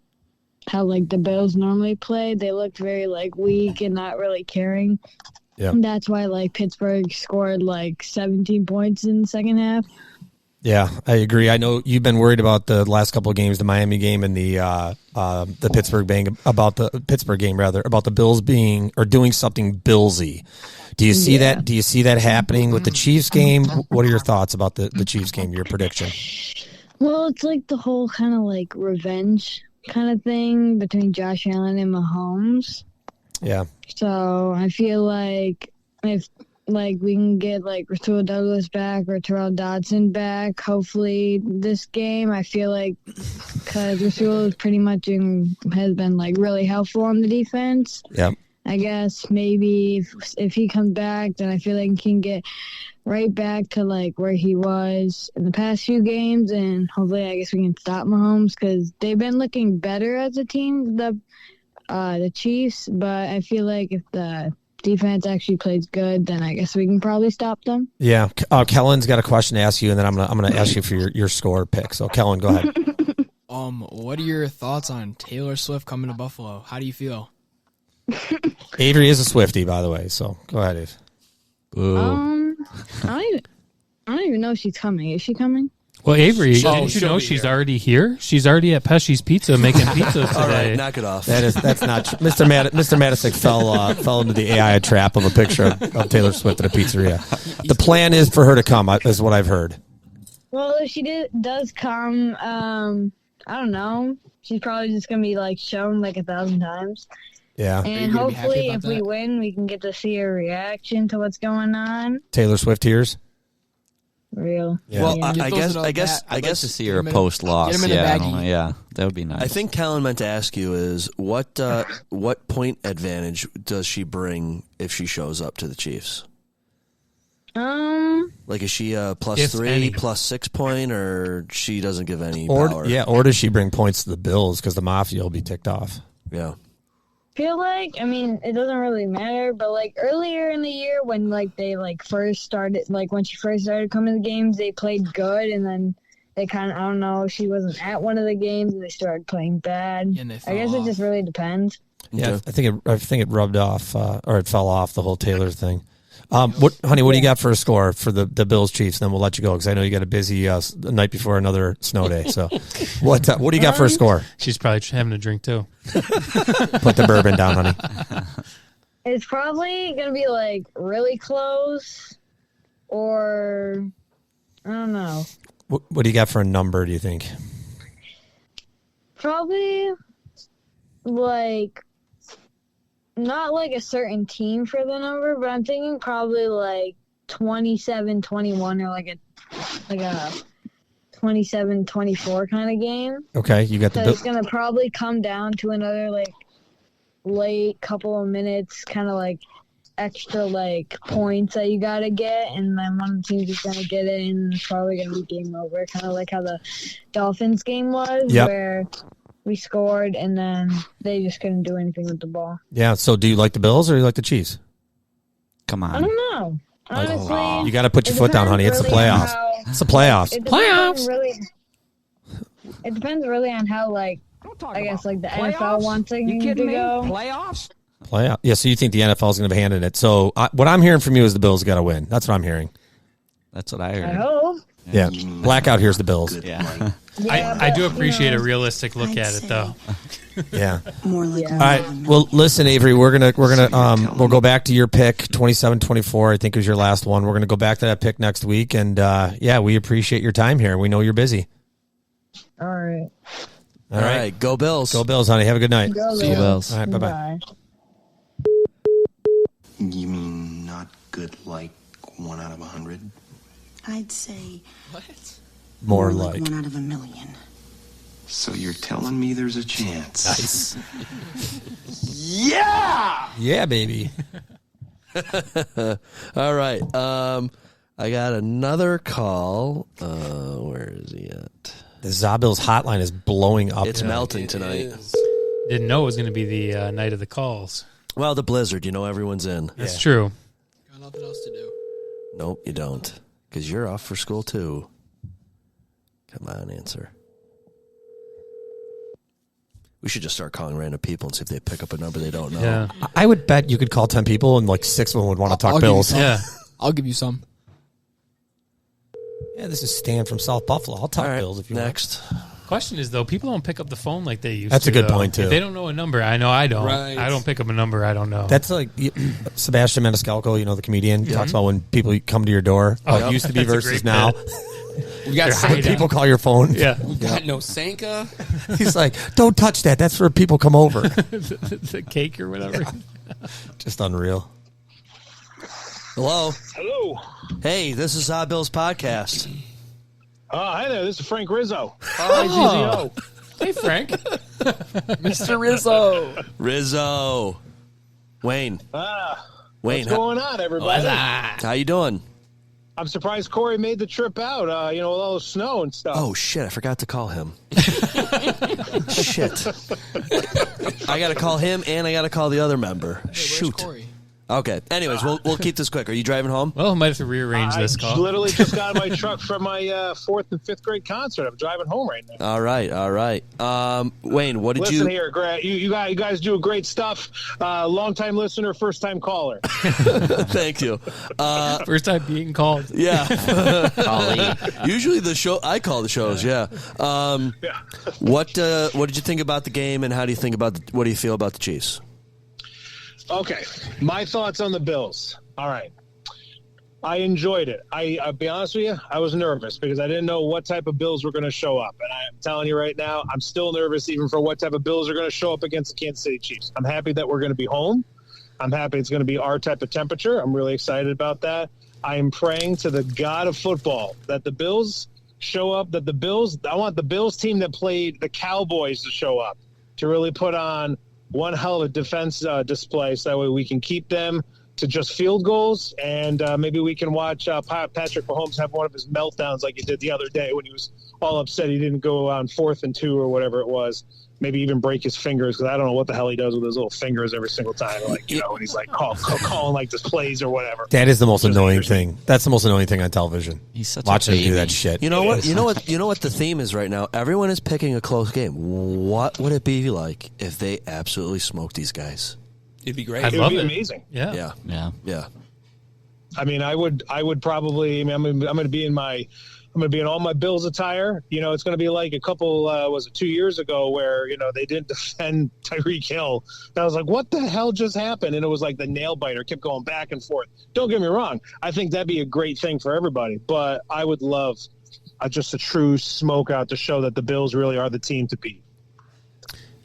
how like the Bills normally play. They looked very like weak and not really caring. Yeah, that's why like Pittsburgh scored like 17 points in the second half. Yeah, I agree. I know you've been worried about the last couple of games, the Miami game and the Pittsburgh game, about the Bills being or doing something Billsy. Do you see that? Do you see that happening with the Chiefs game? What are your thoughts about the Chiefs game? Your prediction? Well, it's like the whole kind of like revenge kind of thing between Josh Allen and Mahomes. Yeah. So I feel like if we can get like Rasul Douglas back or Terrell Dodson back, hopefully this game, I feel like, because Rasul is pretty much has been like really helpful on the defense. Yeah. I guess maybe if he comes back, then I feel like he can get right back to like where he was in the past few games, and hopefully I guess we can stop Mahomes because they've been looking better as a team, the Chiefs, but I feel like if the defense actually plays good, then I guess we can probably stop them. Yeah. Kellen's got a question to ask you, and then I'm gonna ask you for your score pick. So Kellen, go ahead. What are your thoughts on Taylor Swift coming to Buffalo? How do you feel? Avery is a Swiftie, by the way, so go ahead, Ave. I don't even know if she's coming. Is she coming? Well, Avery, didn't you know she's already here? She's already at Pesci's Pizza making pizza today. All right, knock it off. That's not true. Mr. Matisic fell into the AI trap of a picture of Taylor Swift at a pizzeria. The plan is for her to come, is what I've heard. Well, if she does come, I don't know. She's probably just gonna be like shown like 1,000 times. Yeah. And hopefully, if we win, we can get to see her reaction to what's going on. Taylor Swift tears. Real. Yeah. Well, I guess to see her post loss. Yeah, I don't know. Yeah, that would be nice. I think Callan meant to ask you is what point advantage does she bring if she shows up to the Chiefs? Like, is she a +3, +6 point, or she doesn't give any power? Yeah, or does she bring points to the Bills because the Mafia will be ticked off? Yeah. Feel like, I mean, it doesn't really matter, but like earlier in the year when like they like first started, like when she first started coming to the games, they played good, and then they kind of, I don't know, she wasn't at one of the games and they started playing bad. I guess it just really depends. Yeah, I think it rubbed off or it fell off, the whole Taylor thing. What do you got for a score for the Bills Chiefs? Then we'll let you go because I know you got a busy night before another snow day. So, what do you got for a score? She's probably having a drink too. Put the bourbon down, honey. It's probably gonna be like really close, or I don't know. What do you got for a number? Do you think? Probably like. Not like a certain team for the number, but I'm thinking probably like 27-21 or like a 27-24 kind of game. Okay, you got the. So it's gonna probably come down to another like late couple of minutes, kind of like extra like points that you gotta get, and then one of the teams is gonna get it, and it's probably gonna be game over. Kind of like how the Dolphins game was, where we scored, and then they just couldn't do anything with the ball. Yeah, so do you like the Bills or you like the Chiefs? Come on. I don't know. Honestly, you got to put your foot down, honey. It's the playoffs. It's the playoffs. It depends really on how, like, I guess, like, the NFL wants it to go. Playoff. Yeah, so you think the NFL is going to be handing it. So what I'm hearing from you is the Bills got to win. That's what I'm hearing. That's what I heard. I hope. Yeah. Blackout, here's the Bills. Yeah. I do appreciate a realistic look at it, though. Yeah. More like All right. Well, listen, Avery, we'll go back to your pick, 27-24. I think was your last one. We're gonna go back to that pick next week, and we appreciate your time here. We know you're busy. All right. All right. Go Bills. Go Bills, honey. Have a good night. Go Bills. All right. Bye. You mean not good like 1 out of 100? I'd say What? more like. 1 out of a million. So you're telling me there's a chance? Nice. Yeah! Yeah, baby. All right. I got another call. Where is he at? The Zabil's hotline is blowing up. It's melting tonight. Didn't know it was going to be the night of the calls. Well, the blizzard, everyone's in. That's true. Got nothing else to do. Nope, you don't. Because you're off for school, too. Come on, answer. We should just start calling random people and see if they pick up a number they don't know. Yeah. I would bet you could call 10 people and like 6 of them would want to talk I'll give you Bills. some. Yeah. I'll give you some. Yeah, this is Stan from South Buffalo. I'll talk All right, Bills if you next. Question is, though, people don't pick up the phone like they used That's to. a good though. point, too. If they don't know a number, I know I don't. Right. I don't pick up a number I don't know. want. That's like Sebastian Maniscalco, the comedian, talks about when people come to your door. Oh, How it used to be that's a versus great now. We got When people call your phone. Yeah. We got no Sanka. He's like, don't touch that. That's where people come over. the cake or whatever. Yeah. Just unreal. Hello. Hello. Hey, this is Bill's podcast. Hi there. This is Frank Rizzo. Oh. Hey, Frank. Mr. Rizzo. Rizzo. Wayne. Wayne. What's going on, everybody? How you doing? I'm surprised Corey made the trip out, with all the snow and stuff. Oh, shit. I forgot to call him. Shit. I got to call him and I got to call the other member. Shoot. Corey? Okay. Anyways, we'll keep this quick. Are you driving home? Well, I might have to rearrange this call. I literally just got in my truck from my 4th and 5th grade concert. I'm driving home right now. All right. Wayne, what did Listen here, Grant. You guys do great stuff. Long-time listener, first-time caller. Thank you. First time being called. Yeah. Usually I call the shows, yeah. What did you think about the game and how do you think what do you feel about the Chiefs? Okay, my thoughts on the Bills. All right. I enjoyed it. I'll be honest with you, I was nervous because I didn't know what type of Bills were going to show up. And I'm telling you right now, I'm still nervous even for what type of Bills are going to show up against the Kansas City Chiefs. I'm happy that we're going to be home. I'm happy it's going to be our type of temperature. I'm really excited about that. I am praying to the God of football that the Bills show up, I want the Bills team that played the Cowboys to show up, to really put on one hell of a defense display so that way we can keep them to just field goals, and maybe we can watch Patrick Mahomes have one of his meltdowns like he did the other day when he was all upset he didn't go on 4th and 2 or whatever it was. Maybe even break his fingers, because I don't know what the hell he does with his little fingers every single time. Like, when he's like calling like this plays or whatever. That is the most annoying thing. That's the most annoying thing on television. He's such watching a him do baby. that shit. You know what? You know what the theme is right now? Everyone is picking a close game. What would it be like if they absolutely smoked these guys? It'd be great. I'd It love would be it. amazing. Yeah. Yeah. I mean, I would probably. I mean, I'm going to be in all my Bills attire. It's going to be like a couple. Was it 2 years ago where they didn't defend Tyreek Hill? And I was like, what the hell just happened? And it was like the nail biter kept going back and forth. Don't get me wrong. I think that'd be a great thing for everybody. But I would love just a true smoke out to show that the Bills really are the team to beat.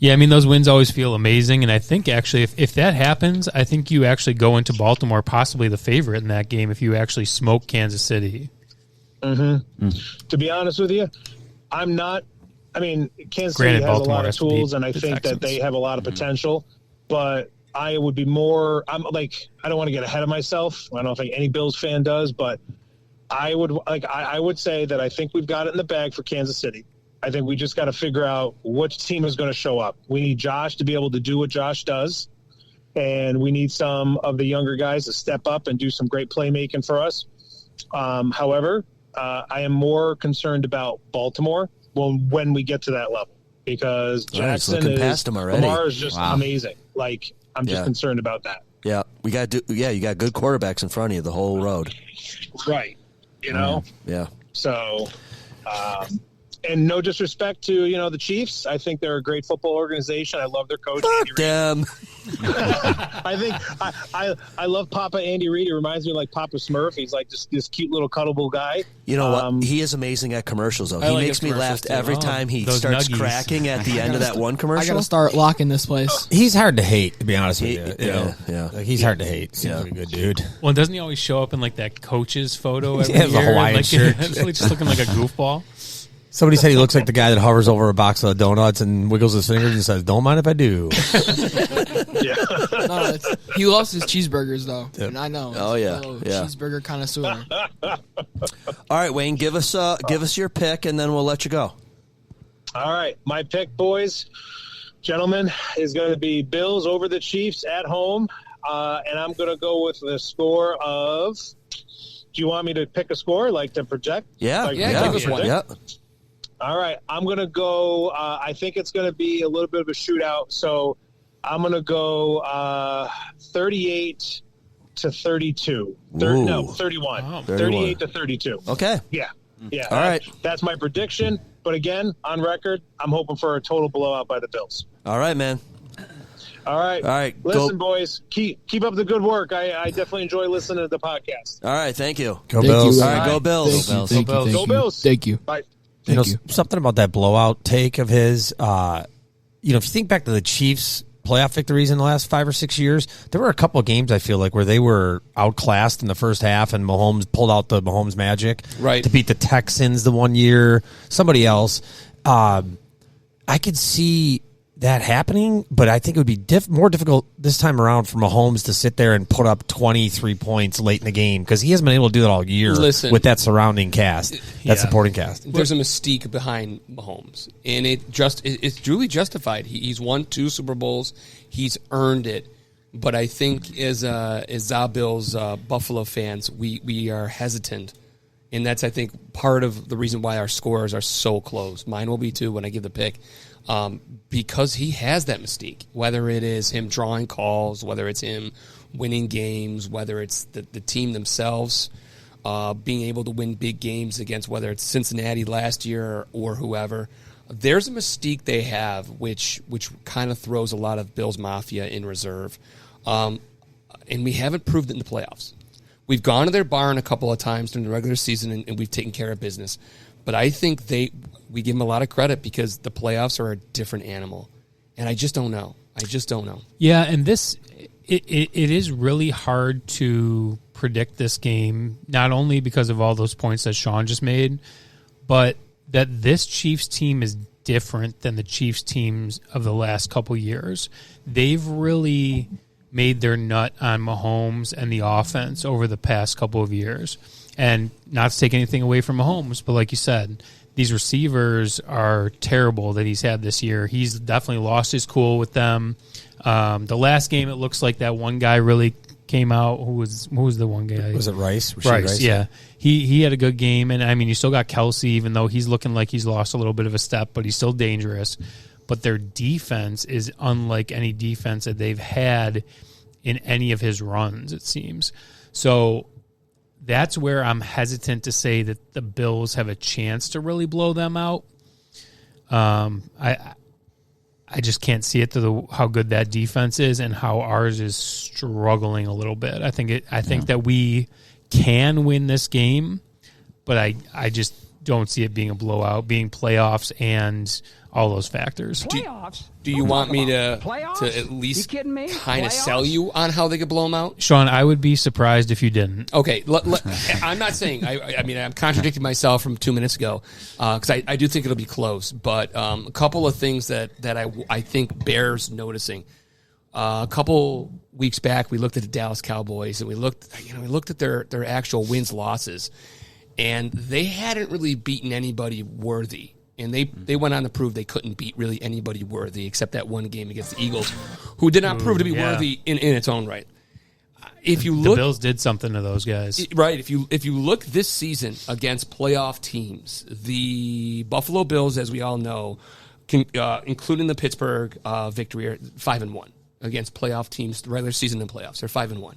Yeah, I mean, those wins always feel amazing, and I think actually if that happens, I think you actually go into Baltimore possibly the favorite in that game if you actually smoke Kansas City. Mm-hmm. To be honest with you, I'm not. I mean, Kansas Granted, City has Baltimore a lot of has to tools, beat and I the think that Texans. they have a lot of potential. But I would be more. I'm like, I don't want to get ahead of myself. I don't think any Bills fan does, but I would say that I think we've got it in the bag for Kansas City. I think we just got to figure out which team is going to show up. We need Josh to be able to do what Josh does, and we need some of the younger guys to step up and do some great playmaking for us. However, I am more concerned about Baltimore when we get to that level, because Jackson looking past him already. Lamar is just amazing. Like, I'm just concerned about that. Yeah, we got to do. Yeah, you got good quarterbacks in front of you the whole road. Right. Yeah. So, And no disrespect to, the Chiefs. I think they're a great football organization. I love their coach. Fuck them. I think I love Papa Andy Reid. He reminds me of like Papa Smurf. He's like just this cute little cuddable guy. You know what? He is amazing at commercials, though. He like makes me laugh every time he those starts nuggies. cracking at the end of that one commercial. I gotta start locking this place. He's hard to hate, to be honest with you. Yeah. Like, he's hard to hate. Seems like a good dude. Well, doesn't he always show up in like that coach's photo every He has a year? Hawaiian like, shirt. just looking like a goofball. Somebody said he looks like the guy that hovers over a box of donuts and wiggles his fingers and says, "Don't mind if I do." No, he loves his cheeseburgers though, Yep. and I know. Oh, yeah. Yeah. Cheeseburger connoisseur. All right, Wayne, give us your pick, and then we'll let you go. All right. My pick, boys, gentlemen, is going to be Bills over the Chiefs at home. And I'm going to go with the score of. Do you want me to pick a score, like to project? Yeah. Give us one. Yeah. All right. I'm going to go. I think it's going to be a little bit of a shootout. So I'm going to go 38 to 32. 31. Wow. 38 to 32. Okay. Yeah. Yeah. All right. That's my prediction. But again, on record, I'm hoping for a total blowout by the Bills. All right, man. All right. Listen, boys, keep up the good work. I definitely enjoy listening to the podcast. All right, thank you. Go Bills. All right, go Bills. Go Bills. Thank you. Bye. Something about that blowout take of his. If you think back to the Chiefs' playoff victories in the last 5 or 6 years, there were a couple of games I feel like where they were outclassed in the first half, and Mahomes pulled out the Mahomes magic to beat the Texans the one year. Somebody else, I could see that happening, but I think it would be more difficult this time around for Mahomes to sit there and put up 23 points late in the game because he hasn't been able to do that all year with that surrounding cast, supporting cast. There's a mystique behind Mahomes, and it's truly justified. He's won 2 Super Bowls. He's earned it. But I think as Bills Buffalo fans, we are hesitant. And that's, I think, part of the reason why our scores are so close. Mine will be too when I give the pick. Because he has that mystique, whether it is him drawing calls, whether it's him winning games, whether it's the team themselves being able to win big games against whether it's Cincinnati last year or whoever. There's a mystique they have which kind of throws a lot of Bills Mafia in reserve. And we haven't proved it in the playoffs. We've gone to their barn a couple of times during the regular season, and we've taken care of business. But I think we give them a lot of credit because the playoffs are a different animal. And I just don't know. Yeah, and it is really hard to predict this game, not only because of all those points that Sean just made, but that this Chiefs team is different than the Chiefs teams of the last couple years. They've really made their nut on Mahomes and the offense over the past couple of years. And not to take anything away from Mahomes, but like you said, these receivers are terrible that he's had this year. He's definitely lost his cool with them. The last game, it looks like that one guy really came out. Who was the one guy? Was it Rice? Rice, yeah. He had a good game, and I mean, you still got Kelsey, even though he's looking like he's lost a little bit of a step, but he's still dangerous. But their defense is unlike any defense that they've had in any of his runs, it seems. So that's where I'm hesitant to say that the Bills have a chance to really blow them out. I just can't see it to how good that defense is and how ours is struggling a little bit. I think that we can win this game, but I just don't see it being a blowout, being playoffs and all those factors. Do you want me to at least kind of sell you on how they could blow them out? Sean, I would be surprised if you didn't. Okay, I'm not saying. I mean, I'm contradicting myself from 2 minutes ago because I do think it'll be close. But a couple of things that I think bears noticing. A couple weeks back, we looked at the Dallas Cowboys and we looked at their actual wins losses, and they hadn't really beaten anybody worthy. And they went on to prove they couldn't beat really anybody worthy except that one game against the Eagles, who did not prove to be worthy in its own right. If you look, the Bills did something to those guys, right? If you look this season against playoff teams, the Buffalo Bills, as we all know, including the Pittsburgh victory, are 5-1 against playoff teams, the regular season and playoffs. They're 5-1.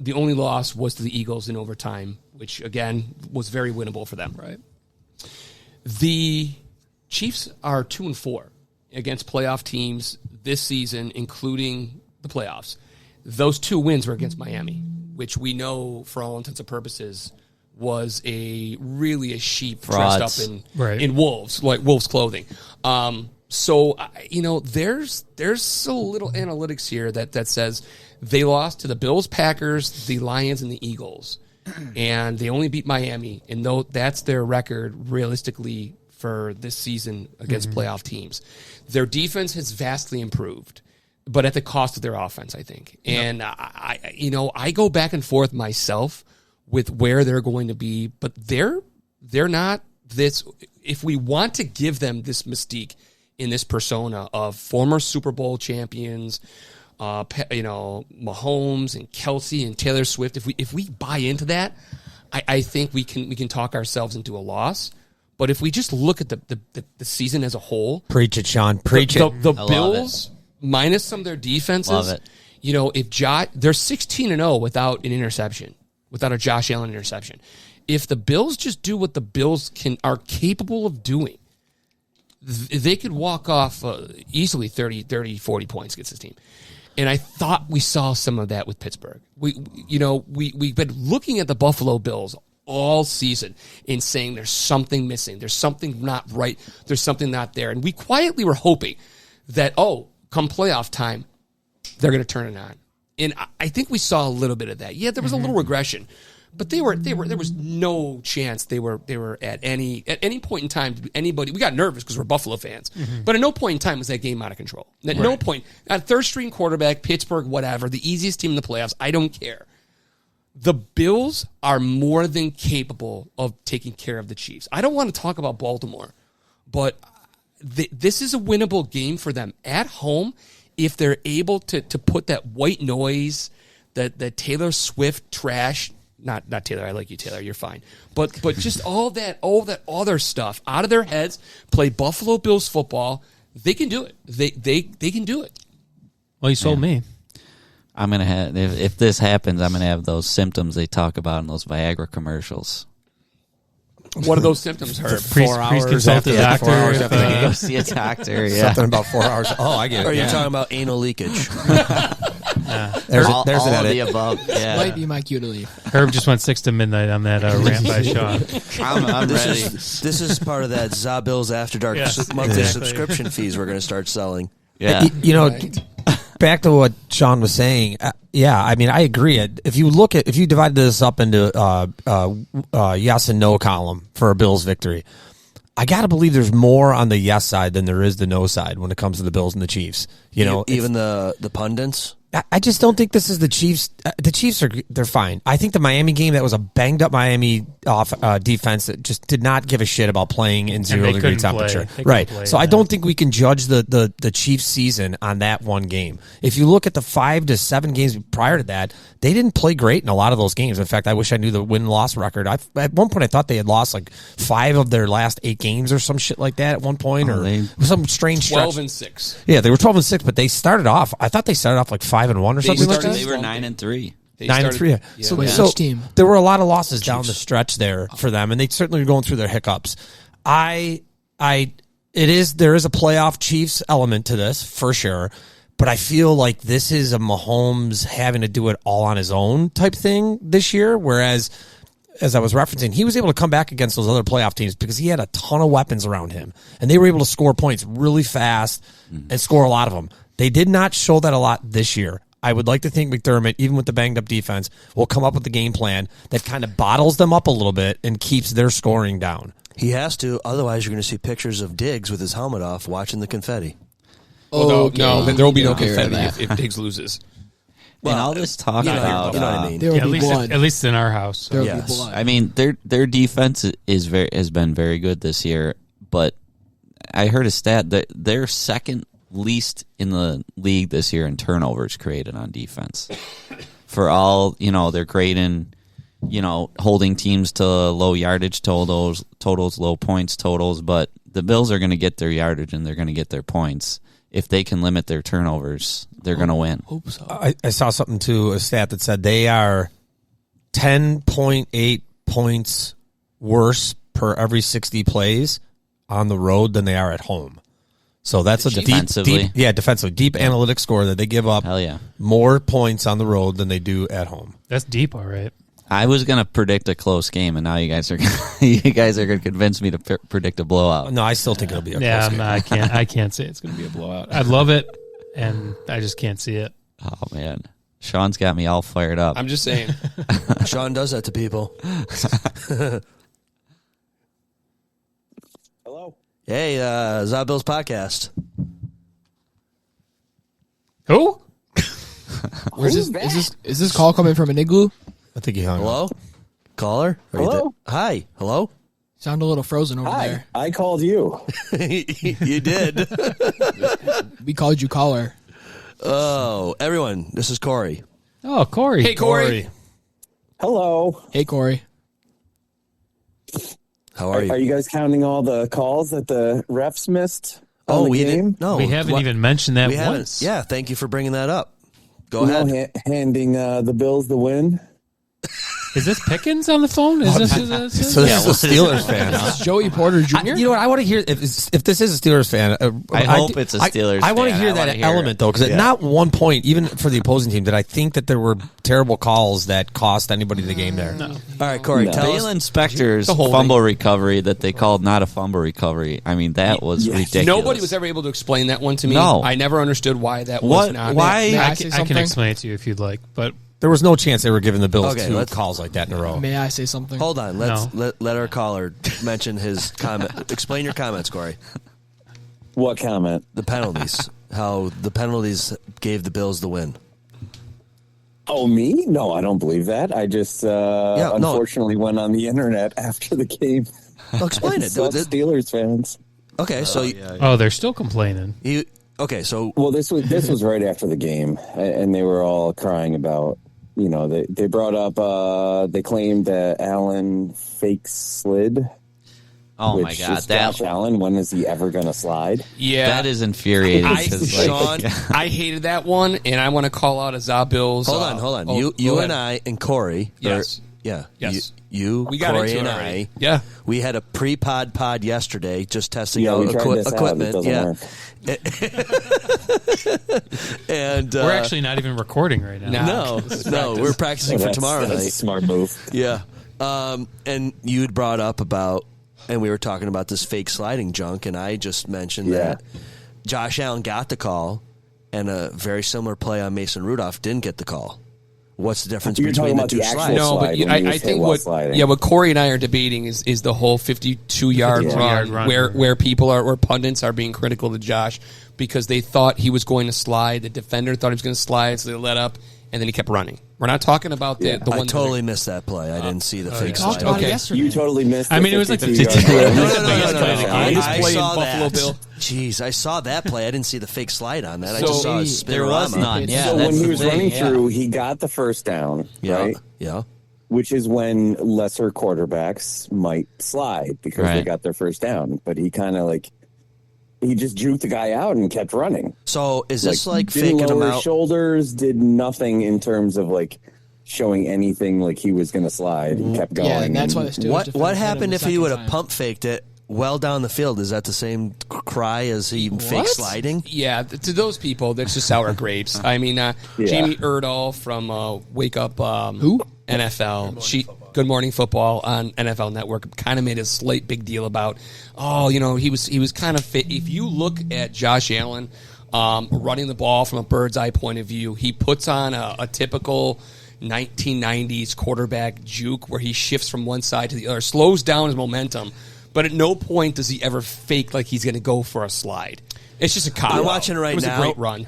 The only loss was to the Eagles in overtime, which again was very winnable for them, right? The Chiefs are 2-4 against playoff teams this season, including the playoffs. Those 2 wins were against Miami, which we know, for all intents and purposes, was really a sheep dressed up in wolves, like wolves' clothing. So there's a little analytics here that says they lost to the Bills, Packers, the Lions, and the Eagles, and they only beat Miami. And though that's their record realistically for this season against playoff teams, their defense has vastly improved, but at the cost of their offense, I think. And I go back and forth myself with where they're going to be, but they're not this. If we want to give them this mystique in this persona of former Super Bowl champions, Mahomes and Kelsey and Taylor Swift, if we buy into that, I think we can talk ourselves into a loss. But if we just look at the season as a whole, preach it, Sean, preach it. The Bills, minus some of their defenses, love it. If they're 16-0 without an interception, without a Josh Allen interception. If the Bills just do what the Bills are capable of doing, they could walk off easily 30, 40 points against this team. And I thought we saw some of that with Pittsburgh. We've been looking at the Buffalo Bills all season and saying there's something missing. There's something not right. There's something not there. And we quietly were hoping that, come playoff time, they're going to turn it on. And I think we saw a little bit of that. Yeah, there was a little regression. But there was no chance they were at any point in time. Anybody, we got nervous because we're Buffalo fans, but at no point in time was that game out of control. At no point, at third string quarterback, Pittsburgh, whatever, the easiest team in the playoffs. I don't care. The Bills are more than capable of taking care of the Chiefs. I don't want to talk about Baltimore, but this is a winnable game for them at home if they're able to put that white noise, that Taylor Swift trash. Not Taylor. I like you, Taylor. You're fine. But just all that other stuff out of their heads. Play Buffalo Bills football. They can do it. They can do it. Well, you sold me. I'm gonna have if this happens, I'm gonna have those symptoms they talk about in those Viagra commercials. What are those symptoms, Herb? 4 hours consult a doctor. 4 hours After you go see a doctor. Yeah. Something about 4 hours. Oh, I get it. Or you're talking about anal leakage. There's all an of edit. the above. Yeah. Might be my cue to leave. Herb just went 6 to midnight on that rant by Sean. I'm ready. This is part of that Zabills After Dark monthly subscription fees we're going to start selling. Yeah. Back to what Sean was saying. I mean, I agree. If you divide this up into yes and no column for a Bills victory, I got to believe there's more on the yes side than there is the no side when it comes to the Bills and the Chiefs. Even the pundits. I just don't think this is the Chiefs. The Chiefs they're fine. I think the Miami game, that was a banged up Miami defense that just did not give a shit about playing in 0-degree temperature. Right. So I don't think we can judge the Chiefs season on that one game. If you look at the 5 to 7 games prior to that, they didn't play great in a lot of those games. In fact, I wish I knew the win-loss record. At one point I thought they had lost like 5 of their last 8 games or some shit like that at one point, or some strange 12-6. Yeah, they were 12-6, but they started off. I thought they started off like 5-1 or something like that. They were 9-3. 9-3. So team. There were a lot of losses down the stretch there for them, and they certainly were going through their hiccups. There is a playoff Chiefs element to this for sure, but I feel like this is a Mahomes having to do it all on his own type thing this year, whereas, as I was referencing, he was able to come back against those other playoff teams because he had a ton of weapons around him, and they were able to score points really fast and score a lot of them. They did not show that a lot this year. I would like to think McDermott, even with the banged-up defense, will come up with a game plan that kind of bottles them up a little bit and keeps their scoring down. He has to, otherwise you're going to see pictures of Diggs with his helmet off watching the confetti. No, there will be no confetti if Diggs loses. Well, and all this talk about, you know what I mean. At least in our house. There will be blood. I mean, their defense has been very good this year, but I heard a stat that they're second least in the league this year in turnovers created on defense. For all, they're great in, holding teams to low yardage totals, low points totals, but the Bills are going to get their yardage and they're going to get their points. If they can limit their turnovers, they're going to win. Hope so. I saw something too, a stat that said they are 10.8 points worse per every 60 plays on the road than they are at home. So that's a Defensively? defensively deep analytic score that they give up Hell yeah. more points on the road than they do at home. That's deep, all right. I was gonna predict a close game, and now you guys are gonna convince me to predict a blowout. No, I still think it'll be a Yeah, close game. I can't say it's going to be a blowout. I'd love it, and I just can't see it. Oh man, Sean's got me all fired up. I'm just saying. Sean does that to people. Hello. Hey, Zabill's podcast. Who? Where's this? Is this call coming from an igloo? I think he hung Hello? Caller? Are you Hello? there? Hi. Hello? Sound a little frozen over Hi. there. I called you. You did. We called you caller. Oh, everyone, this is Corey. Oh, Corey. Hey, Corey. Hello. Hey, Corey. How are you? Are you guys counting all the calls that the refs missed? Oh, the we game? didn't. No, We haven't even mentioned that we haven't. once. Yeah, thank you for bringing that up. Go No, ahead. handing the Bills the win. Is this Pickens on the phone? Is this? So this is a Steelers fan. This Huh? is Joey Porter Jr. You know what? I want to hear if this is a Steelers fan. I hope it's a Steelers I want to fan. hear I wanna that hear element it. though, because Yeah. at not one point, even for the opposing team, did I think that there were terrible calls that cost anybody the game there. All right, Corey, No. tell us. Balin Spector's The holding. fumble recovery that they called not a fumble recovery. I mean, that was Yes. ridiculous. Nobody was ever able to explain that one to me. No. I never understood why that was What? not. Why? May I I say can something? explain it to you if you'd like, but There was no chance they were giving the Bills Okay, two let's- calls like that in a row. May I say something? Hold on. Let our caller mention his comment. Explain your comments, Corey. What comment? The penalties. How the penalties gave the Bills the win. Oh, me? No, I don't believe that. I just unfortunately went on the internet after the game. Well, explain it. Saw Steelers fans. Okay, so they're still complaining. Well, this was right after the game, and they were all crying about. You know, they brought up. They claimed that Allen fake slid. Oh my which God, is that Josh Allen. When is he ever going to slide? Yeah, that is infuriating. Sean, I hated that one, and I want to call out a Zabill's. Hold on. You and I and Corey. Yes. Yes. We You, got Corey, into and it I. already. Yeah. We had a pre-pod yesterday, just testing Yeah, out we tried this out. It equipment. doesn't Yeah. work. And We're actually not even recording right now. No, we're practicing for tomorrow that's night. a smart move. Yeah. And you'd brought up about, and we were talking about this fake sliding junk, and I just mentioned that Josh Allen got the call, and a very similar play on Mason Rudolph didn't get the call. What's the difference You're between talking the about two the slides? actual No, but slide when he was I hit think while what sliding. what Corey and I are debating is the whole 52-yard run, where people are, where pundits are being critical to Josh because they thought he was going to slide. The defender thought he was going to slide, so they let up, and then he kept running. We're not talking about the I one. totally missed that play. I didn't see the fake Talked slide. about it yesterday. You totally missed. I mean, it was like 52 the yard run. No. I play in saw Buffalo that. Bill. Jeez, I saw that play. I didn't see the fake slide on that. I So just saw a spin there was around. none. Yeah, So that's when he the was thing, running yeah. through, he got the first down, Yeah, right? yeah. Which is when lesser quarterbacks might slide because they Right. got their first down. But he kind of he just juked the guy out and kept running. So is this like didn't faking him lower out? shoulders, did nothing in terms of showing anything like he was going to slide and kept going. Yeah, and that's why and- the Steelers What defenders hit him happened the if he second would have time. pump faked it well down the field? Is that the same cry as he fake sliding? Yeah, to those people, that's just sour grapes. I mean, Jamie Erdahl from Wake Up Who? NFL. Good Morning Football on NFL Network kind of made a slight big deal about, he was kind of fit. If you look at Josh Allen running the ball from a bird's eye point of view, he puts on a typical 1990s quarterback juke where he shifts from one side to the other, slows down his momentum, but at no point does he ever fake like he's going to go for a slide. It's just a cop. I'm watching it right It was now. a great run.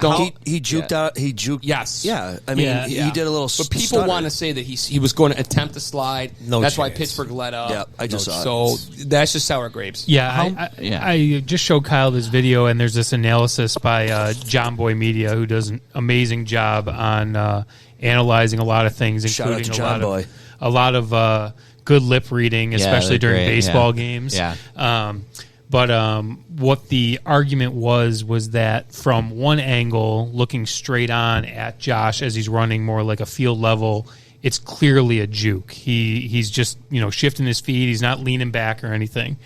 He juked out. He juked. Yes. Yeah. I mean, he did a little. But people stutter. want to say that he was going to attempt to slide. No That's why chance. Pittsburgh let up. Yeah, I just saw So it. that's just sour grapes. Yeah, I just showed Kyle this video, and there's this analysis by John Boy Media, who does an amazing job on analyzing a lot of things, Shout out including to John Boy. a lot of good lip reading, especially they're during great, baseball yeah. games. Yeah. But what the argument was that from one angle, looking straight on at Josh as he's running more like a field level, it's clearly a juke. He's just shifting his feet. He's not leaning back or anything.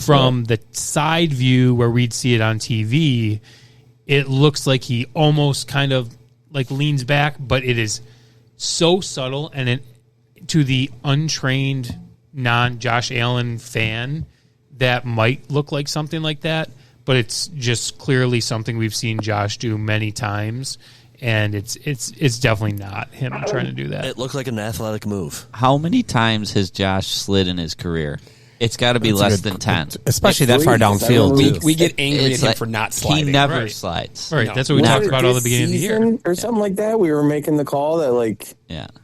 from the side view where we'd see it on TV, it looks like he almost kind of like leans back, but it is so subtle, and it, to the untrained non-Josh Allen fan, that might look like something like that, but it's just clearly something we've seen Josh do many times, and it's definitely not him trying to do that. It looked like an athletic move. How many times has Josh slid in his career? It's got to be less than 10. Especially that far downfield. We get angry It's at him like, for not sliding. He never Right. slides. Right, No. that's what we talked about all the beginning of the year. Or something like that. We were making the call that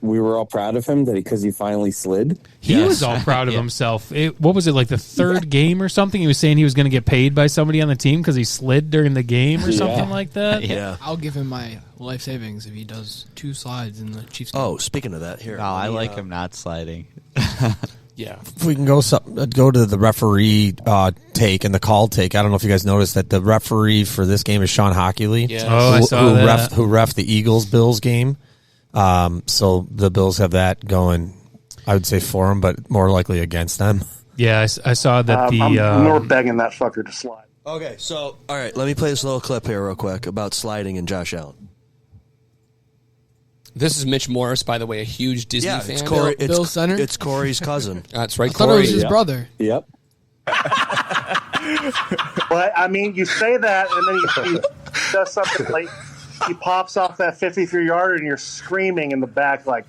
we were all proud of him because he finally slid. He was all proud of himself. What was it, like the third game or something? He was saying he was going to get paid by somebody on the team because he slid during the game or something like that. Yeah. I'll give him my life savings if he does 2 slides in the Chiefs game. Oh, speaking of that, here. No, I like him not sliding. Yeah. If we can go to the referee take and the call take. I don't know if you guys noticed that the referee for this game is Sean Hockley. Yes. Oh, I saw that. Who ref the Eagles-Bills game. So the Bills have that going, I would say, for them, but more likely against them. Yeah, I saw that we're begging that fucker to slide. Okay, so, all right, let me play this little clip here real quick about sliding and Josh Allen. This is Mitch Morris, by the way, a huge Disney fan. It's Corey, Bill Center? It's Corey's cousin. That's right, I thought it Corey. was his brother. Yep. But I mean, you say that, and then he does something like he pops off that 53-yarder, and you're screaming in the back like,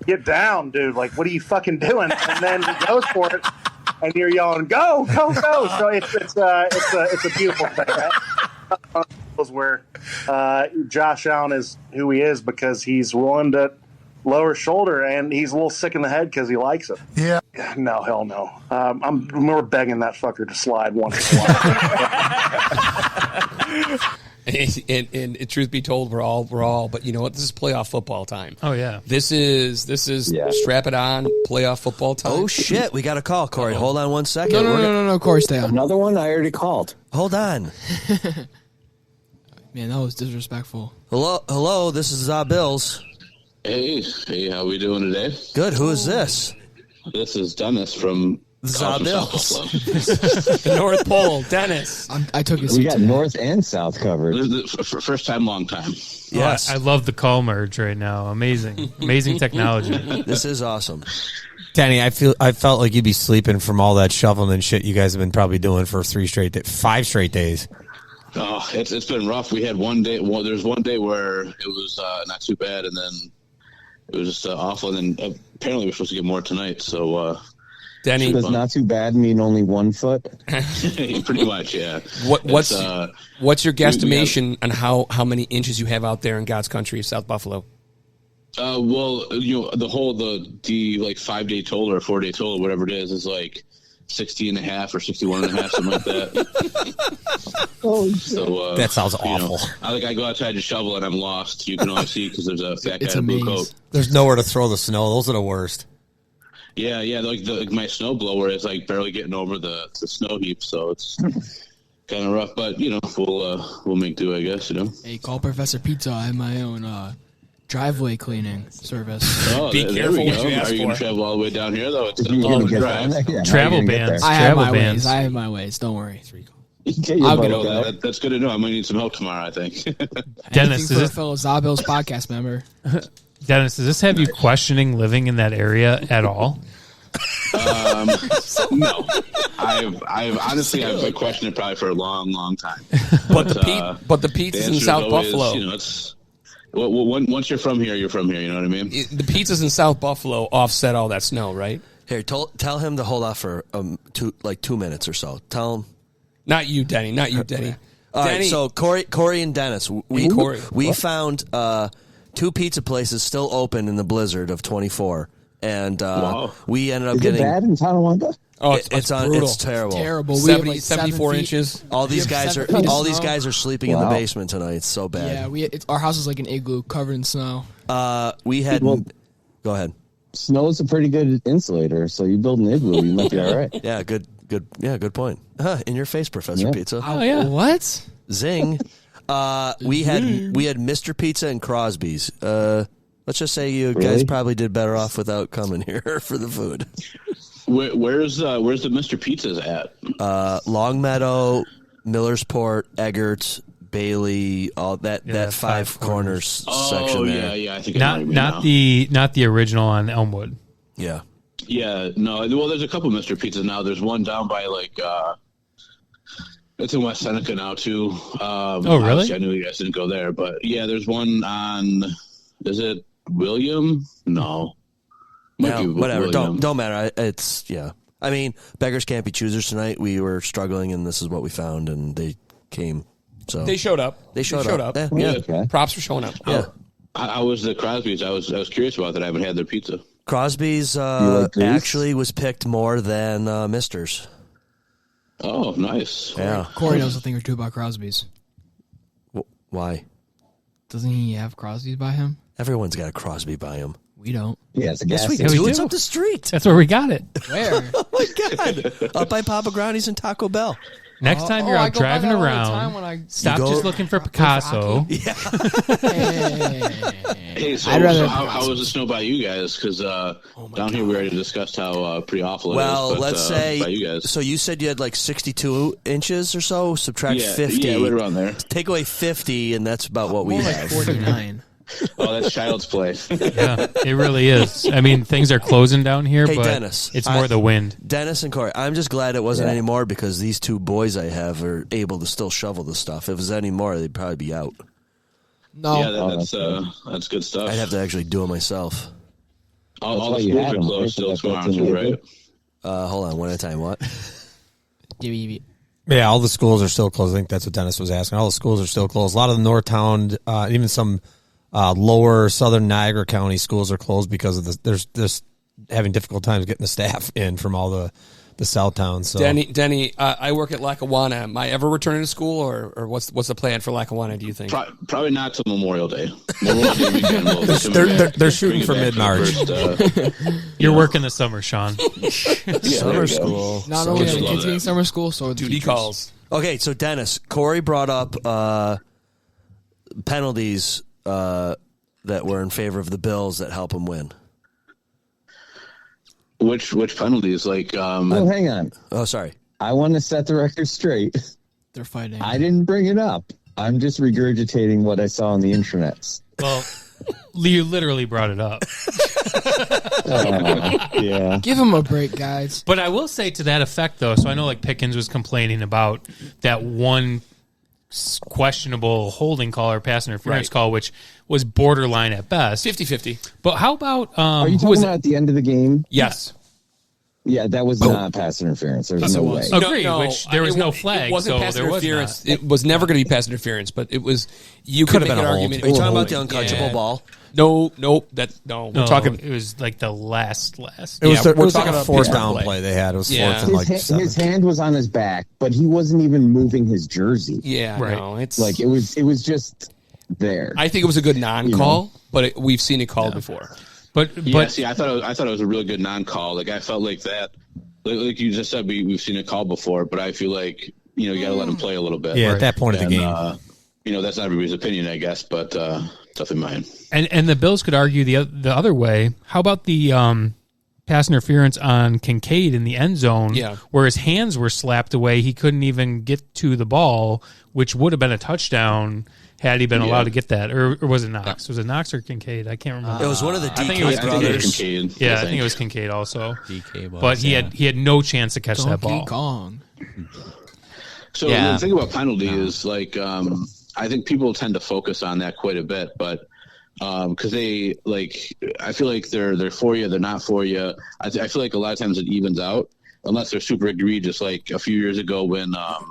"Get down, dude! Like, what are you fucking doing?" And then he goes for it, and you're yelling, "Go, go, go!" So it's a beautiful thing. Right? Where Josh Allen is who he is because he's willing to lower shoulder, and he's a little sick in the head because he likes it. Yeah. No, hell no. We're begging that fucker to slide once in a while. And truth be told, we're all. But you know what? This is playoff football time. Oh yeah. This is strap it on playoff football time. Oh shit, we got a call, Corey. Hold on one second. No, Corey, stay on. Another one I already called. Hold on. Man, that was disrespectful. Hello. This is Bills. Hey, how we doing today? Good. Who is this? This is Dennis from South Bills. The North Pole, Dennis. I took his. We got North and South covered. First time, long time. Yes, I love the call merge right now. Amazing technology. This is awesome. Danny, I felt like you'd be sleeping from all that shoveling and shit you guys have been probably doing for 5 straight days. Oh, it's been rough. We had one day. There's one day where it was not too bad, and then it was just awful. And then apparently we're supposed to get more tonight. So, Denny, does not too bad mean only 1 foot? Pretty much, yeah. What's your guesstimation on how many inches you have out there in God's country, South Buffalo? Well, the like 5-day total or 4-day total, whatever it is like 60 and a half or 61 and a half, something like that. Oh, so that sounds awful. I go outside to shovel and I'm lost. You can only see because there's a fat guy in a blue coat. There's nowhere to throw the snow. Those are the worst. Yeah. Like my snow blower is like barely getting over the snow heap, so it's kind of rough. But we'll make do, I guess. Hey, call Professor Pizza. I have my own driveway cleaning service. Oh, Be careful what you ask Are you going for. to travel all the way down here though? It's a You're long gonna get drive. down there? Yeah, Travel you're gonna get bans. there. I have Travel my bans. ways. I have my ways. Don't worry. Get your I'll boat get Oh, there. that's good to know. I might need some help tomorrow, I think. Dennis, Anything for a fellow Zabils podcast member. Dennis, does this have you questioning living in that area at all? No, I've honestly been questioning it probably for a long time. But the pizza's in South Buffalo. It's once you're from here, you're from here. You know what I mean? The pizzas in South Buffalo offset all that snow, right? Here, tell him to hold off for 2 minutes or so. Tell him. Not you, Denny. Not you, Denny. All Denny. right, so Corey and Dennis, we found 2 pizza places still open in the blizzard of 24, and we ended up Is getting. it bad in Tonawanda? Oh, it's brutal. It's terrible. Terrible. 74 feet. inches. All these We have guys 7 feet of these snow. guys are sleeping in the basement tonight. It's so bad. Yeah, our house is like an igloo covered in snow. We had. Well- Go ahead. Snow's a pretty good insulator, so you build an igloo, you might be all right. Yeah, good. Yeah, good point. In your face, Professor Yeah. Pizza. Oh yeah. What? Zing. We had Mr. Pizza and Crosby's. Let's just say you guys Really? probably did better off without coming here for the food. Where's the Mr. Pizzas at? Longmeadow, Millersport, Eggert, Bailey, all that five corners section there. Yeah. I think I know what you mean not the original on Elmwood. Yeah. Yeah, no. Well, there's a couple Mr. Pizzas now. There's one down by it's in West Seneca now too. Oh, really? Obviously, I knew you guys didn't go there, but yeah, there's one on. Is it William? No. Whatever. William. Don't matter. It's I mean, beggars can't be choosers tonight. We were struggling, and this is what we found, and they came. So they showed up. They showed up. Yeah. Okay. Props for showing up. Yeah. I was the Crosby's. I was curious about that. I haven't had their pizza. Crosby's actually was picked more than Mister's. Oh, nice. Yeah. Corey knows a thing or two about Crosby's. Why? Doesn't he have Crosby's by him? Everyone's got a Crosby by him. We don't. Yeah, it's a Yes, gas we station. do. It's up the street. That's where we got it. Where? Oh my God! Up by Papa Groundy's and Taco Bell. Next time you're I out go by driving that all the around, time when I stop go- just looking for Picasso. Hey, so how was the snow by you guys? Because down here we already discussed how pretty awful it is. Well, But, let's say. by you guys. So you said you had like 62 inches or so. Subtract 50. Yeah, right around there. Take away 50, and that's about what we More like have. 49. Oh, that's child's play. Yeah, it really is. I mean, things are closing down here, Hey, but Dennis, it's more the wind. Dennis and Corey, I'm just glad it wasn't anymore because these two boys I have are able to still shovel the stuff. If it was any more, they'd probably be out. No. Yeah, that's good stuff. I'd have to actually do it myself. All the schools are closed still tomorrow, too, right? Hold on, one at a time. What? Yeah, all the schools are still closed. I think that's what Dennis was asking. All the schools are still closed. A lot of the Northtown, even some lower southern Niagara County schools are closed because of there's just having difficult times getting the staff in from all the south towns. So. Denny, I work at Lackawanna. Am I ever returning to school, or what's the plan for Lackawanna? Do you think? Probably not till Memorial Day. Memorial Day weekend they're shooting for mid-March. You're working the summer, Sean. Summer school. Not only are the kids getting summer school, so are the duty teachers. calls. Okay, so Dennis, Corey brought up penalties that were in favor of the Bills that help them win. Which penalties? Like, Oh, hang on. Oh, sorry. I want to set the record straight. They're fighting. I didn't bring it up. I'm just regurgitating what I saw on the intranets. Well, you literally brought it up. Yeah. Give them a break, guys. But I will say to that effect, though, so I know like Pickens was complaining about that one questionable holding call or pass interference call, which was borderline at best. 50-50. But how about... Are you talking about at the end of the game? Yes. Yeah, that was not pass interference. There's no way. Agreed, which there was no flag, It wasn't so pass there was interference. not. It was never going to be pass interference, but it was. You Could could have make been an a hold. argument. Are you talking about the Yeah. unconscionable ball? No. We're No, talking. it was like the last. It was, Yeah, it we're was like talking a about fourth pitch down play. play they had. It was Yeah. fourth and like seven. His hand was on his back, but he wasn't even moving his jersey. Yeah, Right. no, it's Like it was just there. I think it was a good non-call, but we've seen it called before. But see, I thought it was a really good non-call. Like I felt like that. Like you just said, we've seen it called before, but I feel like you got to let him play a little bit. Yeah, at that point of the game. That's not everybody's opinion, I guess, but definitely mine. And the Bills could argue the other way. How about the pass interference on Kincaid in the end zone, where his hands were slapped away? He couldn't even get to the ball, which would have been a touchdown had he been allowed to get that. Or was it Knox? Was it Knox or Kincaid? I can't remember. It was one of the DK I think it was brothers. Kincaid, Yeah, I think it was Kincaid also. DK was, But he had no chance to catch that ball. Kong. So the thing about penalty is like I think people tend to focus on that quite a bit, but because they I feel like they're for you, they're not for you. I feel like a lot of times it evens out unless they're super egregious. Like a few years ago when the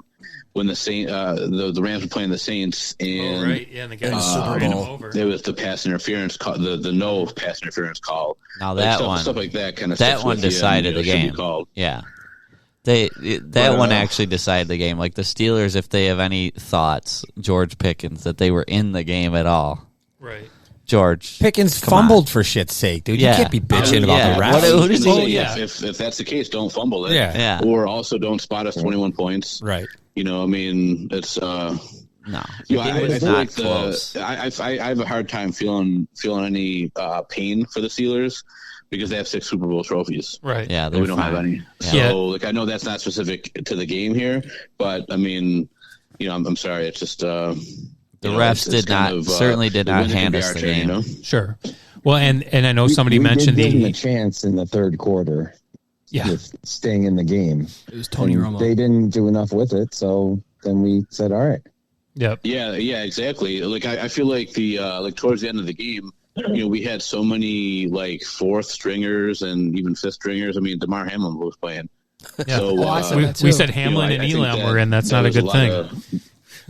Rams were playing the Saints and and the guy ran him over. It was the pass interference call, the no pass interference call. Now that stuff like that kind of that one decided the game. Yeah. That one actually decided the game. Like the Steelers, if they have any thoughts, George Pickens, that they were in the game at all. Right. George Pickens come fumbled on. for shit's sake, dude. Yeah. You can't be bitching about Yeah. the refs. What does he If that's the case, don't fumble it. Yeah. Or also don't spot us 21 points. Right. I mean, it's No. I was feel not like close. I have a hard time feeling any pain for the Steelers because they have 6 Super Bowl trophies. Right. Yeah, And we don't have any. So, Yeah. like, I know that's not specific to the game here, but I mean, I'm sorry. It's just The refs certainly did not hand us the game. Sure. Well, and I know somebody we mentioned did give them the a chance in the third quarter. Yeah. With staying in the game. It was Tony And Romo. They didn't do enough with it, so then we said, all right. Yep. Yeah, exactly. Like I feel like the like towards the end of the game, we had so many like 4th stringers and even 5th stringers. I mean, DeMar Hamlin was playing. Yeah. So I said we said Hamlin and Elam were in. That's not a good thing.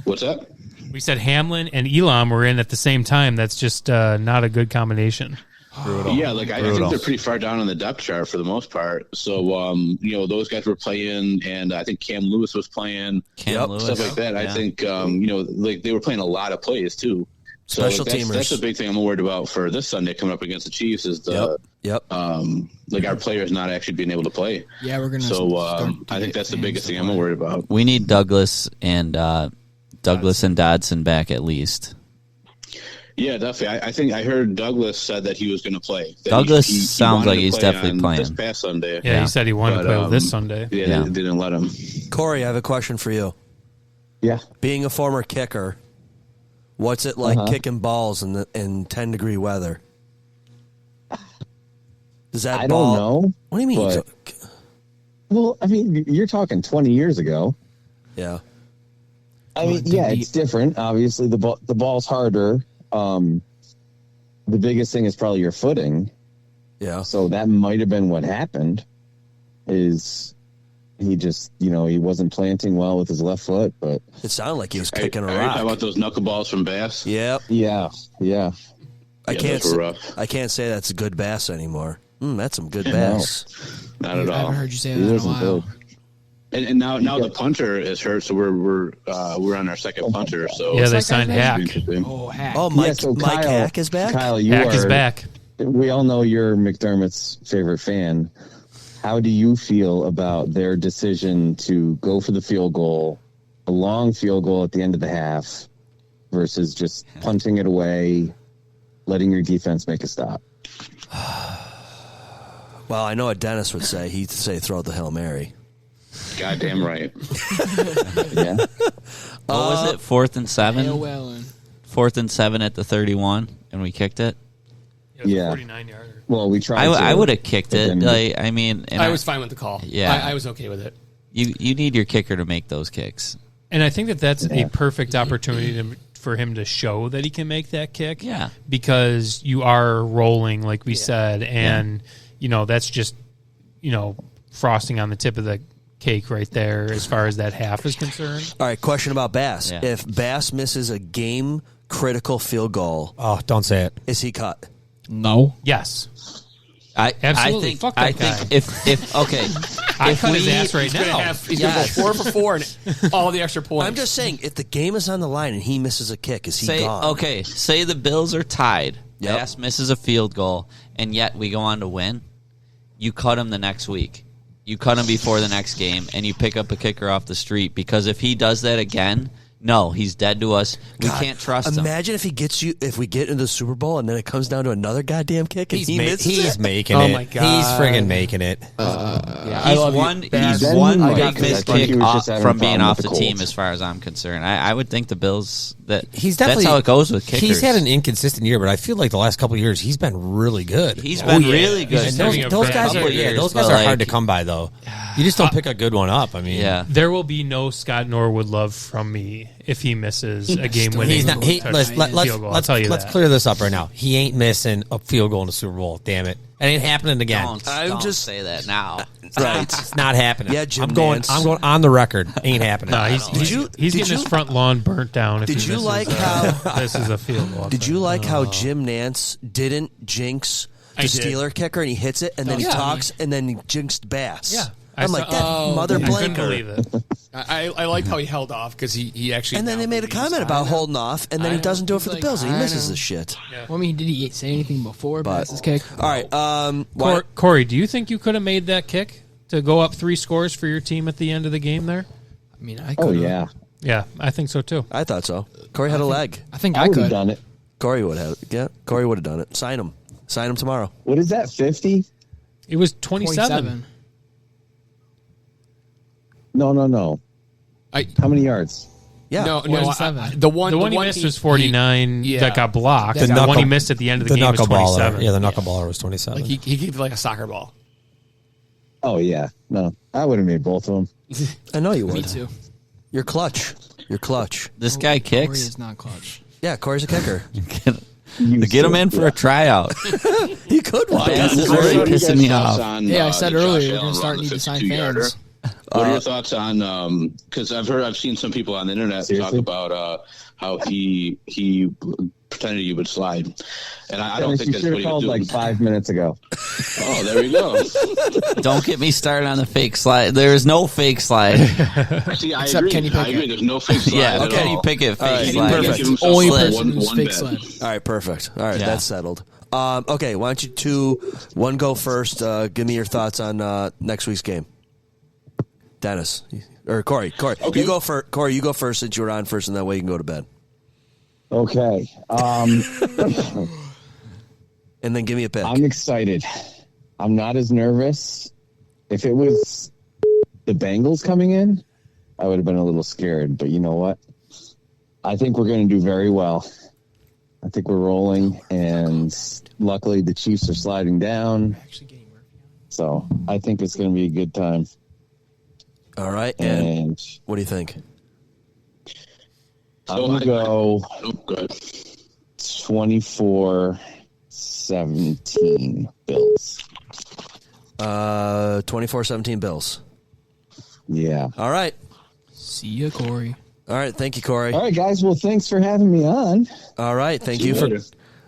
What's that? We said Hamlin and Elam were in at the same time. That's just not a good combination. Brutal. Yeah, like I think they're pretty far down on the depth chart for the most part. So, those guys were playing, and I think Cam Lewis was playing, stuff like that. I think, like they were playing a lot of plays too. So Special teamers. That's the big thing I'm worried about for this Sunday coming up against the Chiefs is the like our players not actually being able to play. Yeah, we're gonna. So I think that's the biggest thing I'm worried about. We need Douglas and Dodson back at least. Yeah, definitely. I think I heard Douglas said that he was going to play. Douglas sounds like he's definitely playing. This past Sunday. Yeah, he said he wanted to play with this Sunday. Yeah, they didn't let him. Corey, I have a question for you. Yeah. Being a former kicker, what's it like kicking balls in 10-degree weather? Does that I ball? don't know. What do you mean? but- well, I mean, you're talking 20 years ago. Yeah. I mean, yeah, it's different. Obviously, the ball's harder. The biggest thing is probably your footing. Yeah. So that might have been what happened. Is he just, he wasn't planting well with his left foot, but it sounded like he was kicking a Are you rock. talking about those knuckleballs from Bass? Yep. Yeah. I can't. those were rough. I can't say that's a good bass anymore. That's some good No. bass. Not at all. I haven't heard you say He that in a wasn't while. good. And now the punter is hurt, so we're on our second punter. So Yeah, they signed Hack. Oh, Hack. Oh, Mike Kyle, Hack is back. Kyle, you Hack are, is back. We all know you're McDermott's favorite fan. How do you feel about their decision to go for the field goal, a long field goal at the end of the half, versus just punting it away, letting your defense make a stop? Well, I know what Dennis would say. He'd say throw the Hail Mary. Goddamn right. Yeah. What was it? 4th and 7? AOL. 4th and 7 at the 31, and we kicked it. Yeah. 49 yarder. Well, we tried. I would have kicked but it. then- Like, I mean, and I was fine with the call. Yeah. I was okay with it. You need your kicker to make those kicks. And I think that's a perfect opportunity for him to show that he can make that kick. Yeah. Because you are rolling, like we said, and that's just frosting on the tip of the cake right there as far as that half is concerned. All right, question about Bass. Yeah. If Bass misses a game-critical field goal, Oh, don't say it. is he cut? No. Yes. I Absolutely. think, Fuck that I guy. think if okay, I if cut his ass right He's going to now. have 4 for 4 and all the extra points. I'm just saying, if the game is on the line and he misses a kick, is he gone? Okay, say the Bills are tied. Yep. Bass misses a field goal, and yet we go on to win. You cut him the next week. You cut him before the next game, and you pick up a kicker off the street, because if he does that again, no, he's dead to us. We God, can't trust him. Imagine if we get into the Super Bowl and then it comes down to another goddamn kick and he misses He's it? making it. Oh, my God. He's friggin' making it. He's one big missed kick from being off the team, as far as I'm concerned. I would think the Bills He's that's definitely how it goes with kickers. He's had an inconsistent year, but I feel like the last couple of years he's been really good. He's been really good. And those guys are hard to come by, though. You just don't pick a good one up. I mean, There will be no Scott Norwood love from me if he misses a game-winning He's not. field goal. I'll tell you let's that. clear this up right now. He ain't missing a field goal in the Super Bowl. Damn it! It ain't happening again. Don't say that now. Right. It's not happening. Yeah, Jim I'm going Nance. on the record. Ain't happening. No, he's getting his front lawn burnt down. If Did he you misses, like how this is a field goal? Did you like how Jim Nance didn't jinx the I did. Steeler kicker and he hits it and then he Yeah. talks and then he jinxed Bass? Yeah. I'm like, that mother I couldn't blanker. believe it. I liked how he held off because he actually. And then they made a comment about holding off, and then he doesn't do it for the Bills, and he misses the shit. Well, I mean, did he say anything before Bass's kick? All right, Corey, do you think you could have made that kick to go up 3 scores for your team at the end of the game there? I mean, I could. Yeah, I think so too. I thought so. Corey had a leg. I think I I would have could. done it. Corey would have. Yeah, Corey would have done it. Sign him tomorrow. What is that? 50? It was 27. No. How many yards? Yeah, No, the one he missed was 49 that got blocked. The one he missed at the end of the game was 27. Yeah, the knuckleballer was 27. Like he kicked like a soccer ball. Oh, yeah. No, I would have made both of them. I know you would. Me too. You're clutch. This guy Corey kicks. is not clutch. Yeah, Corey's a kicker. Get him in for a tryout. You could watch. This is already pissing me off. I said earlier we're going to start need to sign fans. What are your thoughts on? Because I've seen some people on the internet talk about how he pretended he would slide, and I don't think that's what he was doing. Like 5 minutes ago. Oh, there we go. Don't get me started on the fake slide. There is no fake slide. See, I Except agree. Kenny I Pickett. agree. There's no fake slide. Yeah, at Kenny all. Pickett fake right, slide. perfect. Only One- person who's one fake bet. slide. All right, perfect. All right, Yeah. that's settled. Okay, why don't you one go first? Give me your thoughts on next week's game. Dennis or Corey. Okay. You go first. Corey, you go first since you were on first, and that way you can go to bed. Okay. And then give me a pick. I'm excited. I'm not as nervous. If it was the Bengals coming in, I would have been a little scared. But you know what? I think we're going to do very well. I think we're rolling, and luckily the Chiefs are sliding down. So I think it's going to be a good time. All right, and what do you think? I'm going to go Good. 24-17 Bills. 24-17 Bills. Yeah. All right. See ya, Corey. All right. Thank you, Corey. All right, guys. Well, thanks for having me on. All right. Thank you for.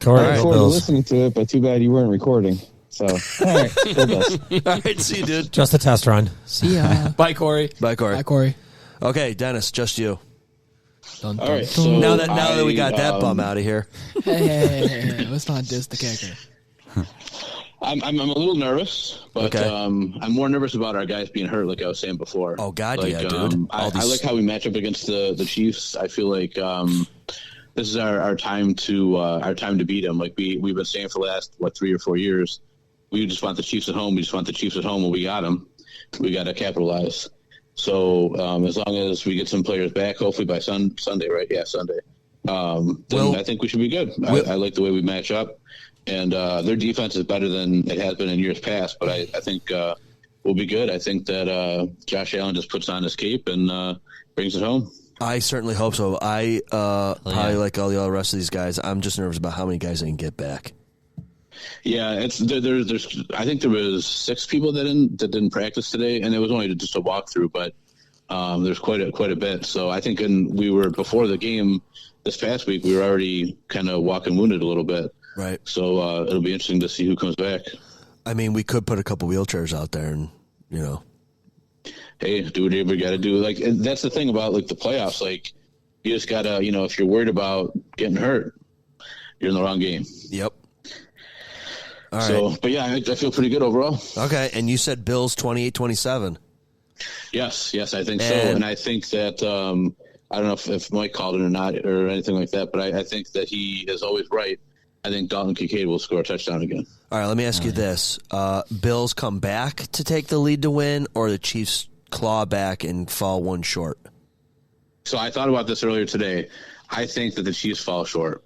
Corey, I look forward to listening to it, but too bad you weren't recording. So, all right. Go Bills. All right. See you, dude. Just a test run. See ya. Bye, Corey. Bye, Corey. Bye, Corey. Okay, Dennis, just you. Dun, All dun, right. dun. So Now that we got that bum out of here. Hey, let's not diss the kicker. I'm a little nervous, but Okay. I'm more nervous about our guys being hurt, like I was saying before. Oh God, like, yeah, dude. I like how we match up against the Chiefs. I feel like this is our time to beat them. Like we've been saying for the last 3 or 4 years, we just want the Chiefs at home. We just want the Chiefs at home, and we got them. We got to capitalize. So as long as we get some players back, hopefully by Sunday, right? Yeah, Sunday. Then I think we should be good. I like the way we match up. And their defense is better than it has been in years past, but I think we'll be good. I think that Josh Allen just puts on his cape and brings it home. I certainly hope so. I probably like all the other rest of these guys. I'm just nervous about how many guys I can get back. Yeah, it's there's. I think there was 6 people that didn't practice today, and it was only just a walkthrough, but there's quite a bit. So I think we were before the game this past week, we were already kind of walking wounded a little bit. Right. So it'll be interesting to see who comes back. I mean, we could put a couple wheelchairs out there, and Hey, do whatever you got to do. Like, and that's the thing about like the playoffs. Like, you just gotta, if you're worried about getting hurt, you're in the wrong game. Yep. All So, right. but yeah, I feel pretty good overall. Okay, and you said Bills 28-27. Yes, I think so. And I think that I don't know if Mike called it or not or anything like that, but I think that he is always right. I think Dalton Kincaid will score a touchdown again. All right, let me ask you this. Bills come back to take the lead to win, or the Chiefs claw back and fall one short? So I thought about this earlier today. I think that the Chiefs fall short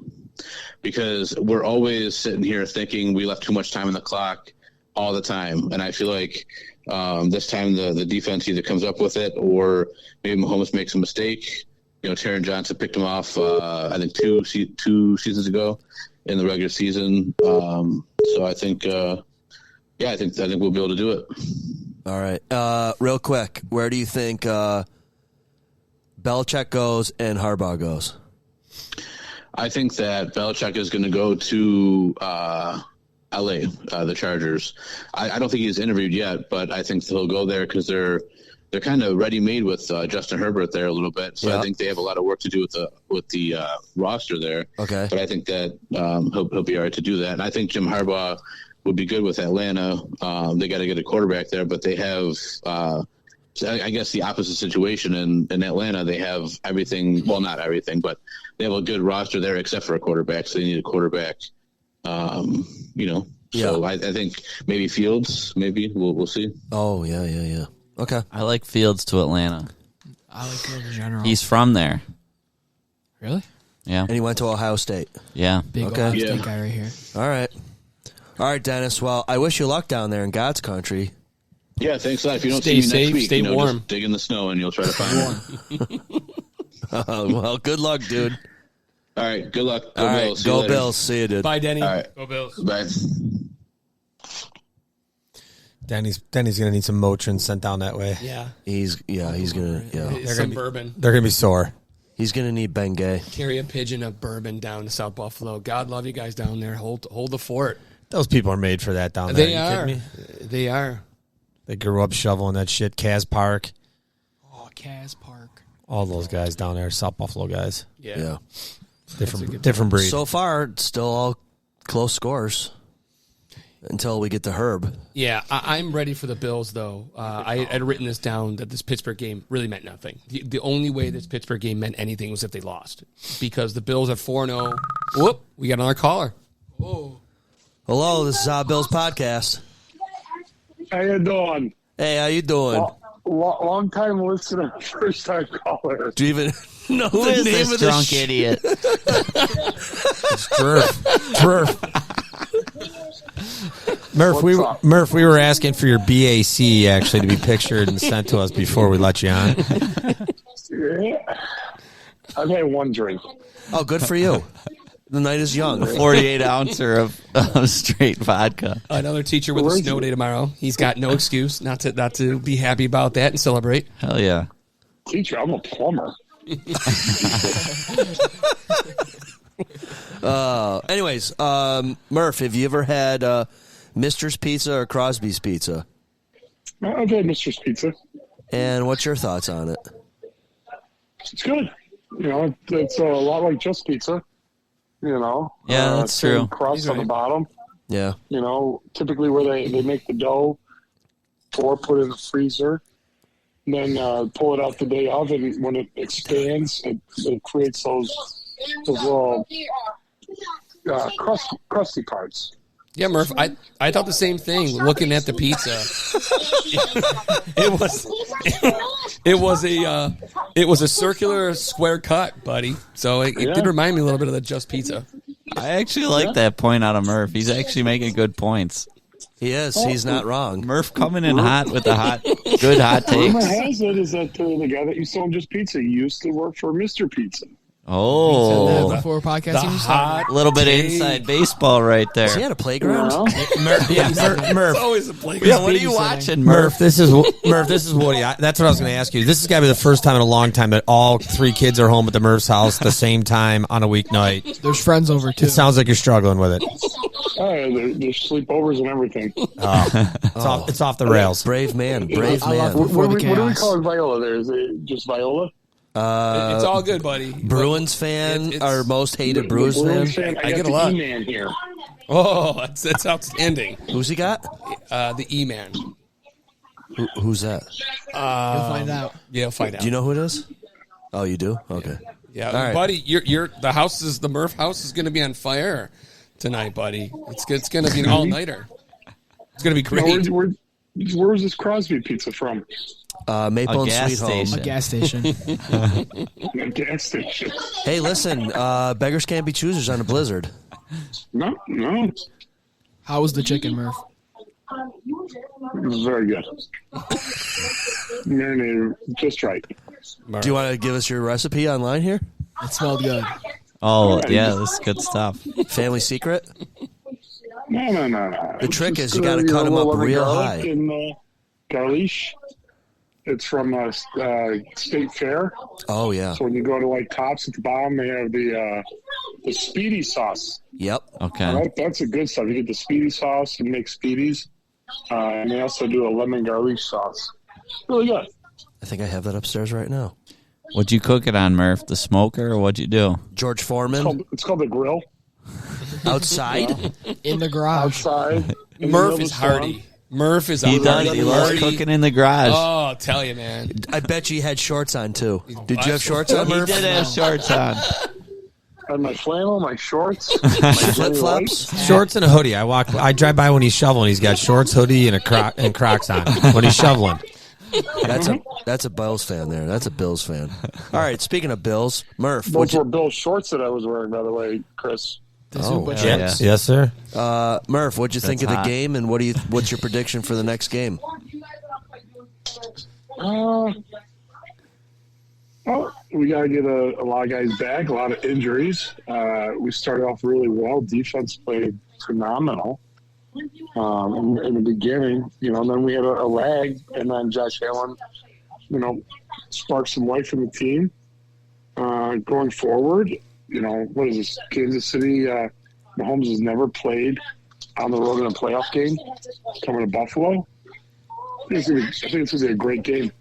because we're always sitting here thinking we left too much time on the clock all the time. And I feel like this time the defense either comes up with it or maybe Mahomes makes a mistake. Taron Johnson picked him off, I think, two seasons ago in the regular season. So I think, I think we'll be able to do it. All right. Real quick, where do you think Belichick goes and Harbaugh goes? I think that Belichick is going to go to L.A., the Chargers. I don't think he's interviewed yet, but I think he'll go there because they're kind of ready-made with Justin Herbert there a little bit. So I think they have a lot of work to do with the roster there. Okay. But I think that he'll be all right to do that. And I think Jim Harbaugh would be good with Atlanta. They got to get a quarterback there, but they have I guess the opposite situation in Atlanta. They have everything. Well, not everything, but they have a good roster there except for a quarterback. So they need a quarterback, So I think maybe Fields. Maybe we'll see. Oh yeah. Okay. I like Fields to Atlanta. I like Fields in general. He's from there. Really? Yeah. And he went to Ohio State. Yeah. Big Ohio State guy right here. All right, Dennis. Well, I wish you luck down there in God's country. Yeah, thanks a lot. If you don't Stay see me next safe, week, stay warm. just dig in the snow and you'll try to find me. Well, good luck, dude. All right, good luck. Go All right, Bills. See you go later. Bills. See you, dude. Bye, Denny. All right. Go Bills. Bye. Danny's gonna need some Motrin sent down that way. Yeah. He's gonna Some bourbon. They're gonna be sore. He's gonna need Bengay. Carry a pigeon of bourbon down to South Buffalo. God love you guys down there. Hold the fort. Those people are made for that down there. They you are. kidding me? They are. They grew up shoveling that shit. Kaz Park. Oh, Kaz Park. All those guys down there, South Buffalo guys. Yeah. Different breed. So far, it's still all close scores until we get to Herb. Yeah, I'm ready for the Bills, though. I'd written this down that this Pittsburgh game really meant nothing. The only way this Pittsburgh game meant anything was if they lost. Because the Bills are 4-0. Whoop, we got another caller. Oh. Hello, this is Bills Podcast. How you doing? Hey, how you doing? Long time listener, first time caller. Do you even know Who the is name this of drunk the idiot? It's Murph. Murph, we were asking for your BAC actually to be pictured and sent to us before we let you on. Yeah. I've had one drink. Oh, good for you. The night is young. 48 ouncer of straight vodka. Another teacher with a snow day tomorrow. He's got no excuse not to be happy about that and celebrate. Hell yeah. Teacher, I'm a plumber. Anyways, Murph, have you ever had Mister's Pizza or Crosby's Pizza? I've had Mister's Pizza. And what's your thoughts on it? It's good. You know, it's a lot like Just Pizza. You know, Yeah, that's same true. Crust on the bottom. Yeah. You know, typically where they make the dough or put it in the freezer, and then pull it out the day of, and when it expands, it creates those little crusty parts. Yeah, Murph, I thought the same thing looking at the pizza. It was a circular square cut, buddy. So it did remind me a little bit of the Just Pizza. I actually like that point out of Murph. He's actually making good points. He is. He's not wrong. Murph coming in hot with the good hot Rumor takes. has it is that the guy that used to own Just Pizza used to work for Mr. Pizza. Oh, Before podcasting started. a little bit of inside baseball right there. Is he at a playground? Murph. It's always a playground. Yeah, what are you watching, Murph? This is Woody. That's what I was going to ask you. This has got to be the first time in a long time that all three kids are home at the Murph's house at the same time on a weeknight. There's friends over too. It sounds like you're struggling with it. There's sleepovers and everything. It's off the rails. Brave man. Brave I love man. Before What the do we chaos. call Viola there? Is it just Viola? It's all good, buddy. Bruins fan, It's- our most hated Bruins fan. I get a the lot. E-Man here. Oh, that's outstanding. Who's he got? The E-Man. Who's that? You'll find out. Yeah, you'll find out. Do you know who it is? Oh, you do? Okay. Yeah, All right. buddy, the Murph house is going to be on fire tonight, buddy. It's going to be an all-nighter. It's going to be great. Where was this Crosby pizza from? Maple and gas Sweet Home. station. A gas station. A gas station. Hey, listen, beggars can't be choosers on a blizzard. No. How was the chicken, Murph? It was very good. Marinated just right. Do you want to give us your recipe online here? It smelled good. Oh, yeah, this is good stuff. Family secret? No. The trick is you got to cut them up real high. In garlic. It's from State Fair. Oh, yeah. So when you go to like Tops at the bottom, they have the Speedy sauce. Yep. Okay. That's a good stuff. You get the Speedy sauce and make Speedies. And they also do a lemon garlic sauce. Really good. I think I have that upstairs right now. What'd you cook it on, Murph? The smoker, or what'd you do? George Foreman. It's called the grill. Outside? In the garage. Outside. Murph is hardy. Murph is He hardy. does. He loves cooking in the garage. Oh, I'll tell you, man. I bet you had shorts on, too. Did you have shorts on, He Murph? did have shorts on. And my flannel, my shorts, my flip flops, shorts and a hoodie. I drive by when he's shoveling. He's got shorts, hoodie, and Crocs on when he's shoveling. That's a Bills fan there. That's a Bills fan. All right. Speaking of Bills, Murph. Those were Bill's shorts that I was wearing, by the way, Chris. Yes, sir. Murph, what'd you think of the hot. game, and what's your prediction for the next game? Well, we got to get a lot of guys back, a lot of injuries. We started off really well. Defense played phenomenal in the beginning, and then we had a lag, and then Josh Allen, sparked some life in the team. Going forward, what is this? Kansas City, Mahomes has never played on the road in a playoff game coming to Buffalo. I think it's going to be a great game.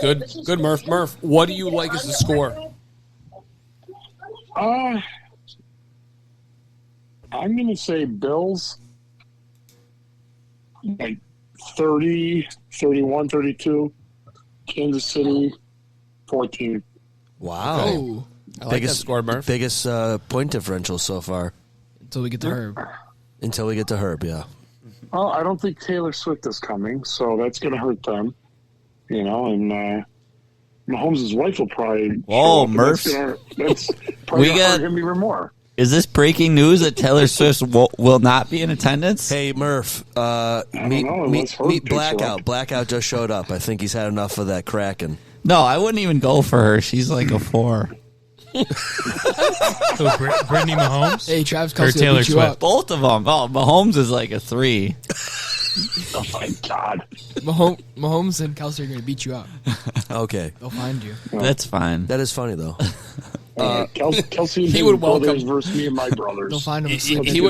Good, Murph. Murph, what do you like as the score? I'm going to say Bills, like 30, 31, 32. Kansas City, 14. Wow. Oh, I like that score, Murph. Biggest point differential so far. Until we get to Herb. Until we get to Herb, yeah. Well, I don't think Taylor Swift is coming, so that's going to hurt them. And Mahomes' wife will probably. Whoa, Murph. That's probably We going to got- hurt him even more. Is this breaking news that Taylor Swift will not be in attendance? Hey, Murph, meet Blackout. Blackout just showed up. I think he's had enough of that cracking. No, I wouldn't even go for her. She's like a 4. So Brittany Mahomes? Hey, Travis Or Kelce Taylor beat you Swift? up. Both of them. Oh, Mahomes is like a 3. Oh, my God. Mahomes and Kelsey are going to beat you up. Okay. They'll find you. That's fine. That is funny, though. Kelsey He would welcome versus me and my brothers. They'll find him. He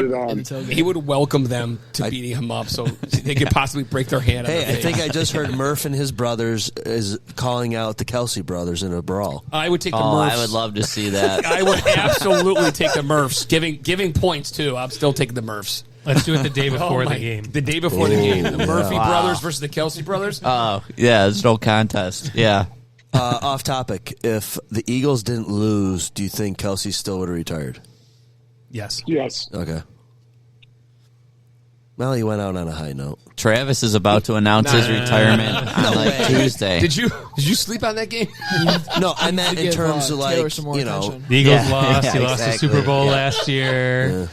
would welcome them to beating him up, so they could possibly break their hand. Hey, I think I just heard Murph and his brothers is calling out the Kelsey brothers in a brawl. I would take the Oh, Murphs. I would love to see that. I would absolutely take the Murphs, giving points too. I'm still taking the Murphs. Let's do it the day before my- the game. The day before the game, the Murphy Wow. brothers versus the Kelsey brothers. Oh, yeah, there's no contest. Yeah. Off topic, if the Eagles didn't lose, do you think Kelsey still would have retired? Yes. Yes. Okay. Well, he went out on a high note. Travis is about to announce his retirement on Tuesday. Did you sleep on that game? No, I meant in give, terms of Taylor like, some more you know. attention. The Eagles Yeah, lost. yeah, He lost the exactly. Super Bowl Yeah. last year.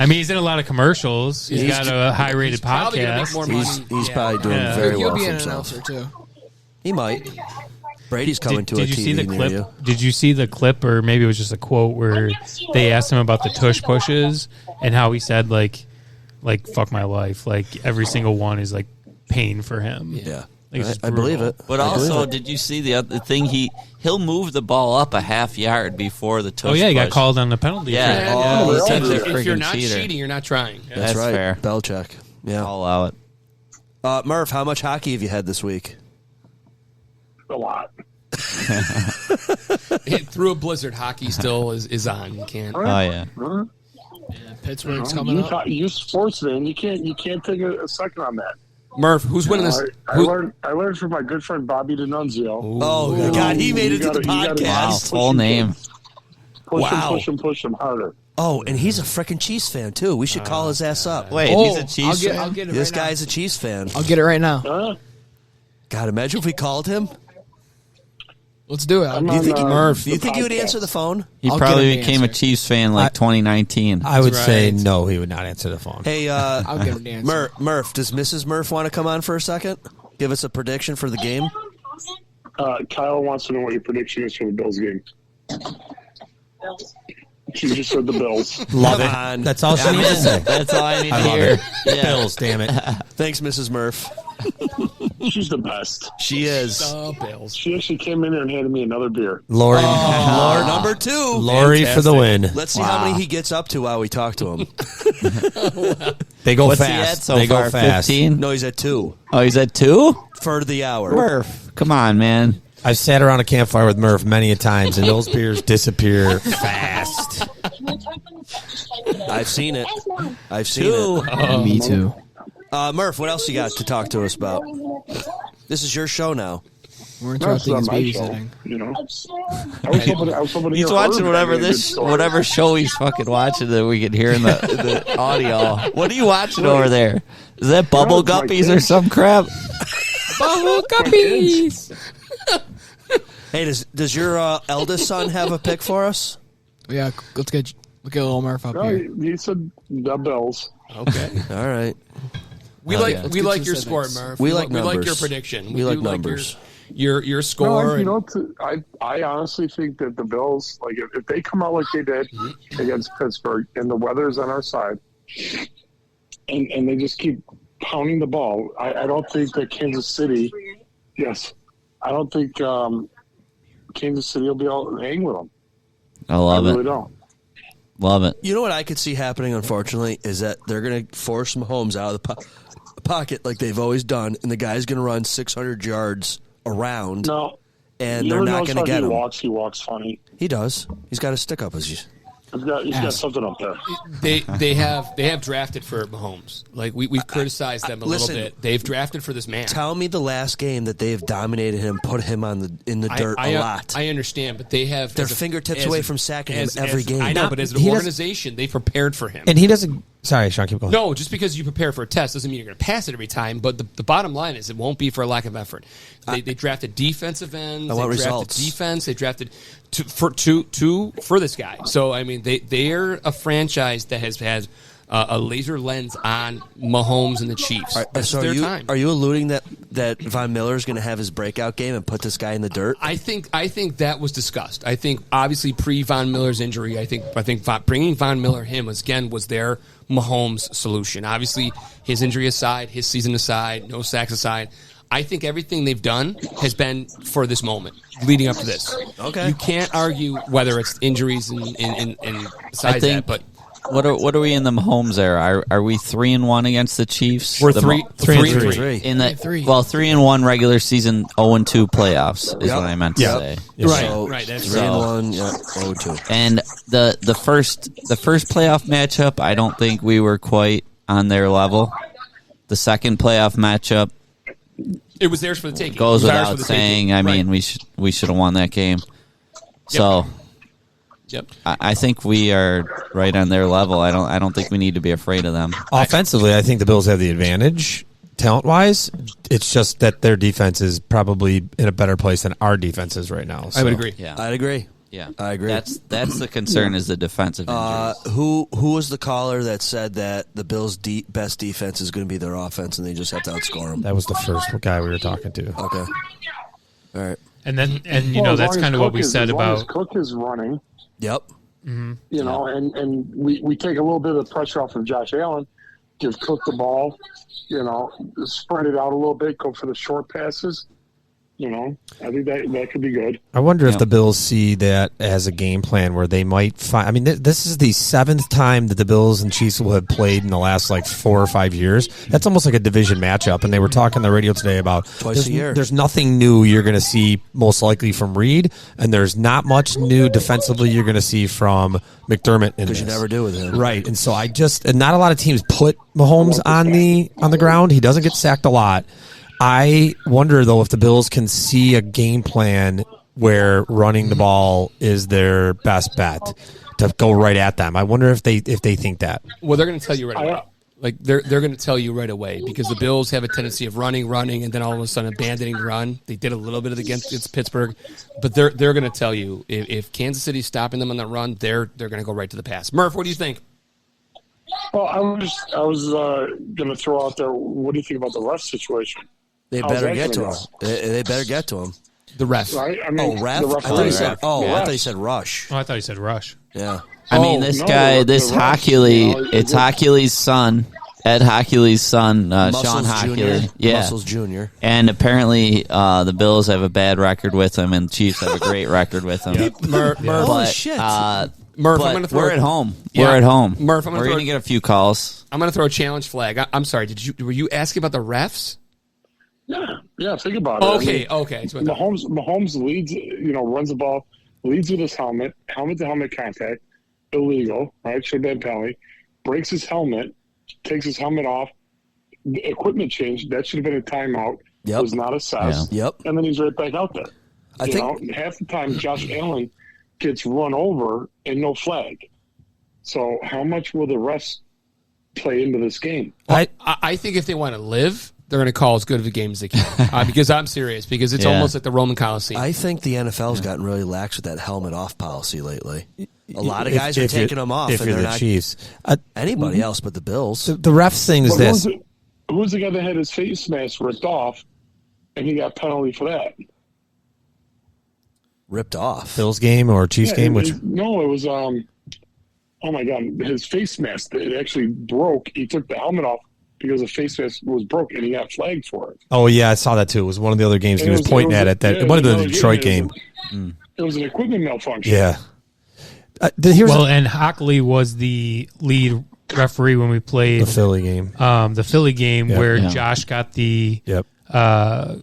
I mean, he's in a lot of commercials. He's got a high-rated probably gonna make podcast. more money. He's Yeah. probably doing Yeah. very He'll well be for an himself. announcer, too. He might. Brady's coming to a Did you TV see the near clip? you. Did you see the clip, or maybe it was just a quote where they asked him about the tush pushes and how he said like fuck my life, like every single one is like pain for him. Yeah, Like, it's just I believe brutal. it. But I believe also, it. did you see the other thing? He'll move the ball up a half yard before the tush Oh yeah, he got push. called on the penalty. Yeah. Oh, He's yeah. such a If you're freaking not cheater. cheating, you're not trying. That's That's right. fair. Belichick. Yeah. I'll allow it. Murph, how much hockey have you had this week? A lot. Through a blizzard, hockey still is on. You can't. Oh yeah. Huh? Pittsburgh's coming up. You sportsman, you can't take a second on that. Murph, who's winning this? I learned from my good friend Bobby D'Annunzio. Oh, God, he made it to the podcast. Wow, full name. Push him harder. Oh, and he's a freaking Chiefs fan, too. We should call his ass up. Wait, he's a Chiefs fan? I'll get it This right now. guy's a Chiefs fan. I'll get it right now. God, imagine if we called him. Let's do it. Do you think, Murph, do you think he would answer the phone? He I'll probably get him to became a answer. Chiefs fan like 2019. I would That's say right. no, he would not answer the phone. Hey, I'll get him to answer. Murph, does Mrs. Murph want to come on for a second? Give us a prediction for the game? Kyle wants to know what your prediction is for the Bills game. She just said the Bills. Love Come it. on. That's all she needs to say. That's all I need I to love hear. it. Yeah. Bills, damn it. Thanks, Mrs. Murph. She's the best. She is. The Bills. She actually came in there and handed me another beer. Lori, Lord, number 2. Lori for the win. Let's see how many he gets up to while we talk to him. They go What's he fast. at so they far? go fast. 15? No, he's at 2 Oh, he's at 2? for the hour. Murph, come on, man. I've sat around a campfire with Murph many a times, and those beers disappear fast. I've seen it. I've seen 2. it. Me too. Murph, what else you got to talk to us about? This is your show now. We're No, it's interrupting not his my show, babysitting. you know. I was hoping to He's hear watching Herb whatever having a this, good story. whatever show he's fucking watching that we can hear in the audio. What are you watching over there? Is that Bubble No, it's my Guppies or kids. some crap? Bubble guppies. Hey, does your eldest son have a pick for us? Yeah, let's get Old Murph up No, here. he said the Bills. Okay. All right. We Oh, like yeah. we Let's like get your some score, specifics. Murph. We like We like your numbers. prediction. We like do numbers. Your score. No, you and- know, I honestly think that the Bills, like if they come out like they did against Pittsburgh, and the weather's on our side, and they just keep pounding the ball, I don't think that Kansas City. Yes, I don't think Kansas City will be able to hang with them. I love I really it. don't. Love it. You know what I could see happening, unfortunately, is that they're going to force Mahomes out of the pocket like they've always done, and the guy's going to run 600 yards around. No, and you they're ever not notice going to how get him. He walks funny. He does. He's got a stick up his. He's got something up there. They have drafted for Mahomes. Like we've criticized them a Listen, little bit. They've drafted for this man. Tell me the last game that they've dominated him, put him in the dirt a lot. I understand, but they have They're fingertips away from sacking him every game. I know, No, but as an he doesn't- organization, they prepared for him. And he doesn't. Sorry, Sean, keep going. No, just because you prepare for a test doesn't mean you're going to pass it every time. But the bottom line is it won't be for a lack of effort. They drafted defensive ends. I want they drafted results. defense. They drafted two for this guy. So I mean, they're a franchise that has had a laser lens on Mahomes and the Chiefs. This So is their time. are you alluding that Von Miller is going to have his breakout game and put this guy in the dirt? I think that was discussed. I think obviously pre Von Miller's injury, I think bringing Von Miller was their Mahomes solution. Obviously, his injury aside, his season aside, no sacks aside, I think everything they've done has been for this moment, leading up to this. Okay, you can't argue whether it's injuries and besides I think. that, but. What are we in the Mahomes era? Are we 3-1 against the Chiefs? We're The 3-3. in the 3-1 regular season, 0-2 playoffs is Yep. what I meant to Yep. say. Right. That's 3-1, yeah, 0-2. And the first playoff matchup, I don't think we were quite on their level. The second playoff matchup, It was theirs for the taking. goes It was ours without for the saying. taking. I mean, Right. we should have won that game. So. Yep. I think we are right on their level. I don't think we need to be afraid of them. Offensively, I think the Bills have the advantage talent-wise. It's just that their defense is probably in a better place than our defense is right now. I would agree. Yeah, I'd agree. Yeah, I agree. That's the concern is the defensive injuries. Who was the caller that said that the Bills' best defense is going to be their offense and they just have to outscore them? That was the first guy we were talking to. Okay. All right. And then you Well, know as that's long kind as of what Cook we is- said as long as about. Cook is running. Yep. You know, and we take a little bit of the pressure off of Josh Allen, give Cook the ball, you know, spread it out a little bit, go for the short passes. You know, I think that could be good. I wonder if the Bills see that as a game plan where they might find. I mean, this is the 7th time that the Bills and Chiefs will have played in the last 4 or 5 years. That's almost like a division matchup. And they were talking on the radio today about Twice a year. There's nothing new you're going to see most likely from Reed, and there's not much new defensively you're going to see from McDermott. Because you never do with him. Right. And so and not a lot of teams put Mahomes on the ground. He doesn't get sacked a lot. I wonder, though, if the Bills can see a game plan where running the ball is their best bet to go right at them. I wonder if they think that. Well, they're going to tell you right away. Like they're going to tell you right away because the Bills have a tendency of running, and then all of a sudden abandoning the run. They did a little bit of it against Pittsburgh, but they're going to tell you if Kansas City's stopping them on the run, they're going to go right to the pass. Murph, what do you think? Well, I was going to throw out there. What do you think about the ref situation? They How's better that get to gonna him. go? They better get to him. The ref. Right? I mean, ref? the I thought he said. ref. Oh, The I thought ref. he said rush. Oh, I thought you said Rush. Yeah. I mean, this guy, this Hockley, it's Hockley's son, Ed Hockley's son, Sean Muscles Hockley. Jr. Yeah. Muscles Jr. And apparently, the Bills have a bad record with him, and the Chiefs have a great record with him. Murph, Holy shit. Murph, but I'm going to throw. we're at home. Yeah. We're at home. Murph, I'm we're going going to get a few calls. I'm going to throw a challenge flag. I'm sorry. Were you asking about the refs? Yeah. Think about it. Okay. I mean, Okay. So Mahomes leads. Runs the ball, leads with his helmet to helmet contact, illegal. Right? Should have been penalty. Breaks his helmet, takes his helmet off. The equipment change. That should have been a timeout. was not assessed. Yep. And then he's right back out there. I you think know, half the time Josh Allen gets run over and no flag. So how much will the refs play into this game? I think if they want to live, they're going to call as good of a game as they can. Because I'm serious. Because it's almost like the Roman Coliseum. I think the NFL's gotten really lax with that helmet off policy lately. A lot of guys are taking them off. If and you're they're the not Chiefs. Anybody else but the Bills. The refs thing is this. Who's the guy that had his face mask ripped off and he got penalty for that? Ripped off. Bills game or Chiefs game? Which No, it was, oh my God, his face mask, it actually broke. He took the helmet off because the face mask was broke and he got flagged for it. Oh, yeah, I saw that too. It was one of the other games. He was pointing at it. It might have been the Detroit game. It was an equipment malfunction. Yeah. And Hockley was the lead referee when we played the Philly game. The Philly game Yep. where Yeah. Josh got the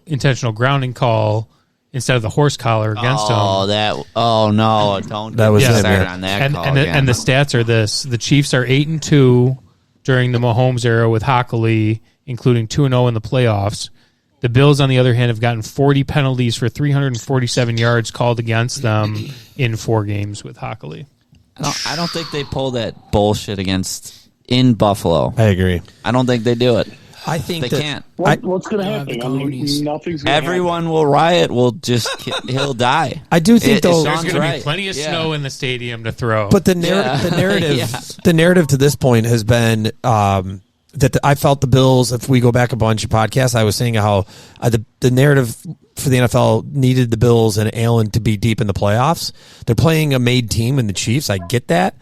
intentional grounding call instead of the horse collar against him. Oh no! Don't That was get him, started yeah. on that And, call and, the, again. and the stats are this: the Chiefs are 8-2 during the Mahomes era with Hockley, including 2-0 in the playoffs. The Bills, on the other hand, have gotten 40 penalties for 347 yards called against them in 4 games with Hockley. I don't think they pull that bullshit in Buffalo. I agree. I don't think they do it. I think they that- can't. What's going to happen? I mean, nothing's going to Everyone will riot. He'll die. I do think though There's going to right. be plenty of snow in the stadium to throw. But the narrative, the narrative to this point has been that I felt the Bills. If we go back a bunch of podcasts, I was saying how the narrative for the NFL needed the Bills and Allen to be deep in the playoffs. They're playing a made team in the Chiefs. I get that,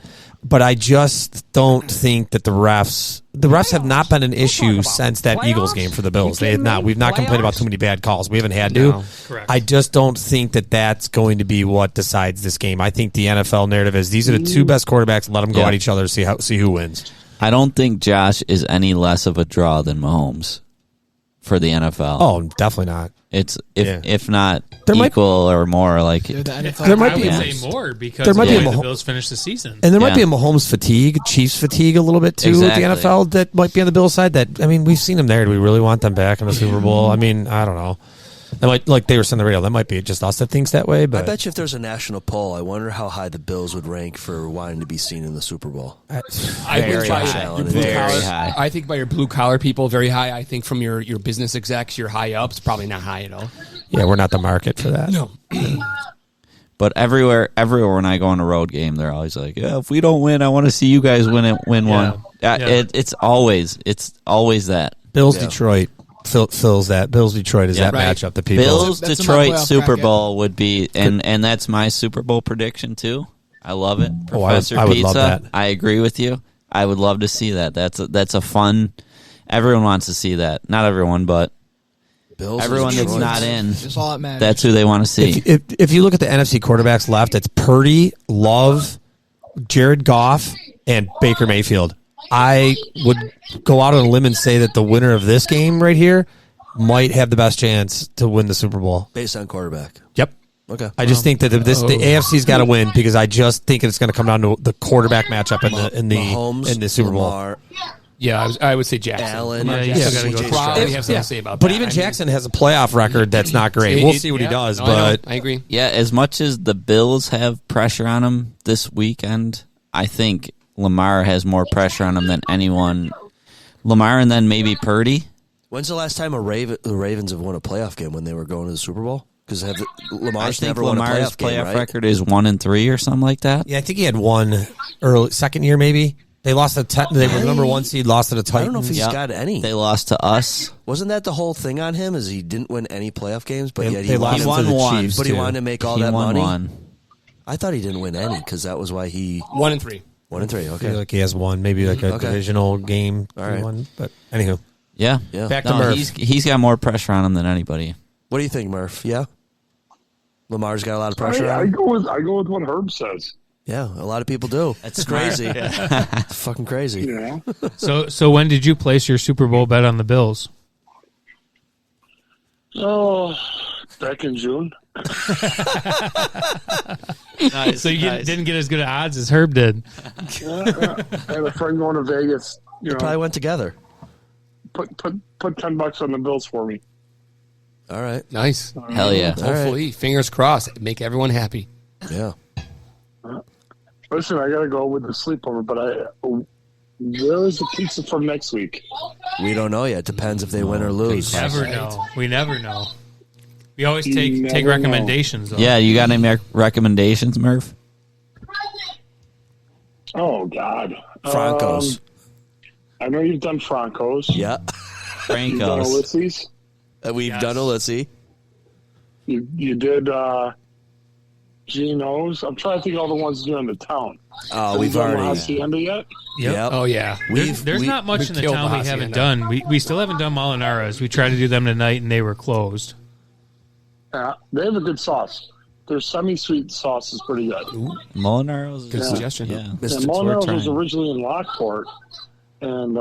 but I just don't think that the refs have not been an issue since that Eagles game for the Bills. They have not. We've not complained about too many bad calls. We haven't had to. No, correct. I just don't think that that's going to be what decides this game. I think the NFL narrative is these are the two best quarterbacks. Let them go at each other. See who wins. I don't think Josh is any less of a draw than Mahomes for the NFL. Oh, definitely not. It's if not There might- equal or more. Like There might I be- would say more because there might of be the a way the Mah- Bills finish the season. And there might be a Mahomes fatigue, Chiefs fatigue a little bit too Exactly. with the NFL that might be on the Bills side. That I mean, we've seen them there. Do we really want them back in the Super Bowl? I mean, I don't know. That might, like they were saying on the radio, that might be just us that thinks that way. But I bet you if there's a national poll, I wonder how high the Bills would rank for wanting to be seen in the Super Bowl. I Very think by high. your blue Very collar, high. I think by your blue collar people, very high. I think from your business execs, your high ups, probably not high at all. yeah, we're not the market for that. No. But everywhere when I go on a road game, they're always like, "Yeah, if we don't win, I want to see you guys win one." It's always that Bills Detroit fills that. Bills Detroit is that matchup. The people Bills That's Detroit my playoff Super bracket. Bowl would be, and that's my Super Bowl prediction too. I love it, Oh, Professor I would Pizza. love that. I agree with you. I would love to see that. That's a fun. Everyone wants to see that. Not everyone, but Bills everyone that's Detroit. not in. That's all that matters. That's who they want to see. If you look at the NFC quarterbacks left, it's Purdy, Love, Jared Goff, and Baker Mayfield. I would go out on a limb and say that the winner of this game right here might have the best chance to win the Super Bowl. Based on quarterback. Yep. Okay. I just think that the AFC's got to win because I just think it's going to come down to the quarterback matchup in the Super Bowl. Lamar, Yeah, I would say Jackson. Allen, Lamar yeah, Jackson you still gotta go probably through have something to say about But that. even I mean, Jackson has a playoff record that's not great. We'll see what he does, no, I know. but I agree. Yeah, as much as the Bills have pressure on him this weekend, I think Lamar has more pressure on him than anyone. Lamar and then maybe Purdy. When's the last time the Ravens have won a playoff game when they were going to the Super Bowl? Because Lamar's I think never won a Lamar's playoff game, right? record is 1-3 or something like that. yeah, I think he had one second year maybe. They lost they were the number 1 seed, lost to the Titans. I don't know if he's got any. They lost to us. Wasn't that the whole thing on him? Is he didn't win any playoff games, but They- yet they he lost won to the one. Chiefs, But he too. wanted to make all He that won money. one. I thought he didn't win any because that was why he 1-3. 1-3. I feel Okay. like he has one, maybe like a Okay. divisional game. All right. One, but anywho, Yeah. Yeah. back to No, Murph. he's got more pressure on him than anybody. What do you think, Murph? Yeah, Lamar's got a lot of pressure I on him. go with what Herb says. Yeah, a lot of people do. It's crazy. It's fucking crazy. You know, So when did you place your Super Bowl bet on the Bills? oh, back in June. So you didn't get as good odds as Herb did. I had a friend going to Vegas. You They know, probably went together. put $10 on the Bills for me. All right. Nice. Hell yeah. Hopefully, fingers crossed, make everyone happy. Yeah. Listen, I gotta go with the sleepover, but where is the pizza from next week? We don't know yet. Depends if they win or lose. We never know. We never know. We always You take never recommendations. Though. Yeah, you got any recommendations, Murph? Oh God, Franco's. I know you've done Franco's. Yeah. You've done Franco's. Ulysses. We've done Ulysses. You did Geno's. I'm trying to think of all the ones doing the town. Oh, Have we've you done already. La Hacienda yet? Yep. Oh yeah. There's not much in the town we haven't done. We still haven't done Molinara's. We tried to do them tonight, and they were closed. Yeah, they have a good sauce. Their semi-sweet sauce is pretty good. Molinaro's. Good suggestion. Yeah. Yeah, Molinaro's was originally in Lockport, and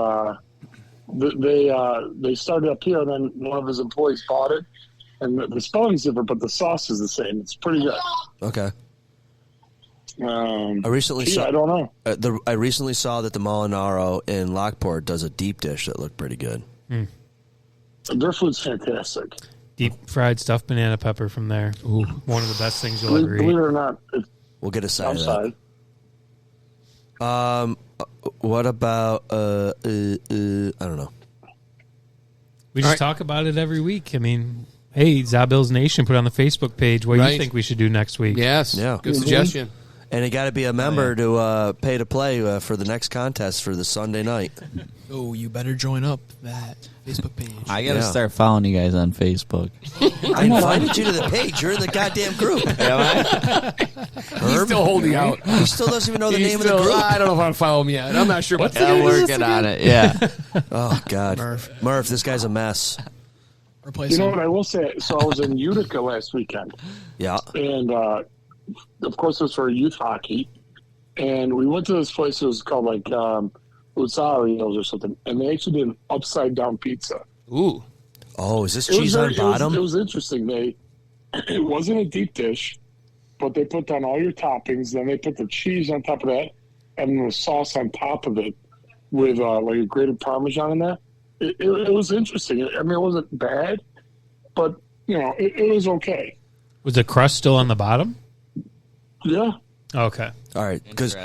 they started up here, and then one of his employees bought it, and the spelling's different, but the sauce is the same. It's pretty good. Okay. I recently saw. I don't know. I recently saw that the Molinaro in Lockport does a deep dish that looked pretty good. Their food's fantastic. Deep fried stuffed banana pepper from there. Ooh, one of the best things you'll ever Believe eat. it or not, We'll get a side of outside. that. What about I don't know. We just talk about it every week. I mean, hey, Zabil's Nation, put on the Facebook page what you think we should do next week. Yes. Yeah. Good suggestion. And you got to be a member to pay to play for the next contest for the Sunday night. Oh, you better join up that Facebook page. I got to start following you guys on Facebook. I invited you to the page. You're in the goddamn group. He's still holding out. He still doesn't even know the name of the group. I don't know if I'm following him yet. I'm not sure. What's I'm working on it. Yeah. Oh God, Murph, this guy's a mess. You know what I will say? So I was in Utica last weekend. Yeah. And of course it was for youth hockey. And we went to this place. It was called like Uzzario's or something. And they actually did an upside down pizza. Ooh. Oh, is this It was cheese on bottom? It was interesting. It wasn't a deep dish, but they put down all your toppings. Then they put the cheese on top of that, and then the sauce on top of it with like a grated Parmesan in that. It was interesting. I mean, it wasn't bad, but you know, it was okay. Was the crust still on the bottom? Yeah. Okay. All right, because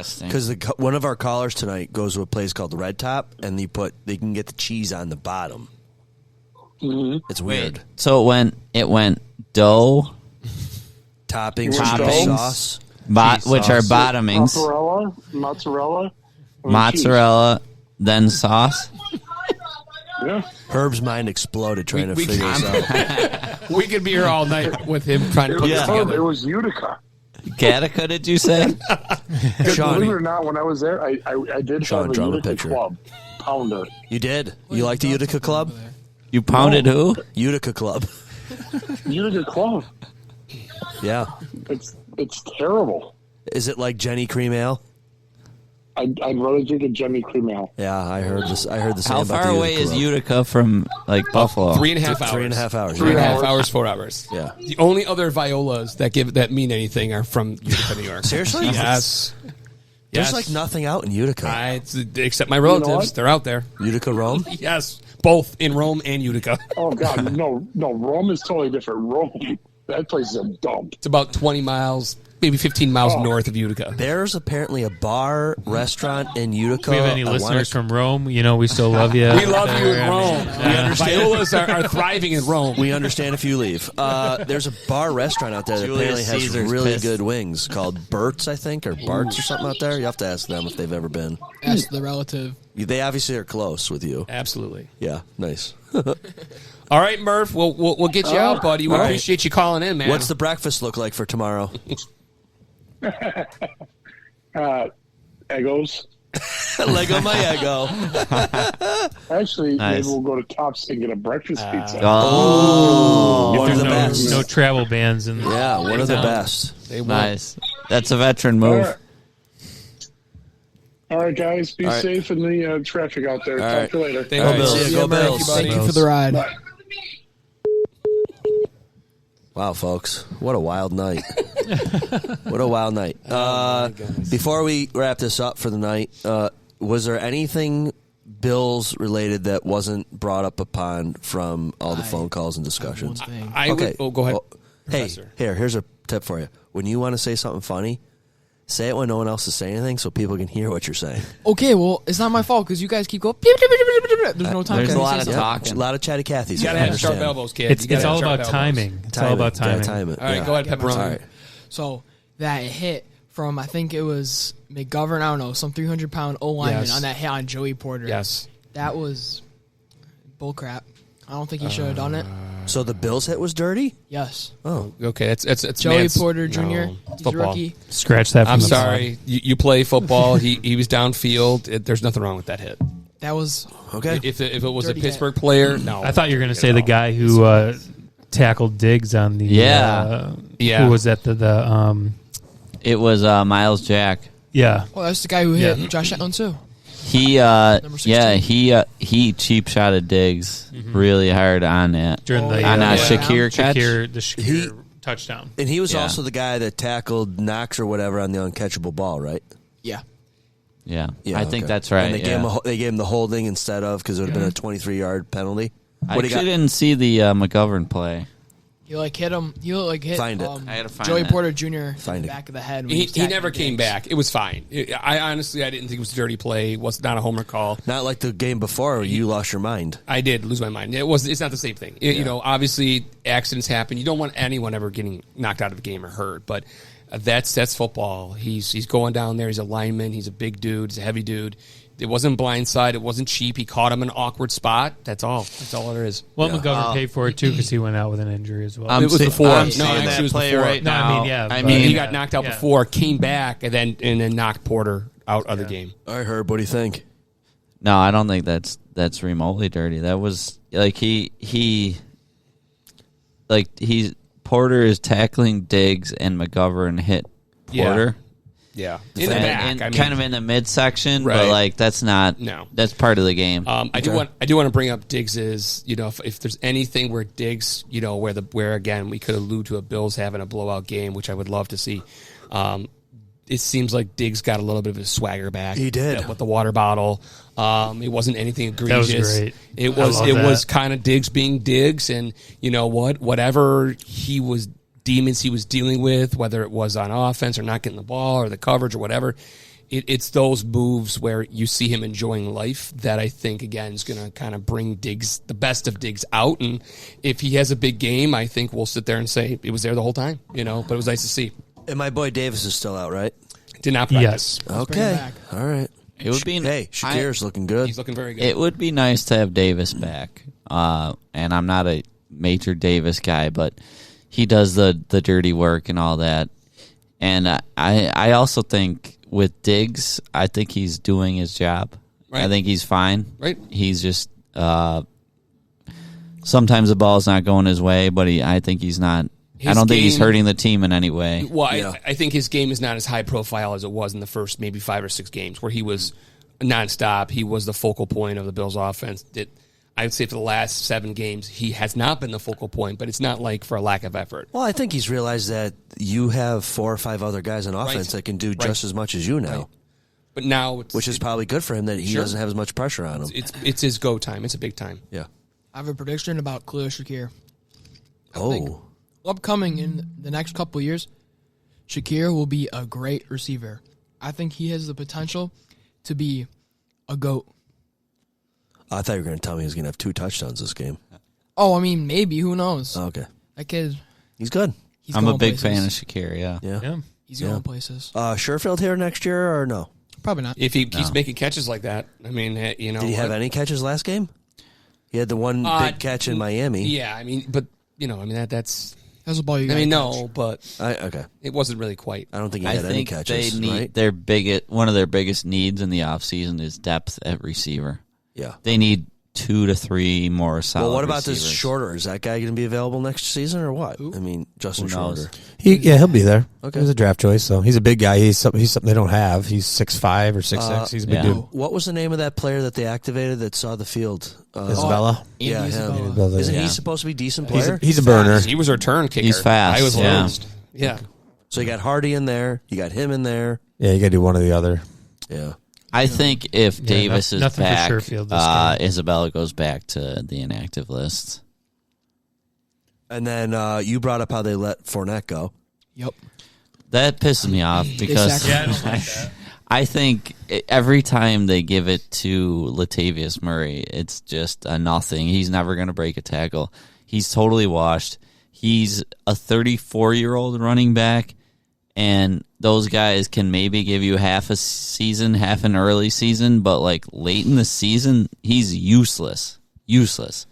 one of our callers tonight goes to a place called the Red Top, and they can get the cheese on the bottom. Mm-hmm. It's weird. So it went dough, toppings, sauce, which are bottomings, mozzarella, then sauce. Yeah. Herb's mind exploded trying to figure this out. We could be here all night with him trying to put this It together. was Utica. Gattaca, did you say? Shawnee. Believe it or not, when I was there, I did Sean, have a draw a Utica picture. club pounder. You did? You like the Utica Club? You pounded who? Utica Club. Utica club. Yeah. It's terrible. Is it like Jenny Cream Ale? I'd rather drink a Jenny Cream Ale. Yeah, I heard this. I heard the same How about far the away Utica is Club. Utica from like Buffalo? 3.5 hours. 3.5 hours. 3.5 hours, 4 hours. Yeah. The only other Violas that mean anything are from Utica, New York. Seriously? Yes. There's Yes. like nothing out in Utica. Except my relatives. what? They're out there. Utica, Rome? Yes. Both in Rome and Utica. Oh God, no! Rome is totally different. Rome, that place is a dump. It's about 20 miles, maybe 15 miles north of Utica. There's apparently a bar, restaurant in Utica. If we have any I listeners wanna- from Rome, you know we still love you. We love you in I mean, Rome. We understand. Violas are thriving in Rome. We understand if you leave. There's a bar restaurant out there that Julius apparently has Caesar's really pissed. good wings called Bert's, I think, or Bart's or something out there. You have to ask them if they've ever been. Ask the relative. They obviously are close with you. Absolutely. Yeah, nice. All right, Murph. We'll get you out, buddy. We All right. appreciate you calling in, man. What's the breakfast look like for tomorrow? Egos. Lego my ego. Actually, Nice. maybe we'll go to Tops and get a breakfast pizza. Oh, if one of there's the best. no travel bans in Yeah, one of the town. best. They won't. Nice. That's a veteran All move. right. All right, guys, be All right. safe in the traffic out there. All Talk right. to you later. Thank Go you. Bills. See Go you, Murph. Bills. Thank you for the ride. Bye. Wow, folks, what a wild night. What a wild night. Before we wrap this up for the night, was there anything Bills related that wasn't brought up upon from all the phone calls and discussions? I would. Oh, go ahead. Hey, Professor. here's a tip for you. When you want to say something funny, say it when no one else is saying anything so people can hear what you're saying. Okay, well, it's not my fault because you guys keep going. There's no time. There's for a me to lot say of something. talking. A lot of chatty Cathys. You gotta have sharp elbows, kids. It's all about timing. It's all about timing. Time it. All right, go ahead, Pepperoni. All right. So that hit from, I think it was McGovern, I don't know, some 300-pound O-lineman Yes. on that hit on Joey Porter. Yes. That was bullcrap. I don't think he should have done it. So the Bills hit was dirty? Yes. Oh. Okay, it's Joey Matt's- Porter Jr. No, He's a football. rookie. Scratch that from I'm the sorry. You play football. He was downfield. There's nothing wrong with that hit. That was okay. If it was a Dirty Pittsburgh player, no. I thought you were going to say the guy who tackled Diggs on the Yeah. who was at the It was Miles Jack. yeah. Oh, that's the guy who hit Josh Allen too. He he cheap shotted Diggs really hard on that During the on Shakir catch. the Shakir touchdown. And he was Yeah. also the guy that tackled Knox or whatever on the uncatchable ball, right? Yeah. Yeah, Yeah, I think okay. that's right. And yeah. they gave him the holding instead of because it would have been a 23-yard penalty. I What do you actually got? didn't see the McGovern play. He hit him. He hit Find it. I had to find Joey that. Porter Jr. in Find the it. back of the head. when He was tackling never came Diggs. back. It was fine. I honestly didn't think it was a dirty play. It was not a homer call. Not like the game before where you lost your mind. I did lose my mind. It's not the same thing. You know, obviously accidents happen. You don't want anyone ever getting knocked out of a game or hurt, but that's football. He's going down there. He's a lineman. He's a big dude. He's a heavy dude. It wasn't blindside. It wasn't cheap. He caught him in an awkward spot. That's all. That's all there is. Well, McGovern paid for it too because he went out with an injury as well. I'm It was see- before. I'm No, seeing actually, that it was play before. right No, now. I mean, yeah, I but- mean, He got knocked out before, came back, and then knocked Porter out of the game. All right, Herb, what do you think? no, I don't think that's remotely dirty. That was like he's Porter is tackling Diggs and McGovern hit Yeah. Porter. Yeah, in the back. Kind of in the midsection, Right. but like that's not. No. That's part of the game. I do want to bring up Diggs's. You know, if there's anything where Diggs, you know, where again we could allude to a Bills having a blowout game, which I would love to see. It seems like Diggs got a little bit of his swagger back. He did. With the water bottle. It wasn't anything That egregious. was great. It I was love was that. kind of Diggs being Diggs, and you know what? Whatever demons he was dealing with, whether it was on offense or not getting the ball or the coverage or whatever. It's those moves where you see him enjoying life that I think, again, is going to kind of bring Diggs, the best of Diggs out. And if he has a big game, I think we'll sit there and say it was there the whole time, you know, but it was nice to see. And my boy Davis is still out, right? Did not practice. Yes. Okay. All right. It would be Hey, Shakir's looking good. He's looking very good. It would be nice to have Davis back. And I'm not a major Davis guy, but he does the dirty work and all that. And I also think with Diggs, I think he's doing his job. Right. I think he's fine. Right. He's just sometimes the ball's not going his way, but I think he's not. I don't think he's game- hurting the team in any way. Well, I think his game is not as high profile as it was in the first maybe 5 or 6 games where he was nonstop. He was the focal point of the Bills' offense. I would say for the last 7 games, he has not been the focal point, but it's not like for a lack of effort. Well, I think he's realized that you have 4 or 5 other guys on offense that can do just as much as you now. Right. But now, which is probably good for him that he Sure. doesn't have as much pressure on him. It's his go time. It's a big time. Yeah. I have a prediction about Khalil Shakir. Oh. Upcoming in the next couple years, Shakir will be a great receiver. I think he has the potential to be a GOAT. I thought you were going to tell me he was going to have 2 touchdowns this game. Oh, I mean, maybe. Who knows? Okay. That kid. He's good. He's I'm a going big places. fan of Shakir, yeah. Yeah. He's going places. Sherfield here next year or no? Probably not. If he keeps making catches like that, I mean, you know. Did he have any catches last game? He had the one big catch in Miami. Yeah, I mean, but, you know, I mean, that's a ball you I gotta mean, catch. no, but okay. It wasn't really quite. I don't think he I had any think catches, they need right? their one of their biggest needs in the offseason is depth at receiver. Yeah. They need 2 to 3 more solid Well, what about this receivers. Shorter? Is that guy going to be available next season or what? I mean, Justin Who knows? Shorter. He'll be there. Okay. He's a draft choice, so he's a big guy. He's something they don't have. He's 6'5" or 6'6". He's a big dude. What was the name of that player that they activated that saw the field? Isabella? Yeah, Andy him. Isabella. Isn't Yeah. he supposed to be a decent player? He's a burner. He was a return kicker. He's fast, I was yeah. lost. Yeah. So you got Hardy in there. You got him in there. Yeah, you got to do one or the other. Yeah. I think if Davis is nothing for back, Sherfield this game. Isabella goes back to the inactive list. And then you brought up how they let Fournette go. Yep. That pisses me off because Yeah, I don't like that. I think every time they give it to Latavius Murray, it's just a nothing. He's never going to break a tackle. He's totally washed. He's a 34-year-old running back, and those guys can maybe give you half a season, half an early season, but like late in the season, he's useless. Useless.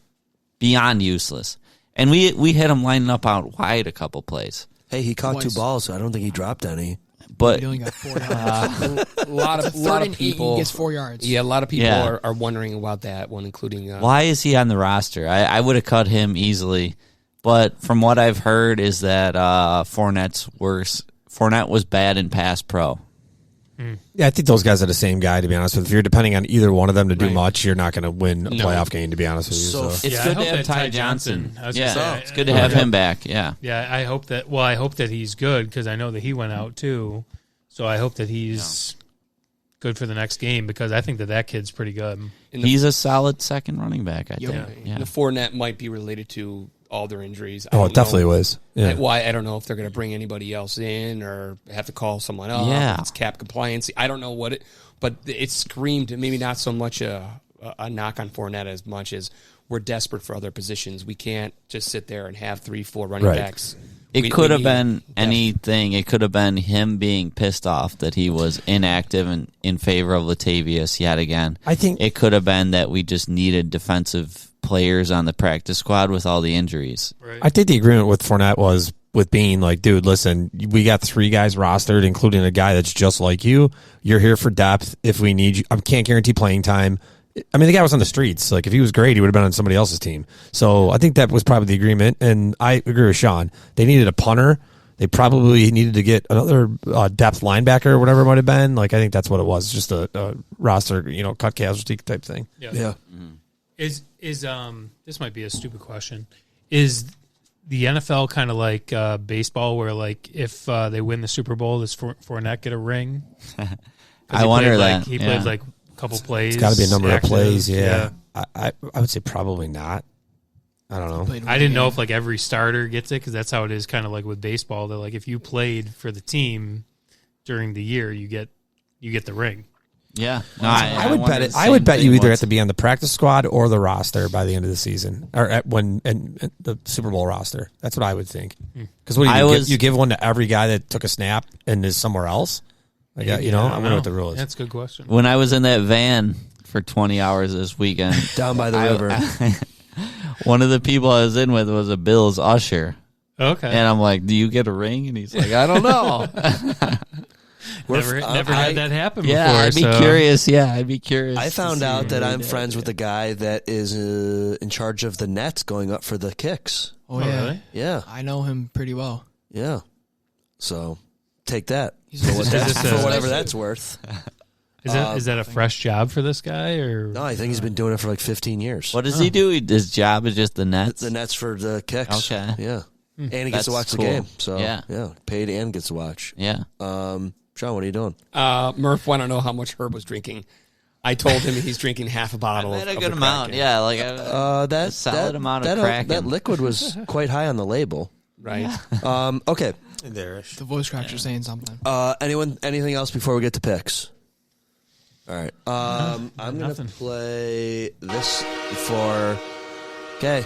Beyond useless. And we had him lining up out wide a couple plays. Hey, he caught Twice. 2 balls, so I don't think he dropped any. But He only got 4 yards. A lot It's a of third and 8, people he gets 4 yards. Yeah, a lot of people Yeah. are wondering about that one, including. why is he on the roster? I would have cut him easily. But from what I've heard is that Fournette's worse. Fournette was bad in pass pro. Yeah, I think those guys are the same guy, to be honest with you. If you're depending on either one of them to do Right. much, you're not going to win a No. playoff game, to be honest with you. So So, It's Yeah, I good hope to have that Ty Ty Johnson. Johnson- I was Yeah, gonna say, it's good to have him back. Yeah. Yeah, I hope that. Well, I hope that he's good because I know that he went out too. So I hope that he's good for the next game because I think that kid's pretty good. He's a solid second running back, I Yep. think. Yeah. The Fournette might be related to all their injuries. I oh, don't it definitely know. was. Yeah. Why I don't know if they're going to bring anybody else in or have to call someone up. Yeah. If it's cap compliance. I don't know what it, but it screamed maybe not so much a knock on Fournette as much as we're desperate for other positions. We can't just sit there and have 3-4 running Right. backs. It could have been anything. It could have been him being pissed off that he was inactive and in favor of Latavius yet again. I think it could have been that we just needed defensive players on the practice squad with all the injuries. I think the agreement with Fournette was with being like, dude, listen, we got 3 guys rostered, including a guy that's just like you. You're here for depth. If we need you, I can't guarantee playing time. I mean, the guy was on the streets. Like, if he was great, he would have been on somebody else's team. So I think that was probably the agreement. And I agree with Sean. They needed a punter. They probably needed to get another depth linebacker or whatever it might have been. Like, I think that's what it was. Just a roster, cut casualty type thing. Yeah. Mm-hmm. Is this might be a stupid question? Is the NFL kind of like baseball, where like if they win the Super Bowl, does Fournette get a ring? I wonder that. He played like a couple plays. It's got to be a number active. of plays. Yeah. I would say probably not. I don't know. I didn't know if like every starter gets it because that's how it is kind of like with baseball. That like if you played for the team during the year, you get the ring. Yeah, no, I would bet it. I would bet you either have to be on the practice squad or the roster by the end of the season, or when the Super Bowl roster. That's what I would think. Because what do you give one to every guy that took a snap and is somewhere else? Like, I wonder what the rule is. That's a good question. When I was in that van for 20 hours this weekend down by the river, one of the people I was in with was a Bills usher. Okay, and I'm like, "Do you get a ring?" And he's like, "I don't know." Never had that happen before. Yeah, I'd be curious. Yeah, I'd be curious. I found out that I'm friends with a guy that is in charge of the nets going up for the kicks. Oh, yeah. Really? Yeah. I know him pretty well. Yeah. So take that He's for whatever that's worth. Is that a fresh job for this guy, or No, I think he's been doing it for like 15 years. What does he do? His job is just the nets. The nets for the kicks. Okay. Yeah. And he gets That's to watch the cool. game. So Yeah. paid and gets to watch. Yeah. Sean, what are you doing? Murph want to know how much Herb was drinking. I told him he's drinking half a bottle. I had a of good the amount. Kraken. Yeah, like that solid amount of that, Kraken. That liquid was quite high on the label. Right. Okay. The voice cracks are saying something. Anything else before we get to picks? All right. I'm going to play this for. Okay.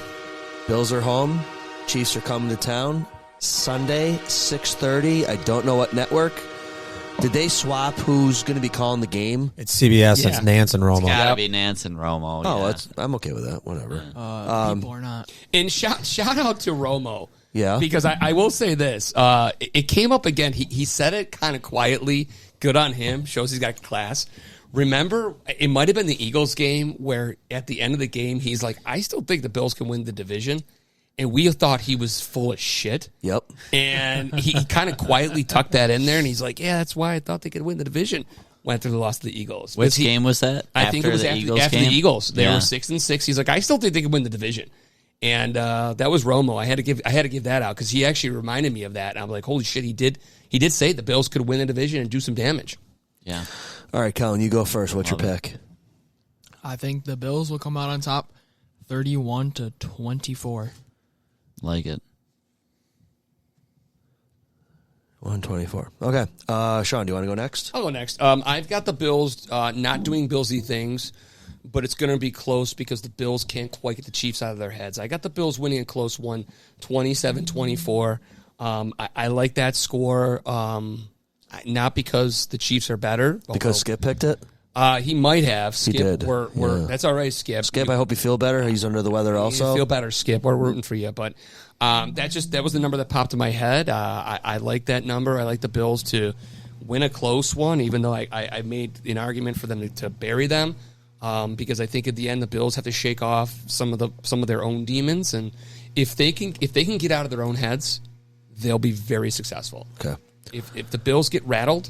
Bills are home. Chiefs are coming to town. Sunday, 6:30. I don't know what network. Did they swap who's going to be calling the game? It's CBS. It's Nance and Romo. It's gotta be Nance and Romo. Oh, yeah. I'm okay with that. Whatever. People are not. And shout out to Romo. Yeah. Because I will say this. It came up again. He said it kind of quietly. Good on him. Shows he's got class. Remember, it might have been the Eagles game where at the end of the game, he's like, I still think the Bills can win the division. And we thought he was full of shit. Yep. And he kind of quietly tucked that in there. And he's like, yeah, that's why I thought they could win the division. Went through the loss to the Eagles. Which game was that? I think it was after the Eagles. They Yeah. were 6-6. He's like, I still think they could win the division. And that was Romo. I had to give that out because he actually reminded me of that. And I'm like, holy shit, he did say the Bills could win the division and do some damage. Yeah. All right, Colin, you go first. What's your pick? I think the Bills will come out on top, 31-24. Like it. 124. Okay. Sean, do you want to go next? I'll go next. I've got the Bills not doing Billsy things, but it's going to be close because the Bills can't quite get the Chiefs out of their heads. I got the Bills winning a close one, 27-24. I like that score, not because the Chiefs are better. Because Skip picked it? He might have. Skip, he did. That's all right, Skip. Skip, I hope you feel better. He's under the weather also. You feel better, Skip. We're rooting for you. But that was the number that popped in my head. I like that number. I like the Bills to win a close one, even though I made an argument for them to bury them, because I think at the end the Bills have to shake off some of their own demons, and if they can get out of their own heads, they'll be very successful. Okay. If the Bills get rattled,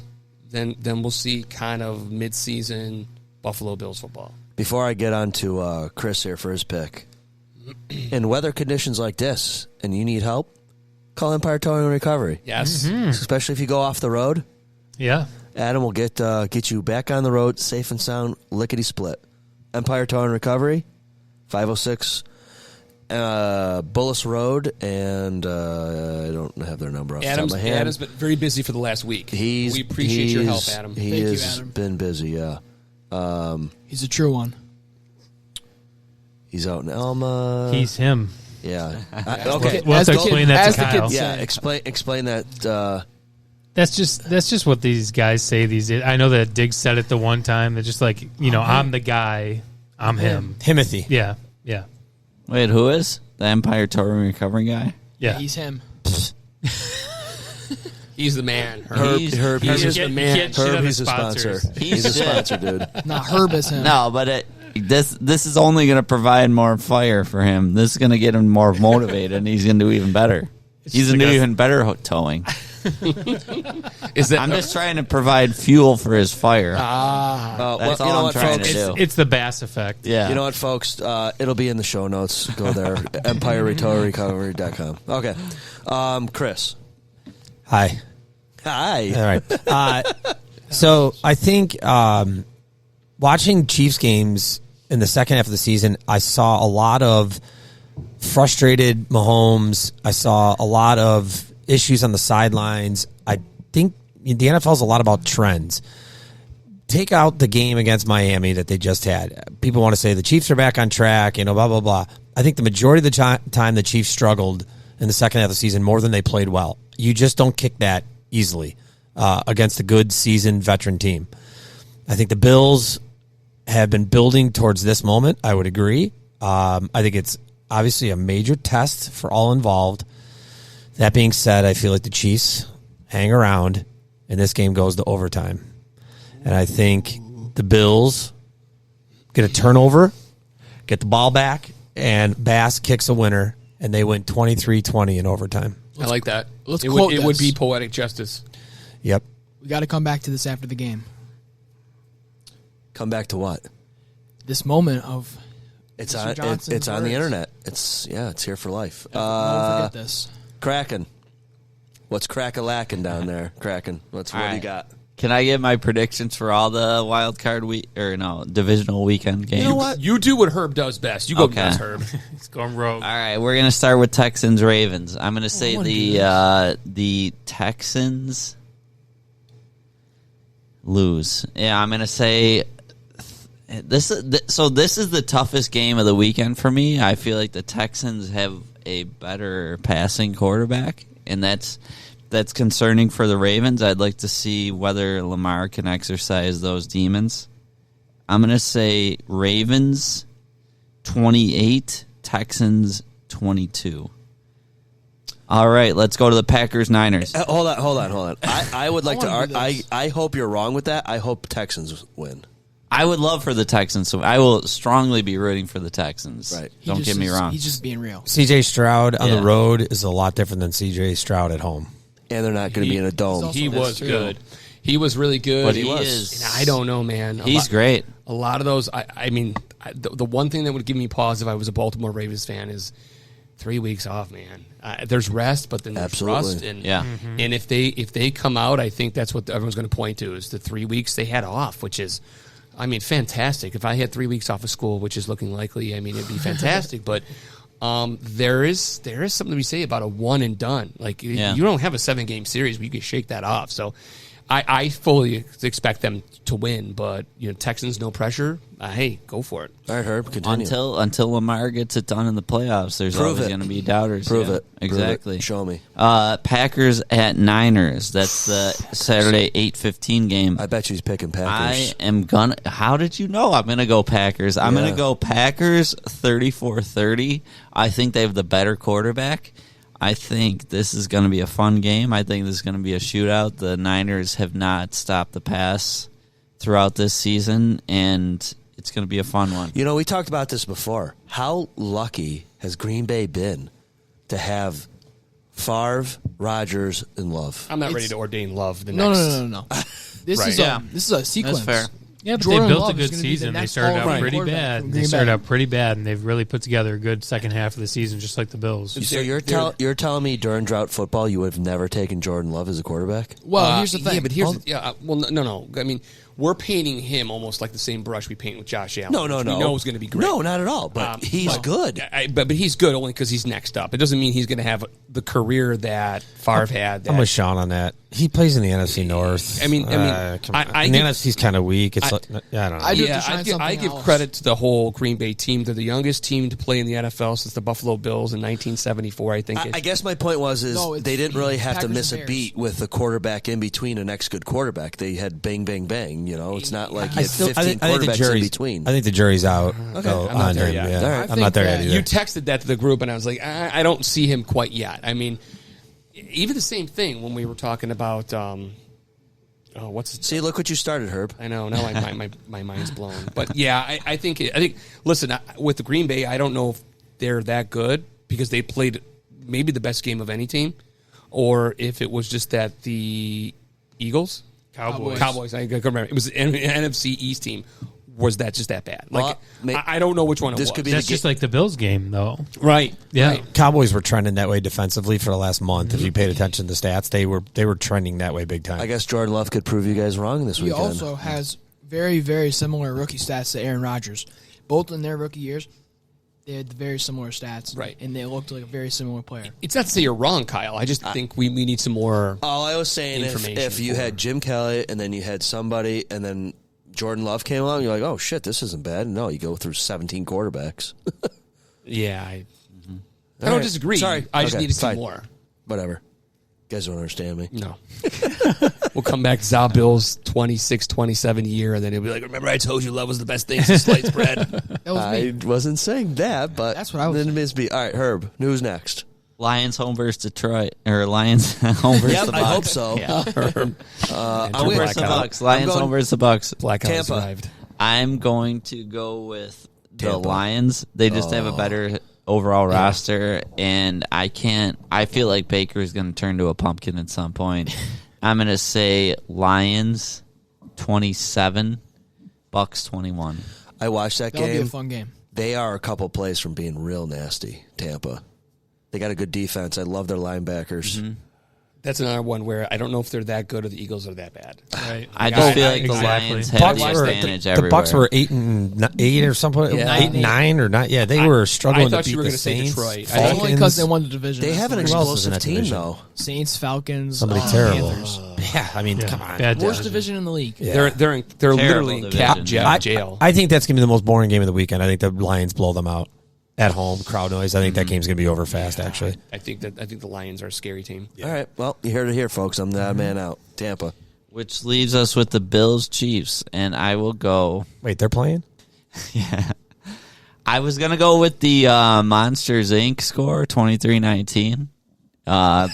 then we'll see kind of mid-season Buffalo Bills football. Before I get on to Chris here for his pick, in weather conditions like this, and you need help, call Empire Towing and Recovery. Yes. Especially if you go off the road. Yeah. Adam will get you back on the road, safe and sound, lickety-split. Empire Towing and Recovery, 506 Bullis Road, and I don't have their number off the top of my head. Adam's been very busy for the last week. We appreciate your help, Adam. He Thank you, has Adam. been busy, yeah. He's a true one. He's out in Elma. He's him. Yeah. Okay. We'll have to explain that to Kyle. Yeah, explain that. That's just what these guys say these days. I know that Diggs said it the one time. They're just like, I'm the guy. I'm him. Timothy. Yeah. Yeah. Wait, who is the Empire Towing Recovery guy? Yeah. He's him. He's the man. Herb is the man. Herb, he's a sponsors. sponsor. He's a sponsor, dude. Not Herb is him. No, but this is only going to provide more fire for him. This is going to get him more motivated, and he's going to do even better. He's going to do even better towing. I'm just trying to provide fuel for his fire. That's all I'm trying to do. It's the Bass effect. Yeah. You know what, folks? It'll be in the show notes. Go there. EmpireRecovery.com. Okay. Chris. Hi. Hi. All right. So I think watching Chiefs games in the second half of the season, I saw a lot of frustrated Mahomes. I saw a lot of issues on the sidelines. I think the NFL is a lot about trends. Take out the game against Miami that they just had. People want to say the Chiefs are back on track, blah, blah, blah. I think the majority of the time the Chiefs struggled in the second half of the season more than they played well. You just don't kick that easily against a good seasoned veteran team. I think the Bills have been building towards this moment. I would agree. I think it's obviously a major test for all involved. That being said, I feel like the Chiefs hang around, and this game goes to overtime. And I think the Bills get a turnover, get the ball back, and Bass kicks a winner, and they win 23-20 in overtime. I like that. It would be poetic justice. Yep. We got to come back to this after the game. Come back to what? This moment of it's Mr. on Johnson's it's on the words. internet. It's here for life. Don't forget this. Kraken. What's crack-a-lacking down there? Kraken. What do you got? Can I get my predictions for all the wild card divisional weekend games? You know what? You do what Herb does best. You go Okay. nuts, Herb. He's going rogue. All right, we're gonna start with Texans Ravens. I'm gonna say the Texans lose. Yeah, I'm gonna say this is the toughest game of the weekend for me. I feel like the Texans have a better passing quarterback, and that's concerning for the Ravens. I'd like to see whether Lamar can exercise those demons. I'm going to say Ravens 28, Texans 22. All right, let's go to the Packers-Niners. Hold on. I would like to. I hope you're wrong with that. I hope Texans win. I would love for the Texans, so I will strongly be rooting for the Texans. Right. Don't get me wrong. He's just being real. C.J. Stroud on the road is a lot different than C.J. Stroud at home. And they're not going to be in a dome. He was good. He was really good. But he was. And I don't know, man. He's great. A lot of those. The one thing that would give me pause if I was a Baltimore Ravens fan is 3 weeks off, man. There's rest, but then there's Absolutely. rust. And, Yeah. and if they come out, I think that's what everyone's going to point to is the 3 weeks they had off, which is, I mean, fantastic. If I had 3 weeks off of school, which is looking likely, I mean, it'd be fantastic. But there is something to be said about a one and done. Like you don't have a 7-game series where you can shake that off. So I fully expect them to win, but Texans no pressure. Hey, go for it. All right, Herb, continue. Until Lamar gets it done in the playoffs, there's always going to be doubters. Prove Yeah, it. Exactly. Prove it. Show me. Packers at Niners. That's the Saturday 8:15 game. I bet she's picking Packers. I am gonna. How did you know I'm gonna go Packers? I'm gonna go Packers 34-30. I think they have the better quarterback. I think this is going to be a fun game. I think this is going to be a shootout. The Niners have not stopped the pass throughout this season, and it's going to be a fun one. We talked about this before. How lucky has Green Bay been to have Favre, Rodgers, and Love? I'm not ready to ordain Love. No. This is a sequence. That's fair. Yeah, but Jordan they built Love a good is gonna be the season. They next started Hall of out Fame pretty quarterback bad. from They Green started Bay. out pretty bad, and they've really put together a good second half of the season, just like the Bills. So you're telling me during drought football you would have never taken Jordan Love as a quarterback? Well, here's the thing. Yeah, but here's no. I mean, we're painting him almost like the same brush we paint with Josh Allen. No. which we know is going to be great. No, not at all. But he's good. But he's good only because he's next up. It doesn't mean he's going to have the career that Favre had. I'm with Sean on that. He plays in the NFC North. I mean, the NFC's kind of weak. It's I don't know. I give credit to the whole Green Bay team. They're the youngest team to play in the NFL since the Buffalo Bills in 1974. I think. I guess my point was they didn't really have to Packers miss and a Bears. beat with the quarterback in between a next good quarterback. They had bang, bang, bang. It's not like you had 15 quarterbacks in between. I think the jury's out. Okay. on I'm not there him. yet. Yeah. All right. I'm not there yet either. You texted that to the group, and I was like, I don't see him quite yet. I mean, even the same thing when we were talking about. See, look what you started, Herb. I know. Now my mind's blown. But yeah, I think. Listen, with the Green Bay, I don't know if they're that good because they played maybe the best game of any team, or if it was just that the Eagles, Cowboys. I couldn't remember. It was an NFC East team. Was that just that bad? Like I don't know which one it was. That's just like the Bills game, though. Right. Yeah. Right. Cowboys were trending that way defensively for the last month. If you paid attention to the stats, they were trending that way big time. I guess Jordan Love could prove you guys wrong this He weekend. also has very, very similar rookie stats to Aaron Rodgers. Both in their rookie years, they had very similar stats. Right. And they looked like a very similar player. It's not to say you're wrong, Kyle. I just think we need some more. All I was saying, if you had Jim Kelly and then you had somebody and then Jordan Love came along, you're like, oh, shit, this isn't bad. No, you go through 17 quarterbacks. Yeah. I don't disagree. Sorry. I just Okay, need to see fine. more. Whatever. You guys don't understand me. No. We'll come back to Zob Bills 26-27 year, and then he'll be like, remember I told you Love was the best thing since sliced bread. That was me. I wasn't saying that, but That's what I was then it be. All right, Herb, who's next? Lions home versus Detroit, or Lions home versus Yep, the I Bucks. hope so. Yeah. I'm Home versus the Bucks. Lions home versus the Bucks. Blackout Tampa. survived. I'm going to go with the Tampa. Lions. They just have a better overall roster, and I feel like Baker is going to turn to a pumpkin at some point. I'm going to say Lions 27, Bucks 21. I watched that That'll game. be a fun game. They are a couple plays from being real nasty, Tampa. They got a good defense. I love their linebackers. Mm-hmm. That's another one where I don't know if they're that good or the Eagles are that bad. Right. I just feel like the Lions have the advantage everywhere. The Bucks were 8-8 or something. Yeah. 8-9 or not? Yeah, they were struggling I thought to you beat were the gonna say Saints. Detroit. Falcons. Only because they won the division. They have an Who else is in explosive that team, division? though. Saints, Falcons, Somebody terrible. Panthers. Yeah, I mean, come on. Bad Worst division. division in the league. Yeah. They're literally in cap jail. I think that's going to be the most boring game of the weekend. I think the Lions blow them out at home. Crowd noise. I think that game's going to be over fast. Actually, I think the Lions are a scary team. All right. Well, you heard it here, folks. I'm the odd man out. Tampa. Which leaves us with the Bills Chiefs, and I will go. Wait, they're playing? Yeah. I was going to go with the Monsters Inc. score, 23-19. That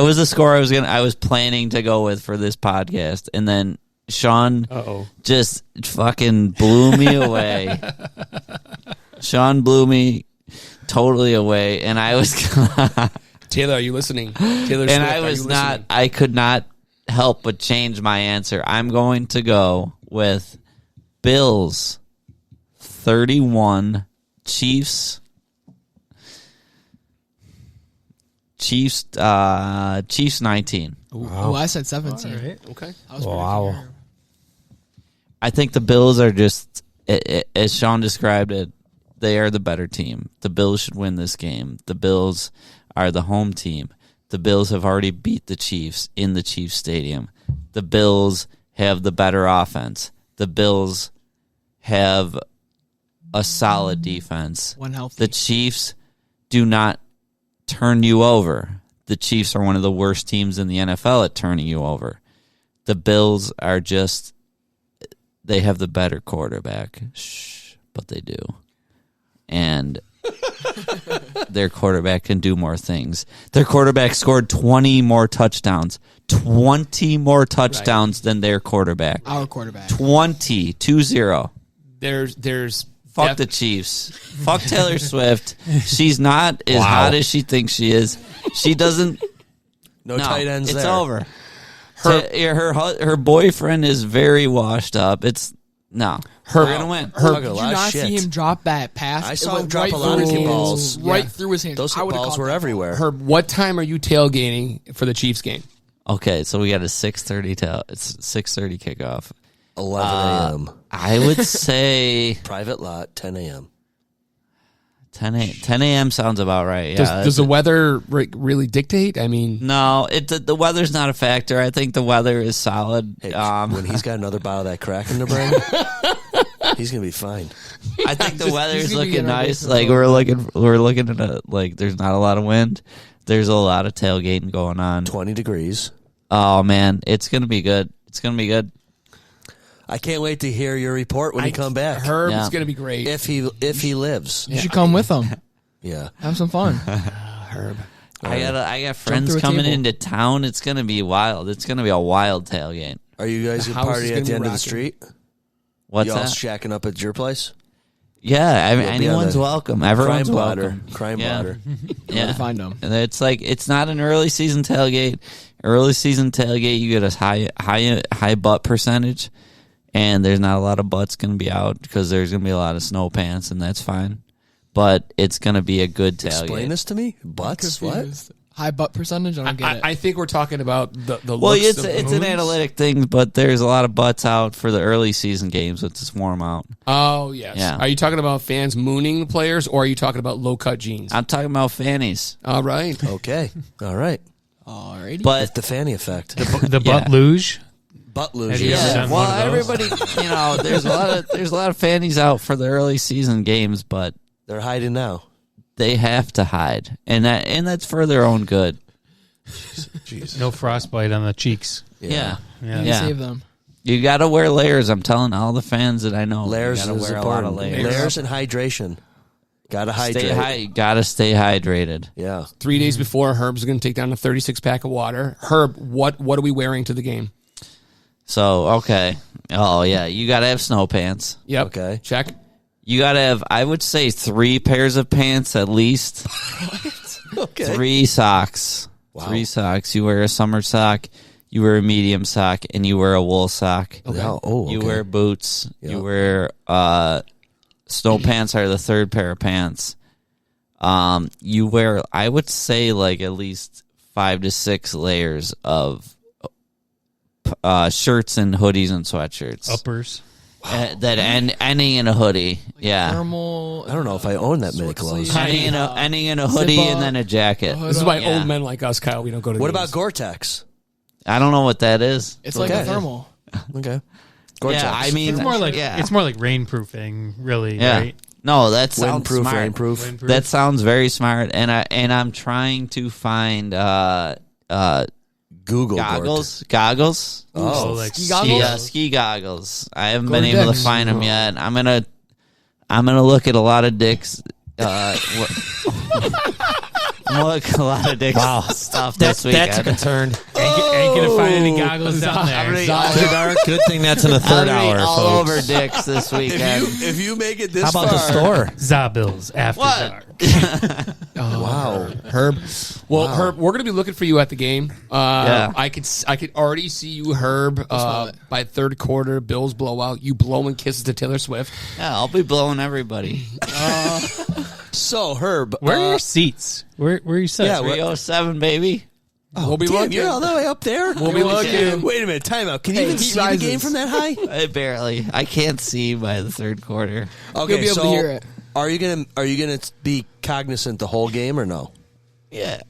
was the score I was planning to go with for this podcast, and then Sean just fucking blew me away. Sean blew me totally away, and I was Taylor, are you listening? Taylor Swift, and I was not. I could not help but change my answer. I'm going to go with Bills 31, Chiefs Chiefs 19. Oh, I said 17. All right. Okay. I was Wow. I think the Bills are just, as Sean described it, they are the better team. The Bills should win this game. The Bills are the home team. The Bills have already beat the Chiefs in the Chiefs Stadium. The Bills have the better offense. The Bills have a solid defense. One healthy. The Chiefs do not turn you over. The Chiefs are one of the worst teams in the NFL at turning you over. The Bills are just, they have the better quarterback. Shh, but they do. And their quarterback can do more things. Their quarterback scored 20 more touchdowns. 20 more touchdowns than their quarterback. Our quarterback. 20. There's Fuck the Chiefs. Fuck Taylor Swift. She's not as hot as she thinks she is. She doesn't. No tight ends It's there. over. Her boyfriend is very washed up. We're gonna win. Did you not see him drop that pass? I It saw went him drop right a lot through of his hands. balls. Right through his hands. Those I would've balls caught were that. everywhere. Herb, what time are you tailgating for the Chiefs game? Okay, so we got a 6:30 It's 6:30 kickoff. 11 a.m. I would say Private lot, 10 a.m. 10 a.m. sounds about right. Yeah. Does the weather really dictate? I mean, No, the weather's not a factor. I think the weather is solid. Hey, when he's got another bottle of that crack in the brain, he's gonna be fine. I think the weather's he's gonna be looking in our nice. basement Like for a we're looking at there's not a lot of wind. There's a lot of tailgating going on. 20 degrees. Oh man, it's gonna be good. It's gonna be good. I can't wait to hear your report when you come back. Herb Yeah. is going to be great. If he lives. You should come with him. Yeah. Have some fun. Herb. I got friends through a coming table. into town. It's gonna be wild. It's gonna be a wild tailgate. Are you guys The gonna house party is at gonna the be end of the rocking. street? What's Y'all that? shacking up at your place? Yeah, I mean, You'll be on anyone's the welcome. Everyone's crime blotter. welcome. Crime Yeah. blotter. Yeah, Find them. And it's like it's not an early season tailgate. Early season tailgate, you get a high butt percentage, and there's not a lot of butts going to be out because there's going to be a lot of snow pants, and that's fine. But it's going to be a good tailgate. Explain this to me. Butts? What? Confused. High butt percentage? I don't get it. I think we're talking about the Well, looks it's of an moons. analytic thing, but there's a lot of butts out for the early season games when it's warm out. Oh, yes. Yeah. Are you talking about fans mooning the players, or are you talking about low-cut jeans? I'm talking about fannies. All right. Okay. All right. Alrighty. But The fanny effect. The butt luge. Butt Have luge. you ever yeah, done well, one of those? everybody, there's a lot of fannies out for the early season games, but They're hiding now. they have to hide, and that's for their own good. No frostbite on the cheeks. Yeah, Yeah. You save them. You got to wear layers. I'm telling all the fans that I know. Layers you got to is wear a lot important. of layers. Layers and hydration. Gotta hydrate. Got to stay hydrated. Yeah. 3 days before, Herb's going to take down a 36-pack of water. Herb, what are we wearing to the game? So okay. Oh yeah, you got to have snow pants. Yep. Okay. Check. You got to have, I would say, 3 pairs of pants at least. Okay. 3 socks. Wow. 3 socks. You wear a summer sock, you wear a medium sock, and you wear a wool sock. Okay. Oh, You okay. wear boots. Yeah. You wear snow pants are the third pair of pants. You wear, I would say, like at least 5 to 6 layers of shirts and hoodies and sweatshirts. Uppers. That ending in a hoodie. Yeah. Thermal. I don't know if I own that many Short clothes. sleeve. Ending in a hoodie zip-up, and then a jacket. hood This is up. why Yeah. old men like us, Kyle, we don't go to What games. about Gore-Tex? I don't know what that is. It's like Okay. a thermal. Okay. Gore-Tex. Yeah, I mean, It's more like yeah. it's more like rainproofing, really. Yeah. Right? No, that sounds Windproof, smart. rainproof. Windproof. That sounds very smart, and I'm trying to find Google goggles. Oh, like ski goggles? Ski goggles. I haven't Go been to able to Dick's. find them yet. I'm gonna look at a lot of Dick's. I'm gonna look at a lot of Dick's stuff this weekend. That's a concern. Ain't gonna find any goggles down there. Good thing that's in the third I'll be hour, all folks. over Dicks this weekend. If you make it this How about the far, store? Zabills after What? dark. Wow. Herb? Well, Herb, we're going to be looking for you at the game. Yeah. I could already see you, Herb, by third quarter, Bills blowout, you blowing kisses to Taylor Swift. Yeah, I'll be blowing everybody. So, Herb, Where are your seats? Where are you sitting? Yeah, 307, baby. Oh, We'll be damn, looking. you're all the way up there. We'll be looking. Wait a minute, time out. Can you even see the game from that high? Barely. I can't see by the third quarter. Okay, You'll be able so to hear it. are you gonna be cognizant the whole game or no? Yeah.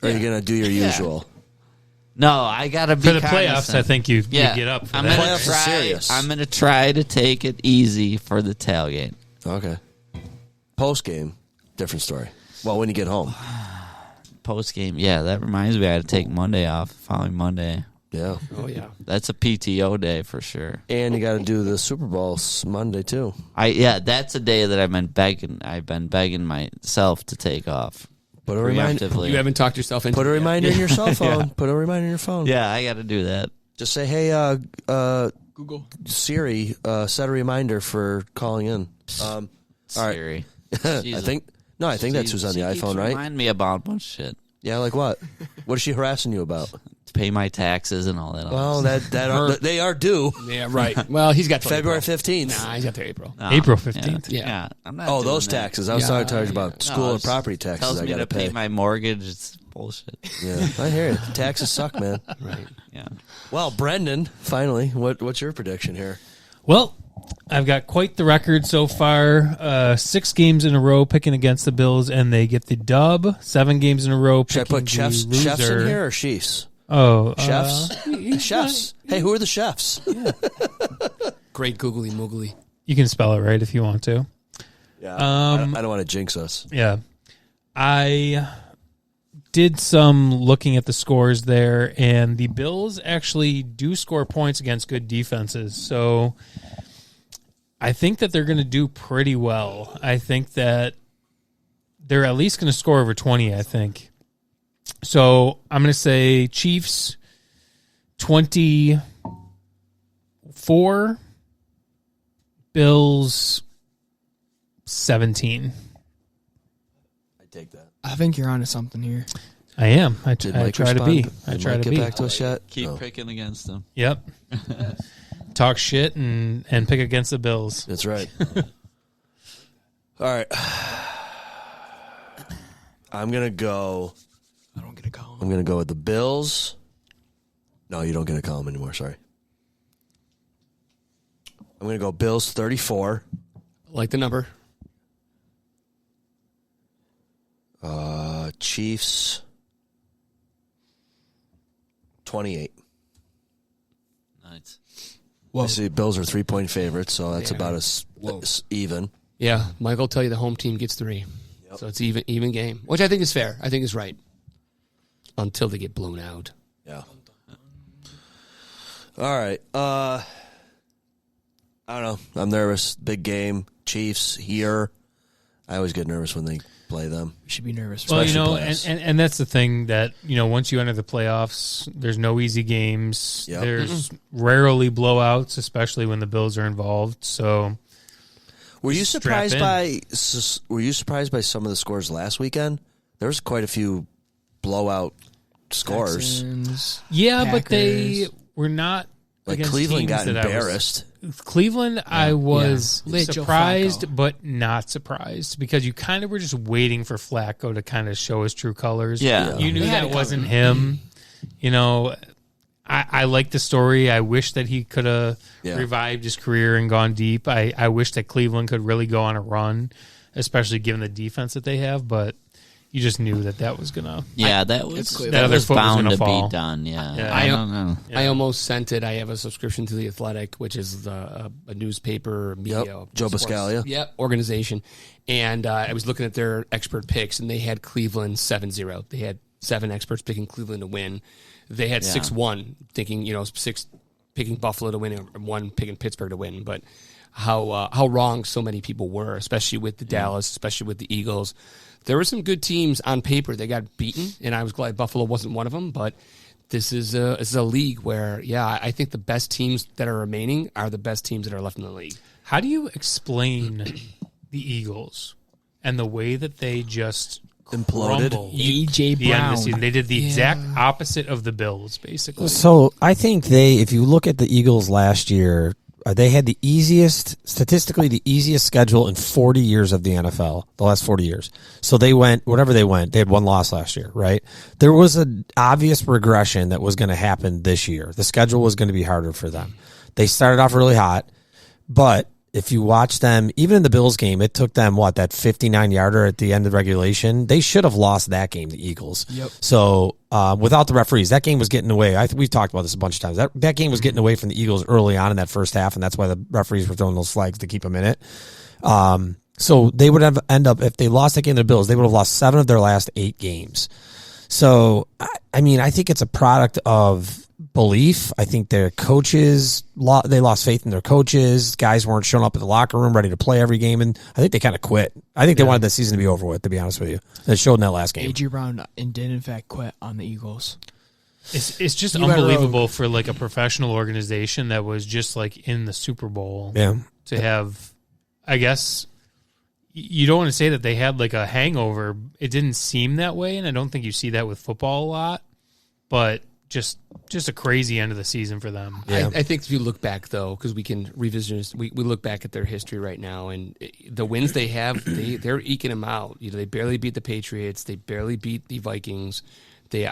Or are you gonna do your usual? No, I gotta be For the playoffs, cognizant. I think you get up for I'm that. gonna Playoffs are try. serious. I'm gonna try to take it easy for the tailgate. Okay. Post game, different story. Well, when you get home. Post game, yeah. That reminds me, I had to take Monday off. Following Monday, Yeah. Oh yeah. that's a PTO day for sure. And you got to do the Super Bowl Monday too. That's a day that I've been begging myself to take off. Put a reminder. Preemptively. You haven't talked yourself into Put a it yet. reminder in your cell phone. Yeah. Put a reminder in your phone. Yeah, I got to do that. Just say, hey, Google. Siri, set a reminder for calling in. All right. Siri. I think that's who's on the She iPhone, keeps right? Remind me about a bunch of shit. Yeah, like what? What is she harassing you about? To pay my taxes and all that. Well, they are due. Yeah, right. Well, he's got till February April. 15th. Nah, he's got till April. No, April 15th. Yeah. I'm not Oh, doing those that. taxes. I was talking about school and it's- property taxes Tells I me got to to pay. my mortgage. It's bullshit. Yeah, I hear it. Taxes suck, man. Right. Yeah. Well, Brendan, finally, what's your prediction here? Well, I've got quite the record so far. 6 games in a row picking against the Bills, and they get the dub. 7 games in a row Should I picking put chefs the loser. in here or chiefs? Oh, Chefs? Chefs. Hey, who are the chefs? Great googly moogly. You can spell it right if you want to. Yeah. I don't want to jinx us. Yeah. I did some looking at the scores there, and the Bills actually do score points against good defenses. So I think that they're going to do pretty well. I think that they're at least going to score over 20, I think. So I'm going to say Chiefs 24, Bills 17. I take that. I think you're onto something here. I am. I Did try Mike to respond? be. Did I try Mike to get be. back to us yet? Keep No. picking against them. Yep. Talk shit and pick against the Bills. That's right. All right. I'm going to go. I don't get a column. I'm going to go with the Bills. No, you don't get a column anymore. Sorry. I'm going to go Bills 34. Like the number. Chiefs 28. Nice. I see Bills are 3-point favorites, so that's about as even. Yeah, Mike will tell you the home team gets 3. Yep. So it's even game, which I think is fair. I think is right. Until they get blown out. Yeah. All right. I don't know. I'm nervous. Big game. Chiefs here. I always get nervous when they play them. You should be nervous. Well, Especially and that's the thing that, once you enter the playoffs, there's no easy games. Yep. There's rarely blowouts, especially when the Bills are involved. So, Were you strap surprised in. by some of the scores last weekend? There was quite a few blowout scores. Texans, yeah, but they Packers. were not Like against Cleveland teams got that embarrassed. Cleveland, I was Yeah. Joe surprised, Flacco. but not surprised because you kind of were just waiting for Flacco to kind of show his true colors. Yeah. You knew They had that it wasn't coming. him. I like the story. I wish that he could have revived his career and gone deep. I wish that Cleveland could really go on a run, especially given the defense that they have, but you just knew that was going to... Yeah, that was That that other was foot was bound gonna to fall. be done. Yeah, Yeah. I don't know. I almost sent it. I have a subscription to The Athletic, which is a newspaper media. Joe sports- Buscaglia. Yep, organization. And I was looking at their expert picks, and they had Cleveland 7-0. They had 7 experts picking Cleveland to win. They had 6-1, thinking 6 picking Buffalo to win and 1 picking Pittsburgh to win. But how wrong so many people were, especially with the Dallas, especially with the Eagles. There were some good teams on paper. They got beaten, and I was glad Buffalo wasn't one of them. But this is a league where, I think the best teams that are remaining are the best teams that are left in the league. How do you explain the Eagles and the way that they just Imploded? crumbled A.J. the end of the Brown. season? They did the exact opposite of the Bills, basically. So I think if you look at the Eagles last year, they had statistically the easiest schedule in 40 years of the NFL, the last 40 years. So they went, whatever they went, they had one loss last year, right? There was an obvious regression that was going to happen this year. The schedule was going to be harder for them. They started off really hot, but if you watch them, even in the Bills game, it took them, that 59-yarder at the end of regulation? They should have lost that game, the Eagles. Yep. So without the referees, that game was getting away. We've talked about this a bunch of times. That game was getting away from the Eagles early on in that first half, and that's why the referees were throwing those flags to keep them in it. So they would have end up, if they lost that game to the Bills, they would have lost 7 of their last 8 games. So, I mean, I think it's a product of belief. I think their coaches, they lost faith in their coaches. Guys weren't showing up at the locker room ready to play every game, and I think they kind of quit. I think they wanted the season to be over with, to be honest with you. It showed in that last game. A.J. Brown did, in fact, quit on the Eagles. It's just unbelievable for like a professional organization that was just like in the Super Bowl to have, I guess, you don't want to say that they had like a hangover. It didn't seem that way, and I don't think you see that with football a lot, but just a crazy end of the season for them. Yeah. I think if you look back, though, because we can revisit this, we look back at their history right now, and the wins they have, they're eking them out. They barely beat the Patriots. They barely beat the Vikings. They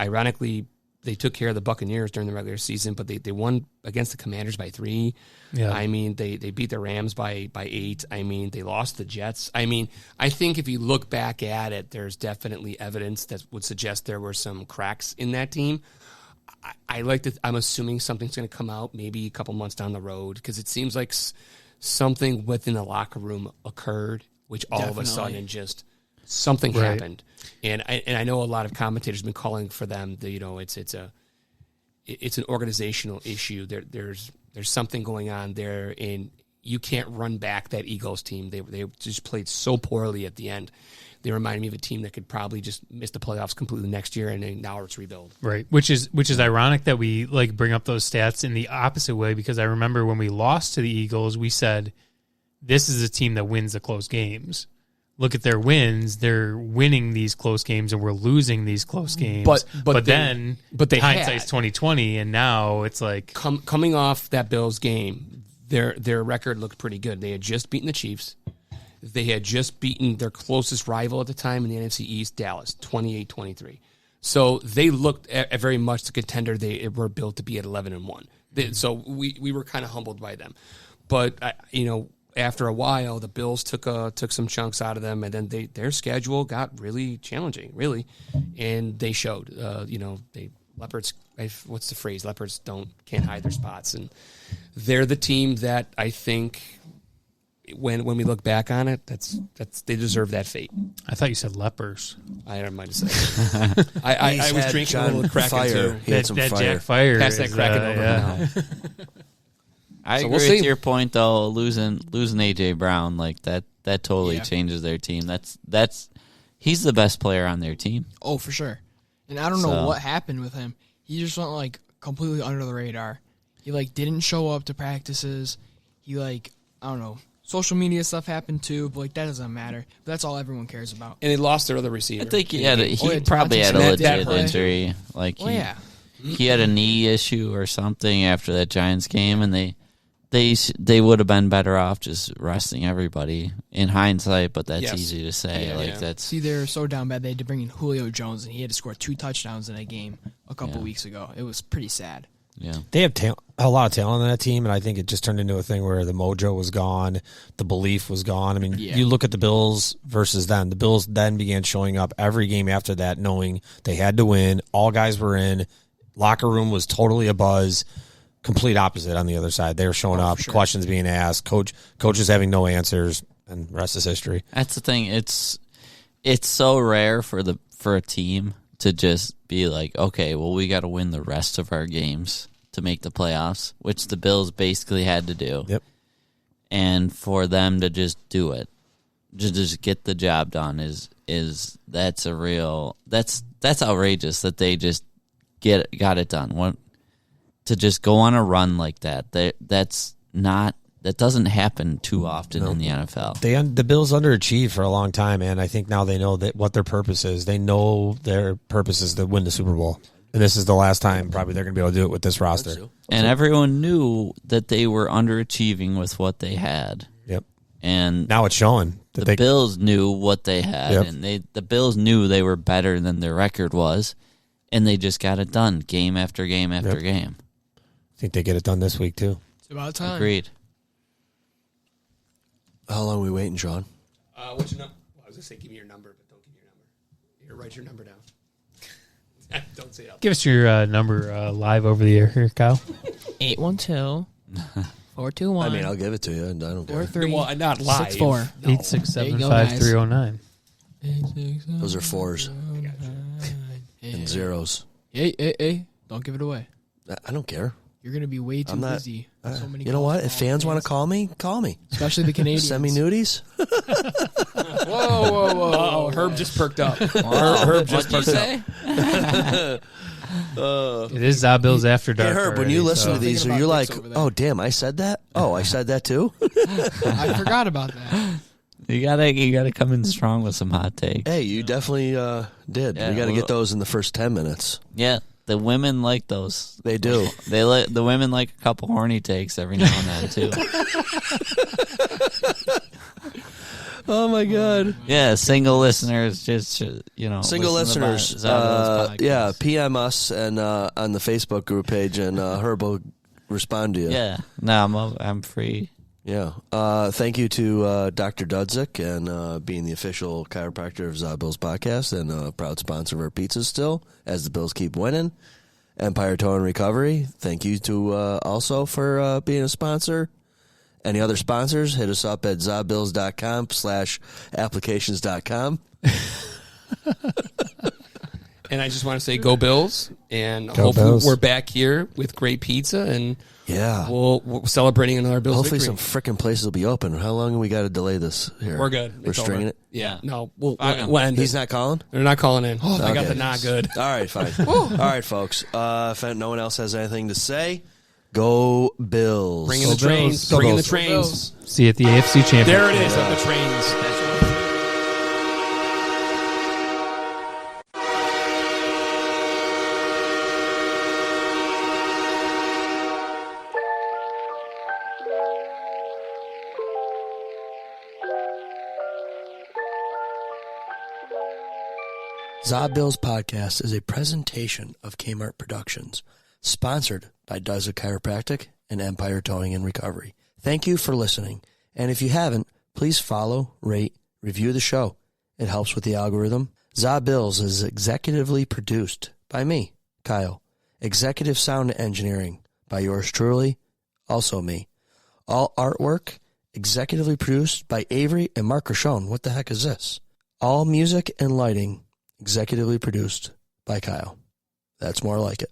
took care of the Buccaneers during the regular season, but they won against the Commanders by 3. Yeah. I mean, they beat the Rams by 8. I mean, they lost the Jets. I mean, I think if you look back at it, there's definitely evidence that would suggest there were some cracks in that team. I'm assuming something's going to come out maybe a couple months down the road, because it seems like something within the locker room occurred, which all of a sudden just something happened. And I know a lot of commentators have been calling for them. It's an organizational issue. There's something going on there, and you can't run back that Eagles team. They just played so poorly at the end. They reminded me of a team that could probably just miss the playoffs completely next year, and then now it's rebuild. Right, which is ironic that we like bring up those stats in the opposite way, because I remember when we lost to the Eagles, we said this is a team that wins the close games. Look at their wins; they're winning these close games, and we're losing these close games. But hindsight's 2020, and now it's like coming off that Bills game, their record looked pretty good. They had just beaten the Chiefs. They had just beaten their closest rival at the time in the NFC East, Dallas, 28-23. So they looked at very much the contender they were built to be at 11-1. So we were kind of humbled by them. But after a while, the Bills took some chunks out of them, and then their schedule got really challenging, really, and they showed. Leopards. What's the phrase? Leopards can't hide their spots, and they're the team that I think. When we look back on it, that's they deserve that fate. I thought you said lepers. I might have said. I was drinking a little Kraken too. He had some fire. Jack Fire. Pass that Kraken over now. I agree with your point though. Losing AJ Brown like that totally changes their team. He's the best player on their team. Oh, for sure. And I don't know what happened with him. He just went like completely under the radar. He didn't show up to practices. He I don't know. Social media stuff happened too, but that doesn't matter. But that's all everyone cares about. And they lost their other receiver. I think he probably had a legit injury. He had a knee issue or something after that Giants game, and they would have been better off just resting everybody in hindsight. But that's easy to say. See, they're so down bad they had to bring in Julio Jones, and he had to score 2 touchdowns in a game a couple weeks ago. It was pretty sad. Yeah, they have a lot of talent on that team, and I think it just turned into a thing where the mojo was gone, the belief was gone. I mean, you look at the Bills versus them. The Bills then began showing up every game after that, knowing they had to win. All guys were in. Locker room was totally abuzz. Complete opposite on the other side. They were showing up, questions being asked, coaches having no answers, and the rest is history. That's the thing. It's so rare for a team to just be like, okay, well, we got to win the rest of our games to make the playoffs, which the Bills basically had to do. Yep. And for them to just do it, just get the job done that's outrageous that they just got it done. To just go on a run like that that doesn't happen too often in the NFL. The Bills underachieved for a long time, and I think now they know what their purpose is. They know their purpose is to win the Super Bowl. And this is the last time probably they're going to be able to do it with this roster. And everyone knew that they were underachieving with what they had. Yep. And now it's showing. The Bills knew what they had, Yep. and the Bills knew they were better than their record was, and they just got it done game after game after game. I think they get it done this week, too. It's about time. Agreed. How long are we waiting, Sean? What's your number? Well, I was going to say give me your number, but don't give me your number. Here, write your number down. Don't say it. Give us your number live over the air here, Kyle. 812-421. I mean, I'll give it to you. And I don't care. 43. Well, not live. 64. 8675309. Those are fours and zeros. Hey. Don't give it away. I don't care. You're going to be way too I'm not, busy. So many you know what? If fans want to call me, call me. Especially the Canadians. Send me nudies. Whoa. Uh-oh, Herb just perked up. Herb just perked up. It is Bill's After Dark. Hey, Herb, when already, you listen so. to these, are you like, oh, damn, I said that? Oh, I said that too? I forgot about that. You gotta come in strong with some hot takes. Hey, you definitely did. Yeah, we got to get those in the first 10 minutes. Yeah, the women like those. They do. The women like a couple horny takes every now and then too. Oh my God! Yeah, single listeners, just single listeners. PM us and on the Facebook group page, and Herb will respond to you. Yeah, no, I'm free. Yeah. Thank you to Dr. Dudzik and being the official chiropractor of Zabill's podcast and a proud sponsor of our pizzas still, as the Bills keep winning. Empire Toe and Recovery. Thank you to also for being a sponsor. Any other sponsors, hit us up at zabills.com/applications.com. And I just want to say go Bills, and Go hopefully Bills. we're back here with great pizza, and yeah, we're celebrating another Bills Hopefully victory. some freaking places will be open. How long have we got to delay this here? We're good. We're It's stringing over. it? Yeah. No, we'll end He's it. not calling? They're not calling in. I got Okay. the not good. All right, fine. All right, folks. If no one else has anything to say, go Bills. Bring in the trains. Go Bring in the Bills. trains. See you at the AFC Championship. There it is, at the trains. Zabill's podcast is a presentation of Kmart Productions, sponsored by Does It Chiropractic and Empire Towing and Recovery. Thank you for listening, and if you haven't, please follow, rate, review the show. It helps with the algorithm. Zabill's is executively produced by me, Kyle. Executive sound engineering by yours truly, also me. All artwork executively produced by Avery and Mark Rochon. What the heck is this? All music and lighting executively produced by Kyle. That's more like it.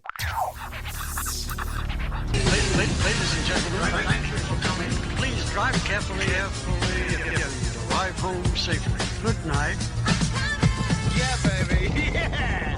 Ladies and gentlemen, thank you for coming. Please drive carefully and arrive home safely. Good night. Yeah, baby. Yeah.